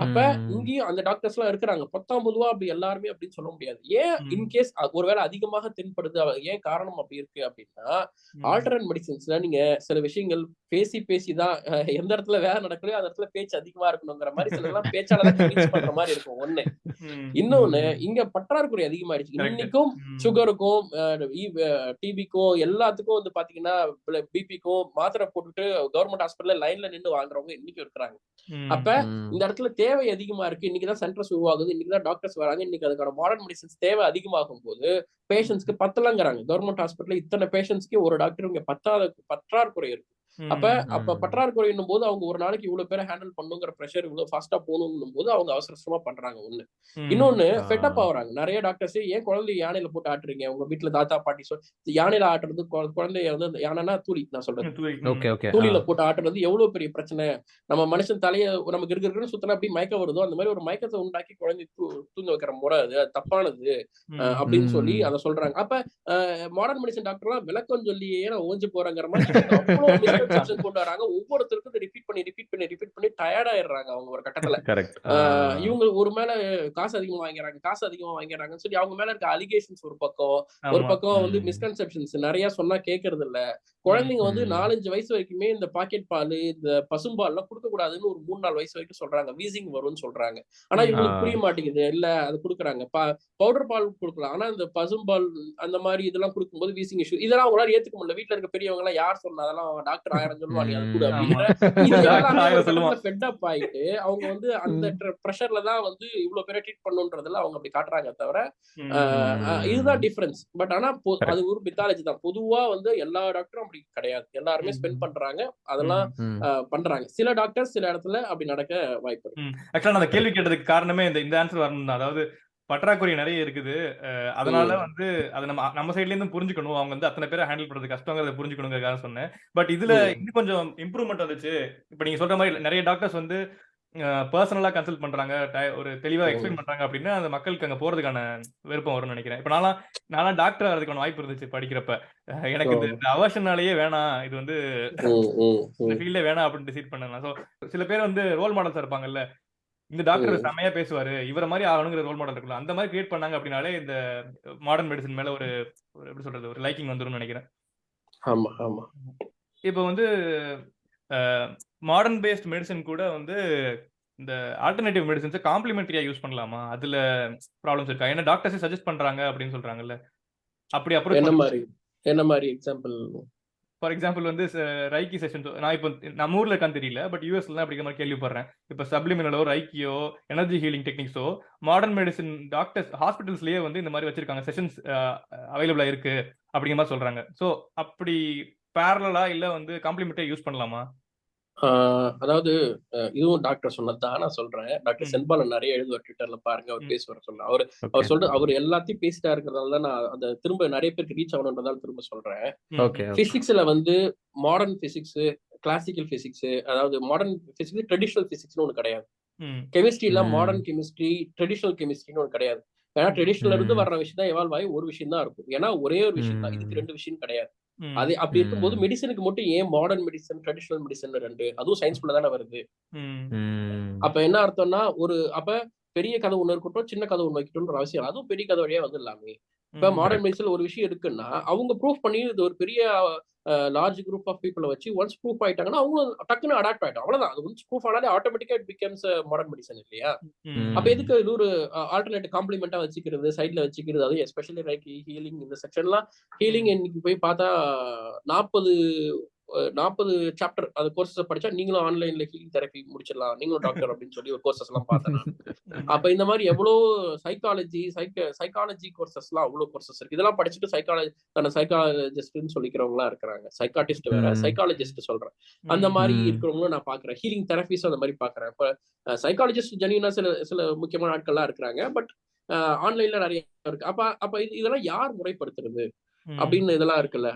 அப்ப இங்கேயும் அந்த டாக்டர்ஸ் எல்லாம் இருக்கிறாங்க. 19 அப்படி எல்லாருமே அப்படின்னு சொல்ல முடியாது. ஏன் இன்கேஸ் ஒருவேளை அதிகமாக தென்படுது, ஏன் காரணம் அப்படி இருக்கு அப்படின்னா, ஆல்டர்னேட் மெடிசின்ஸ்ல நீங்க சில விஷயங்கள் பேசிதான் எந்த இடத்துல வேலை நடக்கலையோ அந்த இடத்துல பேச்சு அதிகமா இருக்கணுங்கிற மாதிரி சில எல்லாம் பேச்சாளர் கன்வின்ஸ் பண்ற மாதிரி இருக்கும் ஒண்ணு. இன்னொன்னு இங்க பற்றாக்குறை அதிகமாயிடுச்சு. இன்னைக்கும் சுகருக்கும் டிபிக்கும் எல்லாத்துக்கும் வந்து பாத்தீங்கன்னா பிபிக்கும் மாத்திரை போட்டுட்டு கவர்மெண்ட் ஹாஸ்பிட்டல்ல லைன்ல நின்று வாங்குறவங்க இன்னைக்கு இருக்கிறாங்க. அப்ப இந்த இடத்துல தேவை அதிகமா இருக்கு. இன்னைக்குதான் சென்டர்ஸ் உருவாகுது, இன்னைக்குதான் டாக்டர்ஸ் வராங்க. இன்னைக்கு அதுக்கான மாடர்ன் மெடிசன்ஸ் தேவை அதிகமாகும் போது பேஷண்ட்ஸ்க்கு பத்தலங்கிறாங்க. கவர்மெண்ட் ஹாஸ்பிட்டல் இத்தனை பேஷண்ட்ஸ்க்கு ஒரு டாக்டர் இங்க பற்றாக்குறை இருக்கு. அப்ப பற்றாக்குறைன்னும் போது அவங்க ஒரு நாளைக்கு இவ்வளவு பேரை ஹேண்டில் பண்ணுங்கிற பிரஷர் இவ்வளவு ஃபாஸ்டா போகணும் போது அவங்க அவசரமா பண்றாங்க. ஒண்ணு. இன்னொன்னு ஃபெட்டப் ஆகுறாங்க நிறைய டாக்டர்ஸ். ஏன் குழந்தைய யானையில போட்டு ஆட்டுறீங்க? உங்க வீட்டுல தாத்தா பாட்டி யானையில ஆட்டுறது, குழந்தைய வந்து யானைனா தூளி, நான் சொல்றேன் தூளியில போட்டு ஆட்டுறது எவ்வளவு பெரிய பிரச்சனை. நம்ம மனுஷன் தலைய நமக்கு இருக்குன்னு சுத்தனா அப்படி மயக்கம் வருதோ அந்த மாதிரி ஒரு மயக்கத்தை உண்டாக்கி குழந்தை தூங்க வைக்கிற முறை அது தப்பானது அப்படின்னு சொல்லி அதை சொல்றாங்க. அப்ப மாடர்ன் மெடிசன் டாக்டர் எல்லாம் விளக்கம் சொல்லியே நான் ஓஞ்சு போறேங்கிற மாதிரி கொண்டு வராங்க. ஒவ்வொருத்தருக்கும் ரிப்பீட் பண்ணி டயர்ட் ஆயிடுறாங்க அவங்க ஒரு கட்டத்துல. இவங்க ஒரு மேல காசு அதிகமா வாங்கிறாங்கன்னு சொல்லி அவங்க மேல இருக்க அலிகேஷன்ஸ் ஒரு பக்கம் வந்து மிஸ்கன்செப்ஷன்ஸ் நிறைய சொன்னா கேட்கறது இல்ல. குழந்தைங்க வந்து 4-5 வயசு வரைக்குமே இந்த பாக்கெட் பால், இந்த பசும்பால் எல்லாம் கொடுக்க கூடாதுன்னு ஒரு 3-4 வயசு வரைக்கும் சொல்றாங்க. வீசிங் வரும்னு சொல்றாங்க. ஆனா இவங்களுக்கு புரிய மாட்டேங்குது. இல்ல அது கொடுக்குறாங்க. பவுடர் பால் கொடுக்கலாம். ஆனா இந்த பசும்பால் அந்த மாதிரி இதெல்லாம் கொடுக்கும்போது வீசிங் இஷ்யூ, இதெல்லாம் அவங்களால ஏத்துக்க முடியல. வீட்டுல இருக்க பெரியவங்க எல்லாம் யார் சொன்னா அதெல்லாம் டாக்டர் 1000 சொல்லுவா, நீ அது கூட ஆமா. அப்படிங்கிற இது டாக்டர் எல்லாமே ஒரு 1000 கட்டத்துல சொல்லுவான். ஃபெட் அப் ஆயிட்டு அவங்க வந்து அந்த ப்ரெஷர்ல தான் வந்து இவ்வளவு பேரை ட்ரீட் பண்ணுன்றதுல அவங்க அப்படி காட்டுறாங்க தவிர இதுதான் டிஃபரன்ஸ். பட் ஆனா அது ஒரு மித்தாலஜி தான். பொதுவா வந்து எல்லா டாக்டரும் அப்படி கிடையாது. எல்லாருமே ஸ்பெண்ட் பண்றாங்க, அதெல்லாம் பண்றாங்க. சில டாக்டர்ஸ் சில இடத்துல அப்படி நடக்க வாய்ப்பு இருக்கு. ஆக்சுவலா நான் அந்த கேள்வி கேட்டதுக்கு காரணமே இந்த ஆன்சர் வரணும் தான். அதாவது பற்றாக்குறை நிறைய இருக்குது, அதனால வந்து அதை நம்ம சைட்ல இருந்து புரிஞ்சுக்கணும், அவங்க வந்து அத்தனை பேரை ஹேண்டில் பண்றது கஷ்டங்கிறத புரிஞ்சுக்கணுங்கிறதுக்காக சொன்னேன். பட் இதுல இன்னும் கொஞ்சம் இம்ப்ரூவ்மெண்ட் வந்துச்சு. இப்ப நீங்க சொல்ற மாதிரி நிறைய டாக்டர்ஸ் வந்து பர்சனலா கன்சல்ட் பண்றாங்க, ஒரு தெளிவா எக்ஸ்பிளைன் பண்றாங்க அப்படின்னா அந்த மக்களுக்கு அங்க போறதுக்கான விருப்பம் வரும்னு நினைக்கிறேன். இப்ப நான்லாம் டாக்டர் ஆகிறதுக்கான வாய்ப்பு இருந்துச்சு படிக்கிறப்ப. எனக்கு இந்த அவர்ஷனாலேயே வேணாம், இது வந்து இந்த ஃபீல்டே வேணாம் அப்படின்னு டிசைட் பண்ணேன். ஸோ சில பேர் வந்து ரோல் மாடல்ஸ் இருப்பாங்கல்ல, இந்த டாக்டர் செமையா பேசுவாரு, இவர மாதிரி ஆகணுங்கிற ரோல் மாடல் இருக்குல்ல, அந்த மாதிரி கிரியேட் பண்ணாங்க அப்படின்னாலே இந்த மாடர்ன் மெடிசன் மேல ஒரு எப்படி சொல்றது, ஒரு லைக்கிங் வந்துரும்னு நினைக்கிறேன். ஆமா ஆமா. இப்போ வந்து மாடர்ன் பேஸ்ட் மெடிசன் கூட வந்து இந்த ஆல்டர்னேட்டிவ் மெடிசன்ஸை காம்ப்ளிமெண்டரியா யூஸ் பண்ணலாமா? அதுல ப்ராப்ளம்ஸ் இருக்கா? ஏன்னா டாக்டர்ஸே சஜஸ்ட் பண்றாங்க அப்படின்னு சொல்றாங்கல்ல, அப்படி அப்ரோச் என்ன மாதிரி எக்ஸாம்பிள்? ஃபார் எக்ஸாம்பிள் வந்து ரைக்கி செஷன், நான் இப்போ நம்ம ஊர்ல இருக்கான்னு தெரியல, பட் யூஎஸ்ல தான் அப்படிங்கிற மாதிரி கேள்விப்படுறேன். இப்போ சப்ளிமினலோ ரைக்கியோ எனர்ஜி ஹீலிங் டெக்னிக்ஸோ மாடர்ன் மெடிசன் டாக்டர்ஸ் ஹாஸ்பிட்டல்ஸ்லயே வந்து இந்த மாதிரி வச்சிருக்காங்க, செஷன்ஸ் அவைலபிளா இருக்கு அப்படிங்கிற மாதிரி சொல்றாங்க. ஸோ அப்படி பேரலா இல்ல வந்து காம்ப்ளிமெண்டரியா யூஸ் பண்ணலாமா? அதாவது இதுவும் டாக்டர் சொன்னதுதான் நான் சொல்றேன். டாக்டர் சென்பாலன் நிறைய எழுதுவார், ட்விட்டர்ல பாருங்க, அவர் பேசுவார். அவர் எல்லாத்தையும் பேசிட்டா இருக்கிறதால தான் நான் அந்த திரும்ப நிறைய பேருக்கு ரீச் ஆகணுன்றதால திரும்ப சொல்றேன். பிசிக்ஸ்ல வந்து மாடர்ன் பிசிக்ஸ், கிளாசிக்கல் பிசிக்ஸ், அதாவது மாடர்ன் பிசிக்ஸ் ட்ரெடிஷனல் பிசிக்ஸ்னு ஒண்ணு கிடையாது. கெமிஸ்ட்ரியில மாடர்ன் கெமிஸ்ட்ரி, ட்ரெடிஷனல் கெமிஸ்ட்ரின்னு ஒண்ணு கிடையாது. ஏன்னா ட்ரெடிஷனல் இருந்து வர்ற விஷயம் தான் எவால்வ் ஆகி ஒரு விஷயம் தான் இருக்கும். ஏன்னா ஒரே ஒரு விஷயம் தான், இதுக்கு 2 விஷயம் கிடையாது. அது அப்படி இருக்கும்போது மெடிசனுக்கு மட்டும் ஏன் மாடர்ன் மெடிசன், ட்ரெடிஷனல் மெடிசன் 2? அதுவும் சயின்ஸ்குள்ள தானே வருது. அப்ப என்ன அர்த்தம்னா, அப்ப பெரிய கதை ஒண்ணு இருக்கட்டும், சின்ன கதை ஒண்ணு வைக்கட்டும்ன்ற அவசியம், அதுவும் பெரிய கதை வழியா வந்துடலாமே. இப்ப மாடர்ன் மெடிசன்ல ஒரு விஷயம் இருக்குன்னா அவங்க ப்ரூவ் பண்ணி இது ஒரு பெரிய லார்ஜ் குரூப் ஆஃப் பீப்புளை வச்சு ஒன்ஸ் ப்ரூஃப் ஆயிட்டாங்கன்னா அவங்க டக்குன்னு அடாப்ட் ஆயிட்டோம், அவ்வளவுதான். அது ஒன்ஸ் ப்ரூஃப் ஆனாலே ஆட்டோமேட்டிக்கா இட் பிகம்ஸ் மாடர்ன் மெடிசன் இல்லையா? அப்ப எதுக்கு இது ஒரு ஆல்டர்னேட்டிவ் காம்ப்ளிமெண்டா வச்சுக்கிறது, சைட்ல வச்சுக்கிறது? அது எஸ்பெஷலி லைக் ஹீலிங், இந்த செக்ஷன்லாம் ஹீலிங் இன்னைக்கு போய் பார்த்தா 40 சாப்டர் அது கோர்சஸ் படிச்சா நீங்களும் ஆன்லைன்ல ஹீலிங் தெரப்பி முடிச்சிடலாம், நீங்களும் டாக்டர் அப்படின்னு சொல்லி ஒரு கோர்சஸ் எல்லாம் பார்த்தேன். அப்ப இந்த மாதிரி எவ்வளவு சைக்காலஜி கோர்சஸ் எல்லாம் அவ்வளவு கோர்சஸ் இருக்கு. இதெல்லாம் படிச்சுட்டு சைக்காலஜிஸ்ட்னு சொல்லிக்கிறவங்க எல்லாம் இருக்கிறாங்க. சைக்காட்டிஸ்ட் வேற, சைக்காலஜிஸ்ட் சொல்றேன். அந்த மாதிரி இருக்கிறவங்களும் நான் பாக்குறேன். ஹீலிங் தெரபிஸ் அந்த மாதிரி பாக்குறேன். இப்ப சைக்காலஜிஸ்ட் ஜெனியூனா சில முக்கியமான ஆட்கள்லாம் இருக்கிறாங்க. பட் ஆன்லைன்ல நிறைய இருக்கு. அப்ப இதெல்லாம் யார் முறைப்படுத்துறது அப்படின்னு இதெல்லாம் இருக்குல்ல.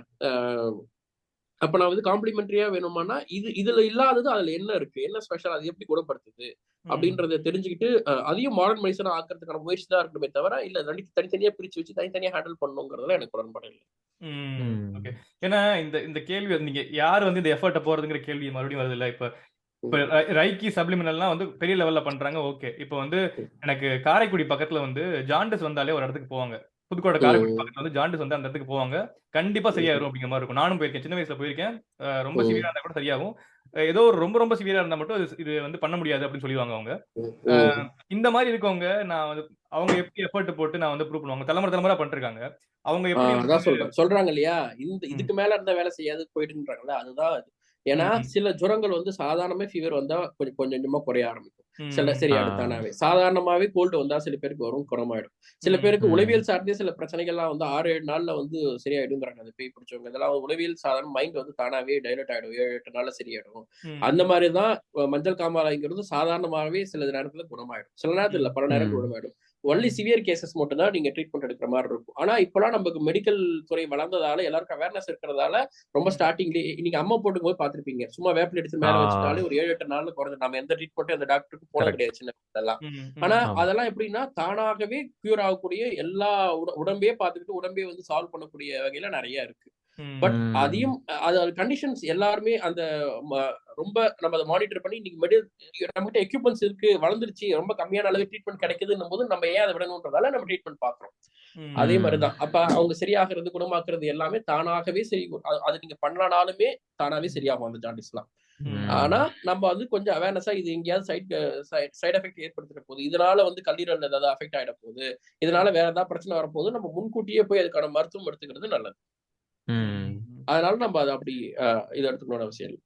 அப்ப நான் வந்து காம்ப்ளிமெண்டரியா வேணுமானா இதுல இல்லாதது அதுல என்ன இருக்கு, என்ன ஸ்பெஷல், அது எப்படி குணப்படுத்துது அப்படின்றத தெரிஞ்சுக்கிட்டு அதையும் மாடர்ன் மெடிசனா ஆக்கிறதுக்கான முயற்சி தான் இருக்கணுமே தவிர இல்ல தனித்தனியா பிரிச்சு வச்சு தனித்தனியா ஹேண்டில் பண்ணணுங்கிறதுல எனக்கு உடன்பாடு இல்லை. ஏன்னா இந்த கேள்வி நீங்க யாரு வந்து இந்த எஃபர்ட்டை போறதுங்கிற கேள்வி மறுபடியும் வருது இல்ல. இப்ப ரைக்கி சப்ளிமினல்லாம் வந்து பெரிய லெவல்ல பண்றாங்க, ஓகே. இப்ப வந்து எனக்கு காரைக்குடி பக்கத்துல வந்து ஜாண்டிஸ் வந்தாலே ஒரு இடத்துக்கு போவாங்க, புதுக்கோட்டை காரைக்குடி பக்கத்துல வந்து ஜாண்டிஸ் வந்து அந்த இடத்துக்கு போவாங்க, கண்டிப்பா சரியாயிரும் அப்படிங்கிற மாதிரி இருக்கும். நானும் போயிருக்கேன், சின்ன வயசுல போயிருக்கேன். ரொம்ப சிவியரா இருந்தா கூட சரியாகும். ஏதோ ஒரு ரொம்ப ரொம்ப சிவியரா இருந்தா மட்டும் இது வந்து பண்ண முடியாது அப்படின்னு சொல்லிடுவாங்க அவங்க. இந்த மாதிரி இருக்கவங்க நான் வந்து அவங்க எப்படி எஃபர்ட் போட்டு நான் வந்து ப்ரூவ் பண்ணுவாங்க, தலைமுறை பண்ணிருக்காங்க. அவங்க எப்படி சொல்றாங்க இல்லையா, இதுக்கு மேல இருந்த வேலை செய்யாது போயிட்டுன்றாங்கல்ல, அதுதான். ஏன்னா சில ஜுரங்கள் வந்து சாதாரணமே ஃபீவர் வந்தா கொஞ்சம் கொஞ்சமா குறைய ஆரம்பிக்கும், சில சரி அடுத்தானாவே. சாதாரணமாவே கோல்டு வந்தா சில பேருக்கு வரும், குணமாயிடும். சில பேருக்கு உளவியல் சார்ந்தே சில பிரச்சனைகள்லாம் வந்து 6-7 நாள்ல வந்து சரியாயிடுங்கிறாங்க. அது பேய் பிடிச்சவங்க இதெல்லாம் உளவியல் சாதாரண மைண்ட் வந்து தானாவே டைலட் ஆயிடும், 7-8 நாள்ல சரியாயிடும். அந்த மாதிரிதான் மஞ்சள் காமாலைங்கிறது சாதாரணமாவே சில நேரத்துல குணமாயிடும், சில நேரத்துல இல்ல, பல நேரம் குணமாயிடும். ஒன்லி சிவியர் கேசஸ் மட்டும் தான் நீங்க ட்ரீட்மெண்ட் எடுக்கிற மாதிரி இருக்கும். ஆனா இப்பெல்லாம் நமக்கு மெடிக்கல் துறை வளர்ந்ததால எல்லாருக்கும் அவேர்னஸ் இருக்கிறதால ரொம்ப ஸ்டார்டிங்லேயே நீங்க அம்மா போட்டு போய் பார்த்திருப்பீங்க, சும்மா வேப்பில எடுத்து மேல வச்சுட்டாலே ஒரு 7-8 நாள்ல குறைஞ்சு. நம்ம எந்த ட்ரீட்மெண்ட் அந்த டாக்டருக்கு போனது கிடையாது சின்ன எல்லாம். ஆனா அதெல்லாம் எப்படின்னா தானாகவே கியூர் ஆகக்கூடிய, எல்லா உடம்பையே பார்த்துக்கிட்டு உடம்பே வந்து சால்வ் பண்ணக்கூடிய வகையில நிறைய இருக்கு. பட் அதையும் கண்டிஷன்ஸ் எல்லாருமே அந்த ரொம்ப நம்ம அதை மானிட்டர் பண்ணி இன்னைக்கு நம்மகிட்ட எக்யூப்மெண்ட்ஸ் இருக்கு, வளர்ந்துருச்சு, ரொம்ப கம்மியான அளவு ட்ரீட்மெண்ட் கிடைக்குதுன்னும் போது நம்ம ஏன் அதை விடணுன்றதால நம்ம ட்ரீட்மெண்ட் பாக்குறோம். அதே மாதிரிதான் அப்ப அவங்க சரியாகிறது, குணமாக்குறது எல்லாமே தானாகவே சரி. அது நீங்க பண்ணலனாலுமே தானாவே சரியாகும் அந்த ஜாண்டிஸ்லாம். ஆனா நம்ம வந்து கொஞ்சம் அவேர்னஸா இது எங்கேயாவது சைட் எஃபெக்ட் ஏற்படுத்துற போது, இதனால வந்து கல்லீரல் ஏதாவது அஃபெக்ட் ஆயிட போகுது, இதனால வேற ஏதாவது பிரச்சனை வரப்போகுது, நம்ம முன்கூட்டியே போய் அதுக்கான மருத்துவம் எடுத்துக்கிறது நல்லது. அதனால நம்ம அதை அப்படி இதை எடுத்துக்கணும்னு அவசியம் இல்லை.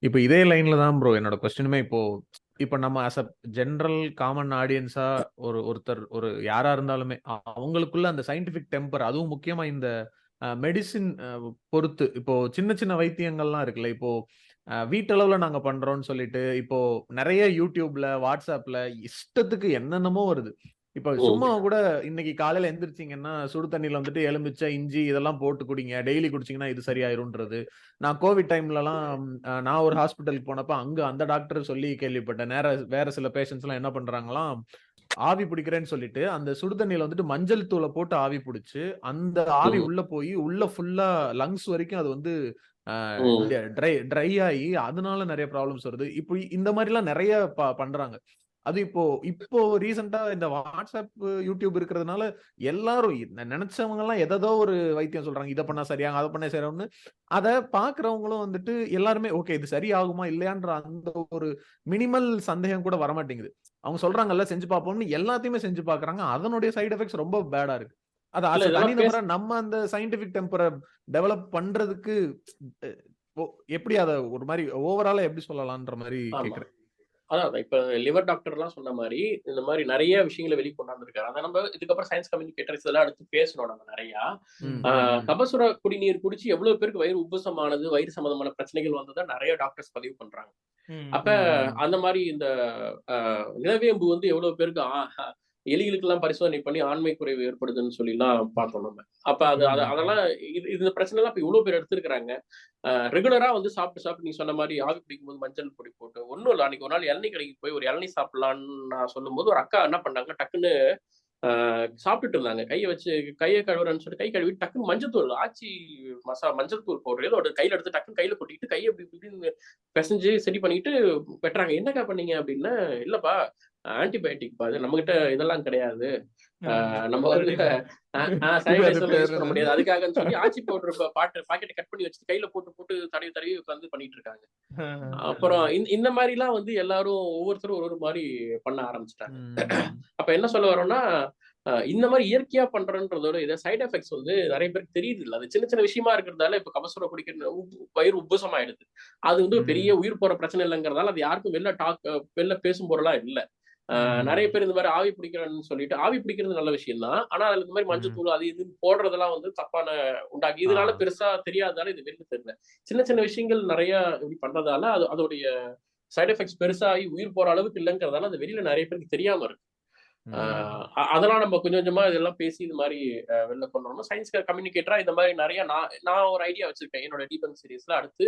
இப்போ இதே லைன்ல தான் ப்ரோ என்னோட கொஸ்டினுமே. இப்போ நம்ம அஸ் அ ஜென்ரல் காமன் ஆடியன்ஸா ஒருத்தர் யாரா இருந்தாலுமே அவங்களுக்குள்ள அந்த சயின்டிபிக் டெம்பர், அதுவும் முக்கியமா இந்த மெடிசின் பொறுத்து, இப்போ சின்ன சின்ன வைத்தியங்கள்லாம் இருக்குல்ல, இப்போ வீட்டளவுல நாங்க பண்றோம்னு சொல்லிட்டு இப்போ நிறைய யூடியூப்ல வாட்ஸ்அப்ல இஷ்டத்துக்கு என்னென்னமோ வருது. இப்ப சும்மா கூட இன்னைக்கு காலையில எந்திரிச்சிங்கன்னா சுடு தண்ணியில வந்துட்டு எலுமிச்சை, இஞ்சி இதெல்லாம் போட்டு குடிங்க, டெய்லி குடிச்சீங்கன்னா இது சரியாயிரும்ன்றது. நான் கோவிட் டைம்லலாம் நான் ஒரு ஹாஸ்பிட்டலுக்கு போனப்ப அங்க அந்த டாக்டர் சொல்லி கேள்விப்பட்டேன். வேற சில பேஷண்ட்ஸ் எல்லாம் என்ன பண்றாங்களாம், ஆவி பிடிக்கிறேன்னு சொல்லிட்டு அந்த சுடு தண்ணியில வந்துட்டு மஞ்சள் தூளை போட்டு ஆவி பிடிச்சு அந்த ஆவி உள்ள போய் உள்ள ஃபுல்லா லங்ஸ் வரைக்கும் அது வந்து ட்ரை ஆகி அதனால நிறைய ப்ராப்ளம்ஸ் வருது. இப்போ இந்த மாதிரி எல்லாம் நிறைய பண்றாங்க. அது இப்போ ரீசெண்டா இந்த வாட்ஸ்அப், யூடியூப் இருக்கிறதுனால எல்லாரும் நினைச்சவங்க எல்லாம் எதோ ஒரு வைத்தியம் சொல்றாங்க. இதை பண்ணா சரியாகும், அதை பண்ணா சரியாகும்னு. அதை பாக்குறவங்களும் வந்துட்டு எல்லாருமே ஓகே இது சரியாகுமா இல்லையான்ற அந்த ஒரு மினிமல் சந்தேகம் கூட வரமாட்டேங்குது. அவங்க சொல்றாங்கல்ல செஞ்சு பார்ப்போம்னு எல்லாத்தையுமே செஞ்சு பாக்குறாங்க. அதனுடைய சைடு எஃபெக்ட்ஸ் ரொம்ப பேடா இருக்கு. அது தனிநபரா நம்ம அந்த சயின்டிபிக் டெம்பரை டெவலப் பண்றதுக்கு எப்படி அதை ஒரு மாதிரி ஓவராலா எப்படி சொல்லலாம்ன்ற மாதிரி கேக்குறேன். அதான் இப்ப லிவர் டாக்டர் எல்லாம் சொன்ன மாதிரி இந்த மாதிரி நிறைய விஷயங்களை வெளிக்கொண்டாந்துருக்காரு. அதை நம்ம இதுக்கப்புறம் சயின்ஸ் கம்யூனிகேட்டர்ஸ் இதெல்லாம் அடுத்து பேசணும். நம்ம நிறைய கபசுர குடிநீர் குடிச்சு எவ்வளவு பேருக்கு வயிறு உபசமானது, வயிறு சம்பந்தமான பிரச்சனைகள் வந்ததா நிறைய டாக்டர்ஸ் பதிவு பண்றாங்க. அப்ப அந்த மாதிரி இந்த நிலவேம்பு வந்து எவ்வளவு பேருக்கு எலிகளுக்கு எல்லாம் பரிசோதனை பண்ணி ஆண்மை குறைவு ஏற்படுதுன்னு சொல்லி எல்லாம் பார்த்தோம் நம்ம. அப்ப அதெல்லாம் இந்த பிரச்சனை எல்லாம் இப்ப இவ்வளவு பேர் எடுத்திருக்கிறாங்க. ரெகுலரா வந்து சாப்பிட்டு நீங்க சொன்ன மாதிரி ஆவி பிடிக்கும் போது மஞ்சள் பொடி போட்டு ஒன்னும் இல்லை. அன்னைக்கு ஒரு நாள் இளநீ கடைக்கு போய் ஒரு இளநீ சாப்பிடலான்னு நான் சொல்லும் போது ஒரு அக்கா என்ன பண்ணாங்க, டக்குன்னு சாப்பிட்டுட்டு இருந்தாங்க. கையை கழுவுறேன்னு சொல்லிட்டு கை கழுவி டக்குன்னு மஞ்சத்தூள் ஆச்சி மஞ்சள் தூள் பவுடர் ஏதோ கையில எடுத்து டக்குன்னு கையில கொட்டிட்டு கையை இப்படி பிசைஞ்சு சரி பண்ணிட்டு வெட்டுறாங்க. என்னக்கா பண்ணீங்க அப்படின்னா, இல்லப்பா ஆன்டிபயோட்டிக் பா, நம்ம கிட்ட இதெல்லாம் கிடையாது, நம்ம வந்து சானிடைசர்ல யூஸ் பண்ண முடியாது, அதுக்காகன்னு சொல்லி ஆச்சி பவுடர் பாக்கெட் கட் பண்ணி வச்சு கையில போட்டு தடவி உட்காந்து பண்ணிட்டு இருக்காங்க. அப்புறம் இந்த மாதிரி எல்லாம் வந்து எல்லாரும் ஒவ்வொருத்தரும் ஒரு மாதிரி பண்ண ஆரம்பிச்சிட்டாங்க. அப்ப என்ன சொல்ல வரோம்னா, இந்த மாதிரி இயற்கையா பண்றன்றதோட இதை சைட் எஃபெக்ட்ஸ் வந்து நிறைய பேருக்கு தெரியுது இல்லை. அது சின்ன சின்ன விஷயமா இருக்கிறதால இப்ப கபசுரம் குடிக்கிற வயிறு உபசமாயிடுது. அது வந்து பெரிய உயிர் போற பிரச்சனை இல்லைங்கிறதால அது யாருக்கும் வெளில பேசும் பொருளா இல்லை. நிறைய பேர் இந்த மாதிரி ஆவி பிடிக்கிறேன்னு சொல்லிட்டு, ஆவி பிடிக்கிறது நல்ல விஷயம் தான். ஆனா அதுல இந்த மாதிரி மஞ்சள் தூள் அது இது போடுறதெல்லாம் வந்து தப்பான உண்டாக்கி இதனால பெருசா தெரியாததால இது வெளில தெரியல. சின்ன சின்ன விஷயங்கள் நிறைய இப்படி பண்றதால அதோடைய சைட் எஃபெக்ட்ஸ் பெருசாகி உயிர் போற அளவுக்கு இல்லைங்கிறதால அது வெளியில நிறைய பேருக்கு தெரியாம இருக்கு. அதெல்லாம் நம்ம கொஞ்சம் கொஞ்சமா இதெல்லாம் பேசி இந்த மாதிரி வெளில கொண்டு வரணும். சயின்ஸ் கம்யூனிகேட்டரா இந்த மாதிரி நிறைய நான் ஒரு ஐடியா வச்சிருக்கேன் என்னோட டீபங்க் சீரீஸ்ல. அடுத்து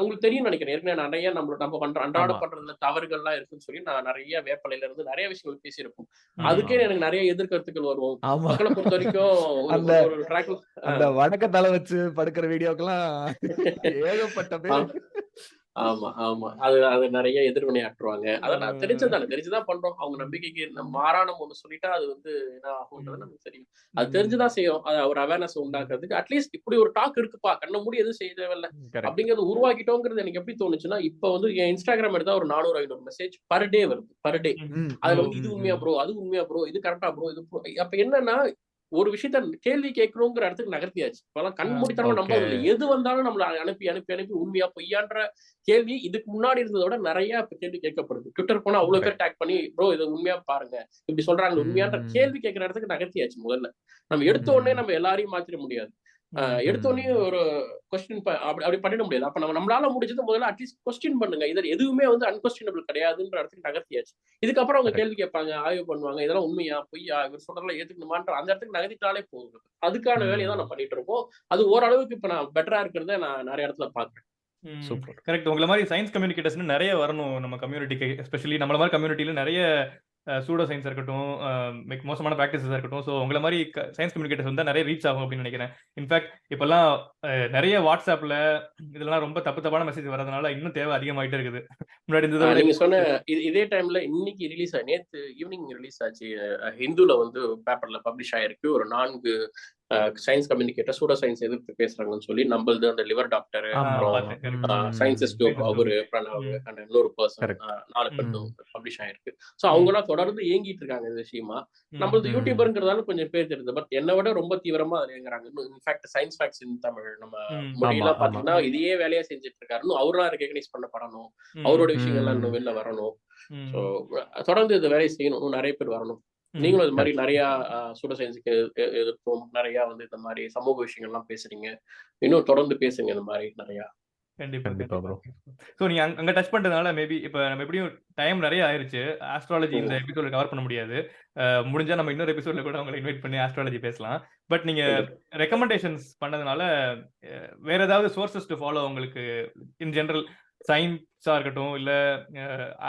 உங்களுக்கு தெரியும் நினைக்கிறேன், ஏற்கனவே நிறைய நம்ம பண்ற அன்றாட பண்றதுல தவறுகள்லாம் இருக்குன்னு சொல்லி நான் நிறைய வேப்பலையில இருந்து நிறைய விஷயங்கள் பேசியிருப்போம். அதுக்கே எனக்கு நிறைய எதிர்கருத்துக்கள் வரும். மக்களை பொறுத்த வரைக்கும் ஒரு ட்ராக் அந்த வடக்க தலை வச்சு படுக்கிற வீடியோக்கெல்லாம் ஏகப்பட்ட பேர். ஆமா அது நிறைய எதிர்வினையாற்றுவாங்க. அதை நான் தெரிஞ்சுதான் பண்றோம். அவங்க நம்பிக்கைக்கு மாறான ஒண்ணு சொல்லிட்டா அது வந்து என்ன ஆகும்ன்றது நமக்கு தெரியும். அது தெரிஞ்சுதான் செய்யும். அது ஒரு அவேர்னஸ் உண்டாக்குறதுக்கு அட்லீஸ்ட் இப்படி ஒரு டாக் இருக்குப்பா, கண்ண மூடி எதுவும் செய்ய தேவையில்ல அப்படிங்கறது உருவாக்கிட்டோங்கிறது எனக்கு எப்படி தோணுச்சுன்னா, இப்ப வந்து என் இன்ஸ்டாகிராம் எடுத்தா ஒரு 400-500 மெசேஜ் பர் டே வருது. பர் டே அதுல வந்து இது உண்மையா ப்ரோ, அது உண்மையா ப்ரோ, இது கரெக்டா ப்ரோ, இது. அப்ப என்னன்னா ஒரு விஷயத்த கேள்வி கேட்கணுங்கிற இடத்துக்கு நகர்த்தியாச்சு. இப்பெல்லாம் கண் மூடித்தனமா நம்பதில்லை. எது வந்தாலும் நம்மள அனுப்பி உண்மையா பொய்யான்ற கேள்வி இதுக்கு முன்னாடி இருந்ததோட நிறைய கேள்வி கேட்கப்படுது. ட்விட்டர் போனா அவ்வளவு பேர் டேக் பண்ணி ப்ரோ இது உண்மையா பாருங்க, இப்படி சொல்றாங்க உண்மையான்ற கேள்வி கேட்கிற இடத்துக்கு நகர்த்தியாச்சு. முதல்ல நம்ம எடுத்த உடனே நம்ம எல்லாரையும் மாத்திர முடியாது. எடுத்தோடனே ஒரு கொஸ்டின் அப்படி பண்ணிட முடியாது. அப்ப நம்மளால முடிஞ்சது முதல்ல அட்லீஸ்ட் கொஸ்டின் பண்ணுங்க. இது எதுவுமே வந்து அன்கொஸ்டினபிள் கிடையாதுன்ற இடத்துக்கு நகர்த்தியாச்சு. இதுக்கப்புறம் அவங்க கேள்வி கேட்பாங்க, ஆய்வு பண்ணுவாங்க, இதெல்லாம் உண்மையா பொய்யா, இவர் சொல்றதெல்லாம் ஏத்துக்கணுமான்ற அந்த இடத்துக்கு நகர்த்திட்டாலே போகுது. அதுக்கான வேலையை தான் நான் பண்ணிட்டு இருக்கோம். அது ஓரளவுக்கு இப்ப நான் பெட்டரா இருக்கிறத நான் நிறைய இடத்துல பாக்குறேன். கரெக்ட். உங்களை மாதிரி சயின்ஸ் கம்யூனிகேட்டர்ஸ் நிறைய வரணும் நம்ம கம்யூனிட்டிக்கு. எஸ்பெஷலி நம்மள மாதிரி கம்யூனிட்டியில நிறைய சூடோ சயின்ஸ் இருக்கட்டும், மோசமான ப்ராக்டிசஸா இருக்கட்டும். ஸோ உங்களை மாதிரி சயின்ஸ் கம்யூனிகேட்டர்ஸ் வந்து நிறைய ரீச் ஆகும் அப்படின்னு நினைக்கிறேன். இன்ஃபேக்ட் இப்பெல்லாம் நிறைய வாட்ஸ்அப்ல இதெல்லாம் ரொம்ப தப்பான மெசேஜ் வரதுனால இன்னும் தேவை அதிகமாயிட்டே இருக்குது. முன்னாடி நீங்க சொன்ன இதே டைம்ல இன்னைக்கு ரிலீஸ் நேத்து ஈவினிங் ரிலீஸ் ஆச்சு. ஹிந்துல வந்து பேப்பர்ல பப்ளிஷ் ஆயிருக்கு ஒரு 4 சயின்ஸ் கம்யூனிகேட்டர் சூடோ சயின்ஸ் எதிர்த்து பேசுறாங்கன்னு சொல்லி நம்மளது அந்த லிவர் டாக்டர், ஆமா அப்புறம் பார்த்தேன். கரெக்ட். சயின்சஸ் டோப் Sciences அவரு, Dope. பிரணவ் ம். அண்ட் இன்னொரு பர்சன், கரெக்ட் 4 பேர் ம் பப்ளிஷ் ஆயிருக்கு. ஸோ அவங்கலாம் தொடர்ந்து ஏங்கிட்டு இருக்காங்க இந்த விஷயமா. நம்மளது ம் யூடியூபருங்கிறதால கொஞ்சம் பேர் தெரியுது. பட் என்னை விட ரொம்ப தீவிரமா அது இயங்குறாங்க. In fact science facts in Tamil நம்ம ம். ஆமா மொழியெல்லாம் ஆமா பாத்தீங்கன்னா இதையே வேலையா செஞ்சுட்டு இருக்காரு. இன்னும் அவரெல்லாம் ரெகக்னைஸ் பண்ணப்படணும். அவரோட விஷயங்கள்லாம் இன்னும் வெளில வரணும். ஸோ தொடர்ந்து இந்த வேலையை செய்யணும். இன்னும் நிறைய பேர் வரணும். நீங்களும் இது மாதிரி கரெக்ட் நிறைய சூடோ சயின்ஸுக்கு எதிர்ப்பும் நிறைய வந்து இந்த மாதிரி சமூக விஷயங்கள்லாம் பேசுறீங்க. இன்னும் தொடர்ந்து பேசுங்க இந்த மாதிரி நிறைய. கண்டிப்பா கண்டிப்பா கண்டிப்பா. ப்ரோ ஸோ நீங்க அங்க டச் பண்றதுனால மேபி இப்ப நம்ம எப்படியும் டைம் நிறைய ஆயிருச்சு. ஆஸ்ட்ராலஜி இந்த ம். எபிசோட்ல கவர் பண்ண முடியாது. முடிஞ்சா நம்ம இன்னொரு எபிசோட்ல கூட உங்களை இன்வைட் பண்ணி ஆஸ்ட்ராலஜி பேசலாம். பட் நீங்க கண்டிப்பா. ரெக்கமெண்டேஷன்ஸ் பண்ணதுனால வேற ஏதாவது சோர்சஸ் டு ஃபாலோ உங்களுக்கு இன் ஜெனரல் சயின்ஸா இருக்கட்டும், இல்ல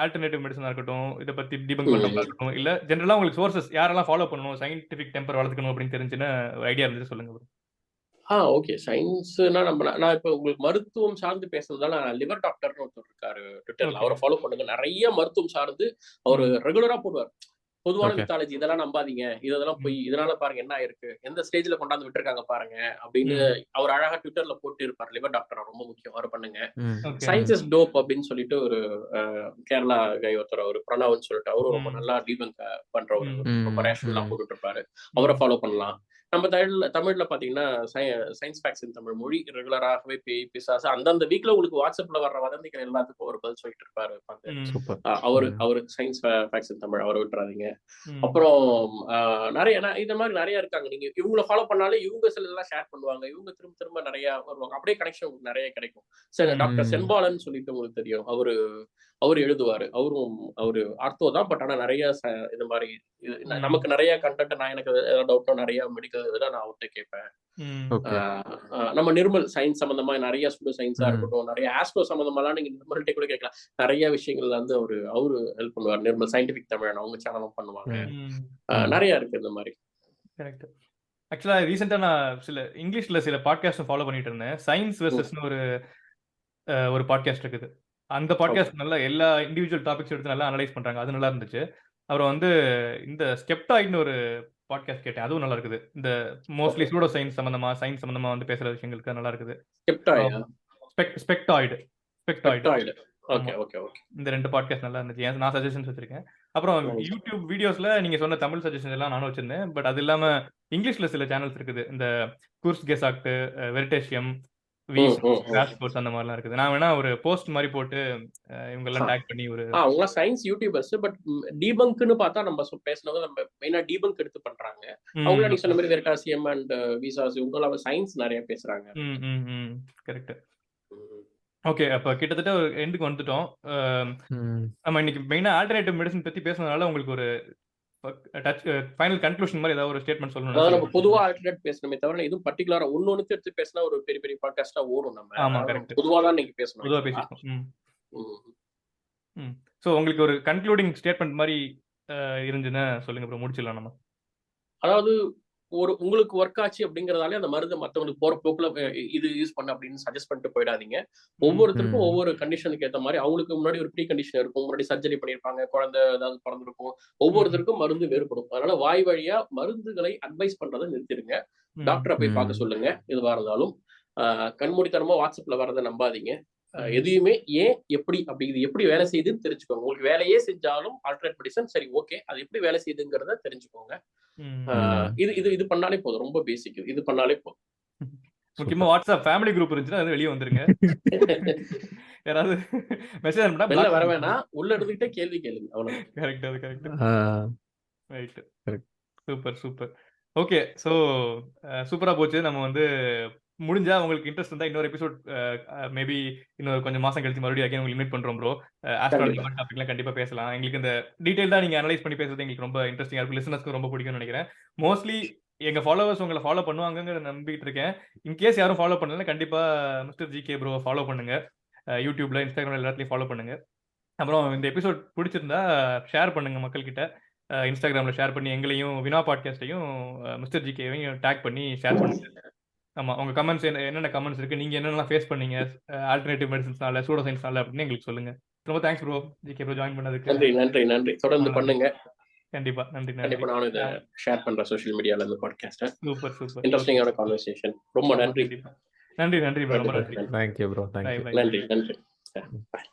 ஆல்டர்னேட்டிவ் மெடிசனா இருக்கட்டும், இதை பத்தி டீபங்க் பண்றதா ம். இருக்கட்டும், இல்ல ஜெனரலா உங்களுக்கு சோர்சஸ் யாரெல்லாம் ஃபாலோ பண்ணணும், சயின்டிபிக் டெம்பர் வளர்த்துக்கணும் அப்படின்னு தெரிஞ்சுன்னு ஐடியா இருந்துச்சு சொல்லுங்க bro. ஓகே. சயின்ஸ்னா நான் இப்ப உங்களுக்கு மருத்துவம் சார்ந்து பேசுறதால லிவர் டாக்டர்னு ஒருத்தர் இருக்காரு ட்விட்டர்ல. ஓகே. அவரை ஃபாலோ பண்ணுங்க. நிறைய மருத்துவம் சார்ந்து அவரு ரெகுலரா போடுவார். பொதுவான ஓகே மித்தாலஜி இதெல்லாம் நம்பாதீங்க, இதெல்லாம் போய் இதனால பாருங்க என்ன ஆயிருக்கு, எந்த ஸ்டேஜ்ல கொண்டாந்து விட்டுருக்காங்க பாருங்க அப்படின்னு அவர் அழகா ட்விட்டர்ல போட்டு இருப்பார். லிவர் டாக்டர் ரொம்ப முக்கியம், அவரை பண்ணுங்க. ஓகே. சயின்சஸ் டோப் அப்படின்னு சொல்லிட்டு ஒரு கேரளா கை ஒருத்தர், அவர் பிரணவ்னு சொல்லிட்டு அவரும் ரொம்ப நல்லா டீபங்க் பண்றவர், ரொம்ப ரேஷனலா போட்டுட்டு இருப்பாரு. அவரை ஃபாலோ பண்ணலாம். நம்ம தமிழ்ல பாத்தீங்கன்னா சயின்ஸ் ஃபேக்ட்ஸ் இன் தமிழ் மொழி ரெகுலராகவே பேய் பிசாசு அந்தந்த வீக்ல உங்களுக்கு வாட்ஸ்அப்ல வர்ற வதந்திகள் எல்லாத்துக்கும் ஒரு பதில் சொல்லிட்டு இருப்பாரு. சூப்பர் அவரு சயின்ஸ் ஃபேக்ட்ஸ் இன் தமிழ் அவரை விட்டுறாதீங்க. அப்புறம் நிறைய இந்த மாதிரி நிறைய இருக்காங்க. நீங்க இவங்களை ஃபாலோ பண்ணாலே இவங்க சிலதெல்லாம் ஷேர் பண்ணுவாங்க. இவங்க திரும்ப திரும்ப நிறைய வருவாங்க. அப்படியே கனெக்ஷன் உங்களுக்கு நிறைய கிடைக்கும். சரி, டாக்டர் சென்பாலன் சொல்லிட்டு உங்களுக்கு தெரியும். அவரு எழுதுவாரு. அவரு ஆர்த்தோ தான். பட் ஆனா நிறைய இந்த மாதிரி நமக்கு நிறைய கண்டென்ட், நான் எனக்கு டவுட்டோ நிறைய மெடிக்கல் இதெல்லாம் நான் அவர்கிட்ட கேட்பேன். ஓகே நம்ம நிர்மல் சயின்ஸ் சம்பந்தமா நிறைய ஸ்டூடோ சயின்ஸா இருக்கட்டும், நிறைய ஆஸ்ட்ரோ சம்பந்தமாலாம் நீங்க நிர்மல்கிட்ட கூட கேட்கலாம். நிறைய விஷயங்கள்ல வந்து அவரு ஹெல்ப் பண்ணுவார். நிர்மல் சயின்டிபிக் தமிழ் அவங்க சேனலும் பண்ணுவாங்க. நிறைய இருக்கு இந்த மாதிரி. கரெக்ட். ஆக்சுவலா ரீசெண்டா நான் இங்கிலீஷ்ல சில பாட்காஸ்ட் ஃபாலோ பண்ணிட்டு இருந்தேன். சயின்ஸ் வெர்சஸ்னு ஒரு பாட்காஸ்ட் இருக்குது. அந்த பாட்காஸ்ட் நல்லா எல்லா இண்டிவிஜுவல் டாபிக்ஸ் எடுத்து நல்லா அனலைஸ் பண்றாங்க. அது நல்லா இருந்துச்சு. அப்புறம் வந்து இந்த ஸ்கெப்டாய்ட்னு ஒரு பாட்காஸ்ட் கேட்டேன். அதுவும் நல்லா இருக்குது. இந்த மோஸ்ட்லி சூடோ சயின்ஸ் சம்பந்தமா வந்து பேசுற விஷயங்களுக்கு நல்லா இருக்குது. ஸ்பெக்டாய்டு. இந்த 2 பாட்காஸ்ட் நல்லா இருந்துச்சு. நான் சஜஷன்ஸ் வச்சிருக்கேன். அப்புறம் யூடியூப் வீடியோஸ்ல நீங்க சொன்ன தமிழ் சஜஷன்ஸ் எல்லாம் நானும் வச்சிருந்தேன். பட் அது இல்லாம இங்கிலீஷ்ல சில சேனல்ஸ் இருக்குது. இந்த குர்ஸ் கெசாக்ட், வெரிடேஷியம், ஸ்போர்ட்ஸ் அந்த மாதிரிலாம் இருக்குது. நான் வேணா ஒரு போஸ்ட் மாதிரி போட்டு இவங்க எல்லாம் டேக் பண்ணி அவங்க சயின்ஸ் யூடியூபர்ஸ். பட் டீபங்க்னு பார்த்தா நம்ம பேசினவங்க நம்ம மெயினா டீபங்க் எடுத்து பண்றாங்க. அவங்கள நீங்க சொன்ன மாதிரி வெரிடாசியம் அண்ட் விசாஸ் இவங்க சயின்ஸ் நிறைய பேசுறாங்க. கரெக்ட். ஓகே, அப்ப கிட்டத்தட்ட ஒரு எண்டுக்கு வந்துட்டோம். நம்ம இன்னைக்கு மெயினா ஆல்டர்னேட்டிவ் மெடிசன் பத்தி பேசுனதால உங்களுக்கு ஒரு ஃபைனல் கன்க்ளூஷன் மாதிரி ஏதாவது ஒரு ஸ்டேட்மெண்ட் சொல்லணும். அதாவது நம்ம பொதுவா ஆல்டர்னேட் பேசணுமே தவிர எதுவும் பர்டிகுலரா ஒன்னு எடுத்து பேசினா ஒரு பெரிய பெரிய பாட்காஸ்டா ஓடும். நம்ம ஆமா கரெக்ட். பொதுவா தான் நீங்க பேசணும். பொதுவா பேசிட்டோம். சோ உங்களுக்கு ஒரு கன்க்ளூடிங் ஸ்டேட்மெண்ட் மாதிரி இருந்துச்சுன்னா சொல்லுங்க ப்ரோ, முடிச்சிடலாம் நம்ம. அதாவது உங்களுக்கு ஒர்க் ஆச்சு அப்படிங்கறதாலே அந்த மருந்து மத்தவங்களுக்கு போற போக்குல இது யூஸ் பண்ண அப்படின்னு சஜஸ்ட் பண்ணிட்டு போயிடாதீங்க. ஒவ்வொருத்தருக்கும் ஒவ்வொரு கண்டிஷனுக்கு ஏற்ற மாதிரி அவங்களுக்கு முன்னாடி ஒரு ப்ரீ கண்டிஷன் இருக்கும், முன்னாடி சர்ஜரி பண்ணிருப்பாங்க, குழந்தை ஏதாவது பிறந்திருக்கும். ஒவ்வொருத்தருக்கும் மருந்து வேறுபடும். அதனால வாய் வழியா மருந்துகளை அட்வைஸ் பண்றதை நிறுத்திடுங்க. டாக்டரை போய் பார்க்க சொல்லுங்க. எதுவா இருந்தாலும் கண்மூடித்தனமா வாட்ஸ்அப்ல வரதை நம்பாதீங்க. எதையுமே ஏன் எப்படி அப்படி இது எப்படி வேலை செய்யுதுன்னு தெரிஞ்சுக்கோங்க. உங்களுக்கு வேலையே செஞ்சாலும் ஆல்டர்னேட் மெடிசன் சரி ஓகே, அது எப்படி வேலை செய்யுதுங்கிறத தெரிஞ்சுக்கோங்க. இது பண்ணாலே போதும். ரொம்ப பேசிக். இது பண்ணாலே போதும். முக்கியமா வாட்ஸ்அப் ஃபேமிலி குரூப் இருந்துச்சுன்னா அது வெளியே வந்துருங்க. யாராவது மெசேஜ் அனுப்பினா வெளில வர வேணாம், உள்ள இருந்துகிட்டே கேள்வி கேளுங்க. அவ்வளவு. கரெக்ட். அது correct. Right. Super super. Okay, so சூப்பரா போச்சு. நம்ம வந்து முடிஞ்சா உங்களுக்கு இன்ட்ரெஸ்ட் இருந்தா இன்னொரு எபிசோட் மேபி இன்னொரு கொஞ்சம் மாசம் கழிச்சு மறுபடியும் அகைன் உங்களுக்கு இன்வைட் பண்றோம் ப்ரோ. ஆஸ்ட்ராலஜி டாபிக்லாம் கண்டிப்பா பேசலாம். எங்களுக்கு இந்த டீடைல் தான் நீங்க அனலைஸ் பண்ணி பேசுறது எங்களுக்கு ரொம்ப இன்ட்ரெஸ்டிங்கா இருக்கும். லிசனர்ஸ்க்கு ரொம்ப பிடிக்கும்னு நினைக்கிறேன். மோஸ்ட்லி எங்க ஃபாலோவர்ஸ் உங்களை ஃபாலோ பண்ணுவாங்கன்னு நம்பிட்டு இருக்கேன். இன்கேஸ் யாரும் ஃபாலோ பண்ணல கண்டிப்பா மிஸ்டர் ஜிகே ப்ரோ ஃபாலோ பண்ணுங்க. யூடியூப்ல, இன்ஸ்டாகிராம்ல எல்லாத்துலயும் ஃபாலோ பண்ணுங்க. அப்புறம் இந்த எபிசோட் பிடிச்சிருந்தா ஷேர் பண்ணுங்க மக்கள்கிட்ட. இன்ஸ்டாகிராம்ல ஷேர் பண்ணி எங்களையும் வினா பாட்காஸ்டையும் மிஸ்டர் ஜிகேவையும் டேக் பண்ணி ஷேர் பண்ணுங்க. ஆமா, உங்க கமெண்ட்ஸ் என்னென்ன கமெண்ட்ஸ் இருக்கு, நீங்க என்னென்னலாம் ஃபேஸ் பண்ணீங்க ஆல்டர்னேட்டிவ் மெடிசன்ஸ்னால, சூடோ சயின்ஸ்னால அப்படின்னு எங்களுக்கு சொல்லுங்க. ரொம்ப thanks bro, GK bro join பண்ணதுக்கு. நன்றி. தொடர்ந்து பண்ணுங்க. கண்டிப்பா. நன்றி, நன்றி. கண்டிப்பா நானும் இதை ஷேர் பண்றேன் சோஷியல் மீடியால இந்த பாட்காஸ்ட்டை. Super, super. இன்ட்ரெஸ்டிங்கான கான்வர்சேஷன். ரொம்ப ஆமா, நன்றி. கண்டிப்பா. நன்றி, நன்றி bro. ரொம்ப நன்றி. Thank you bro, thank you. Bye, bye. நன்றி.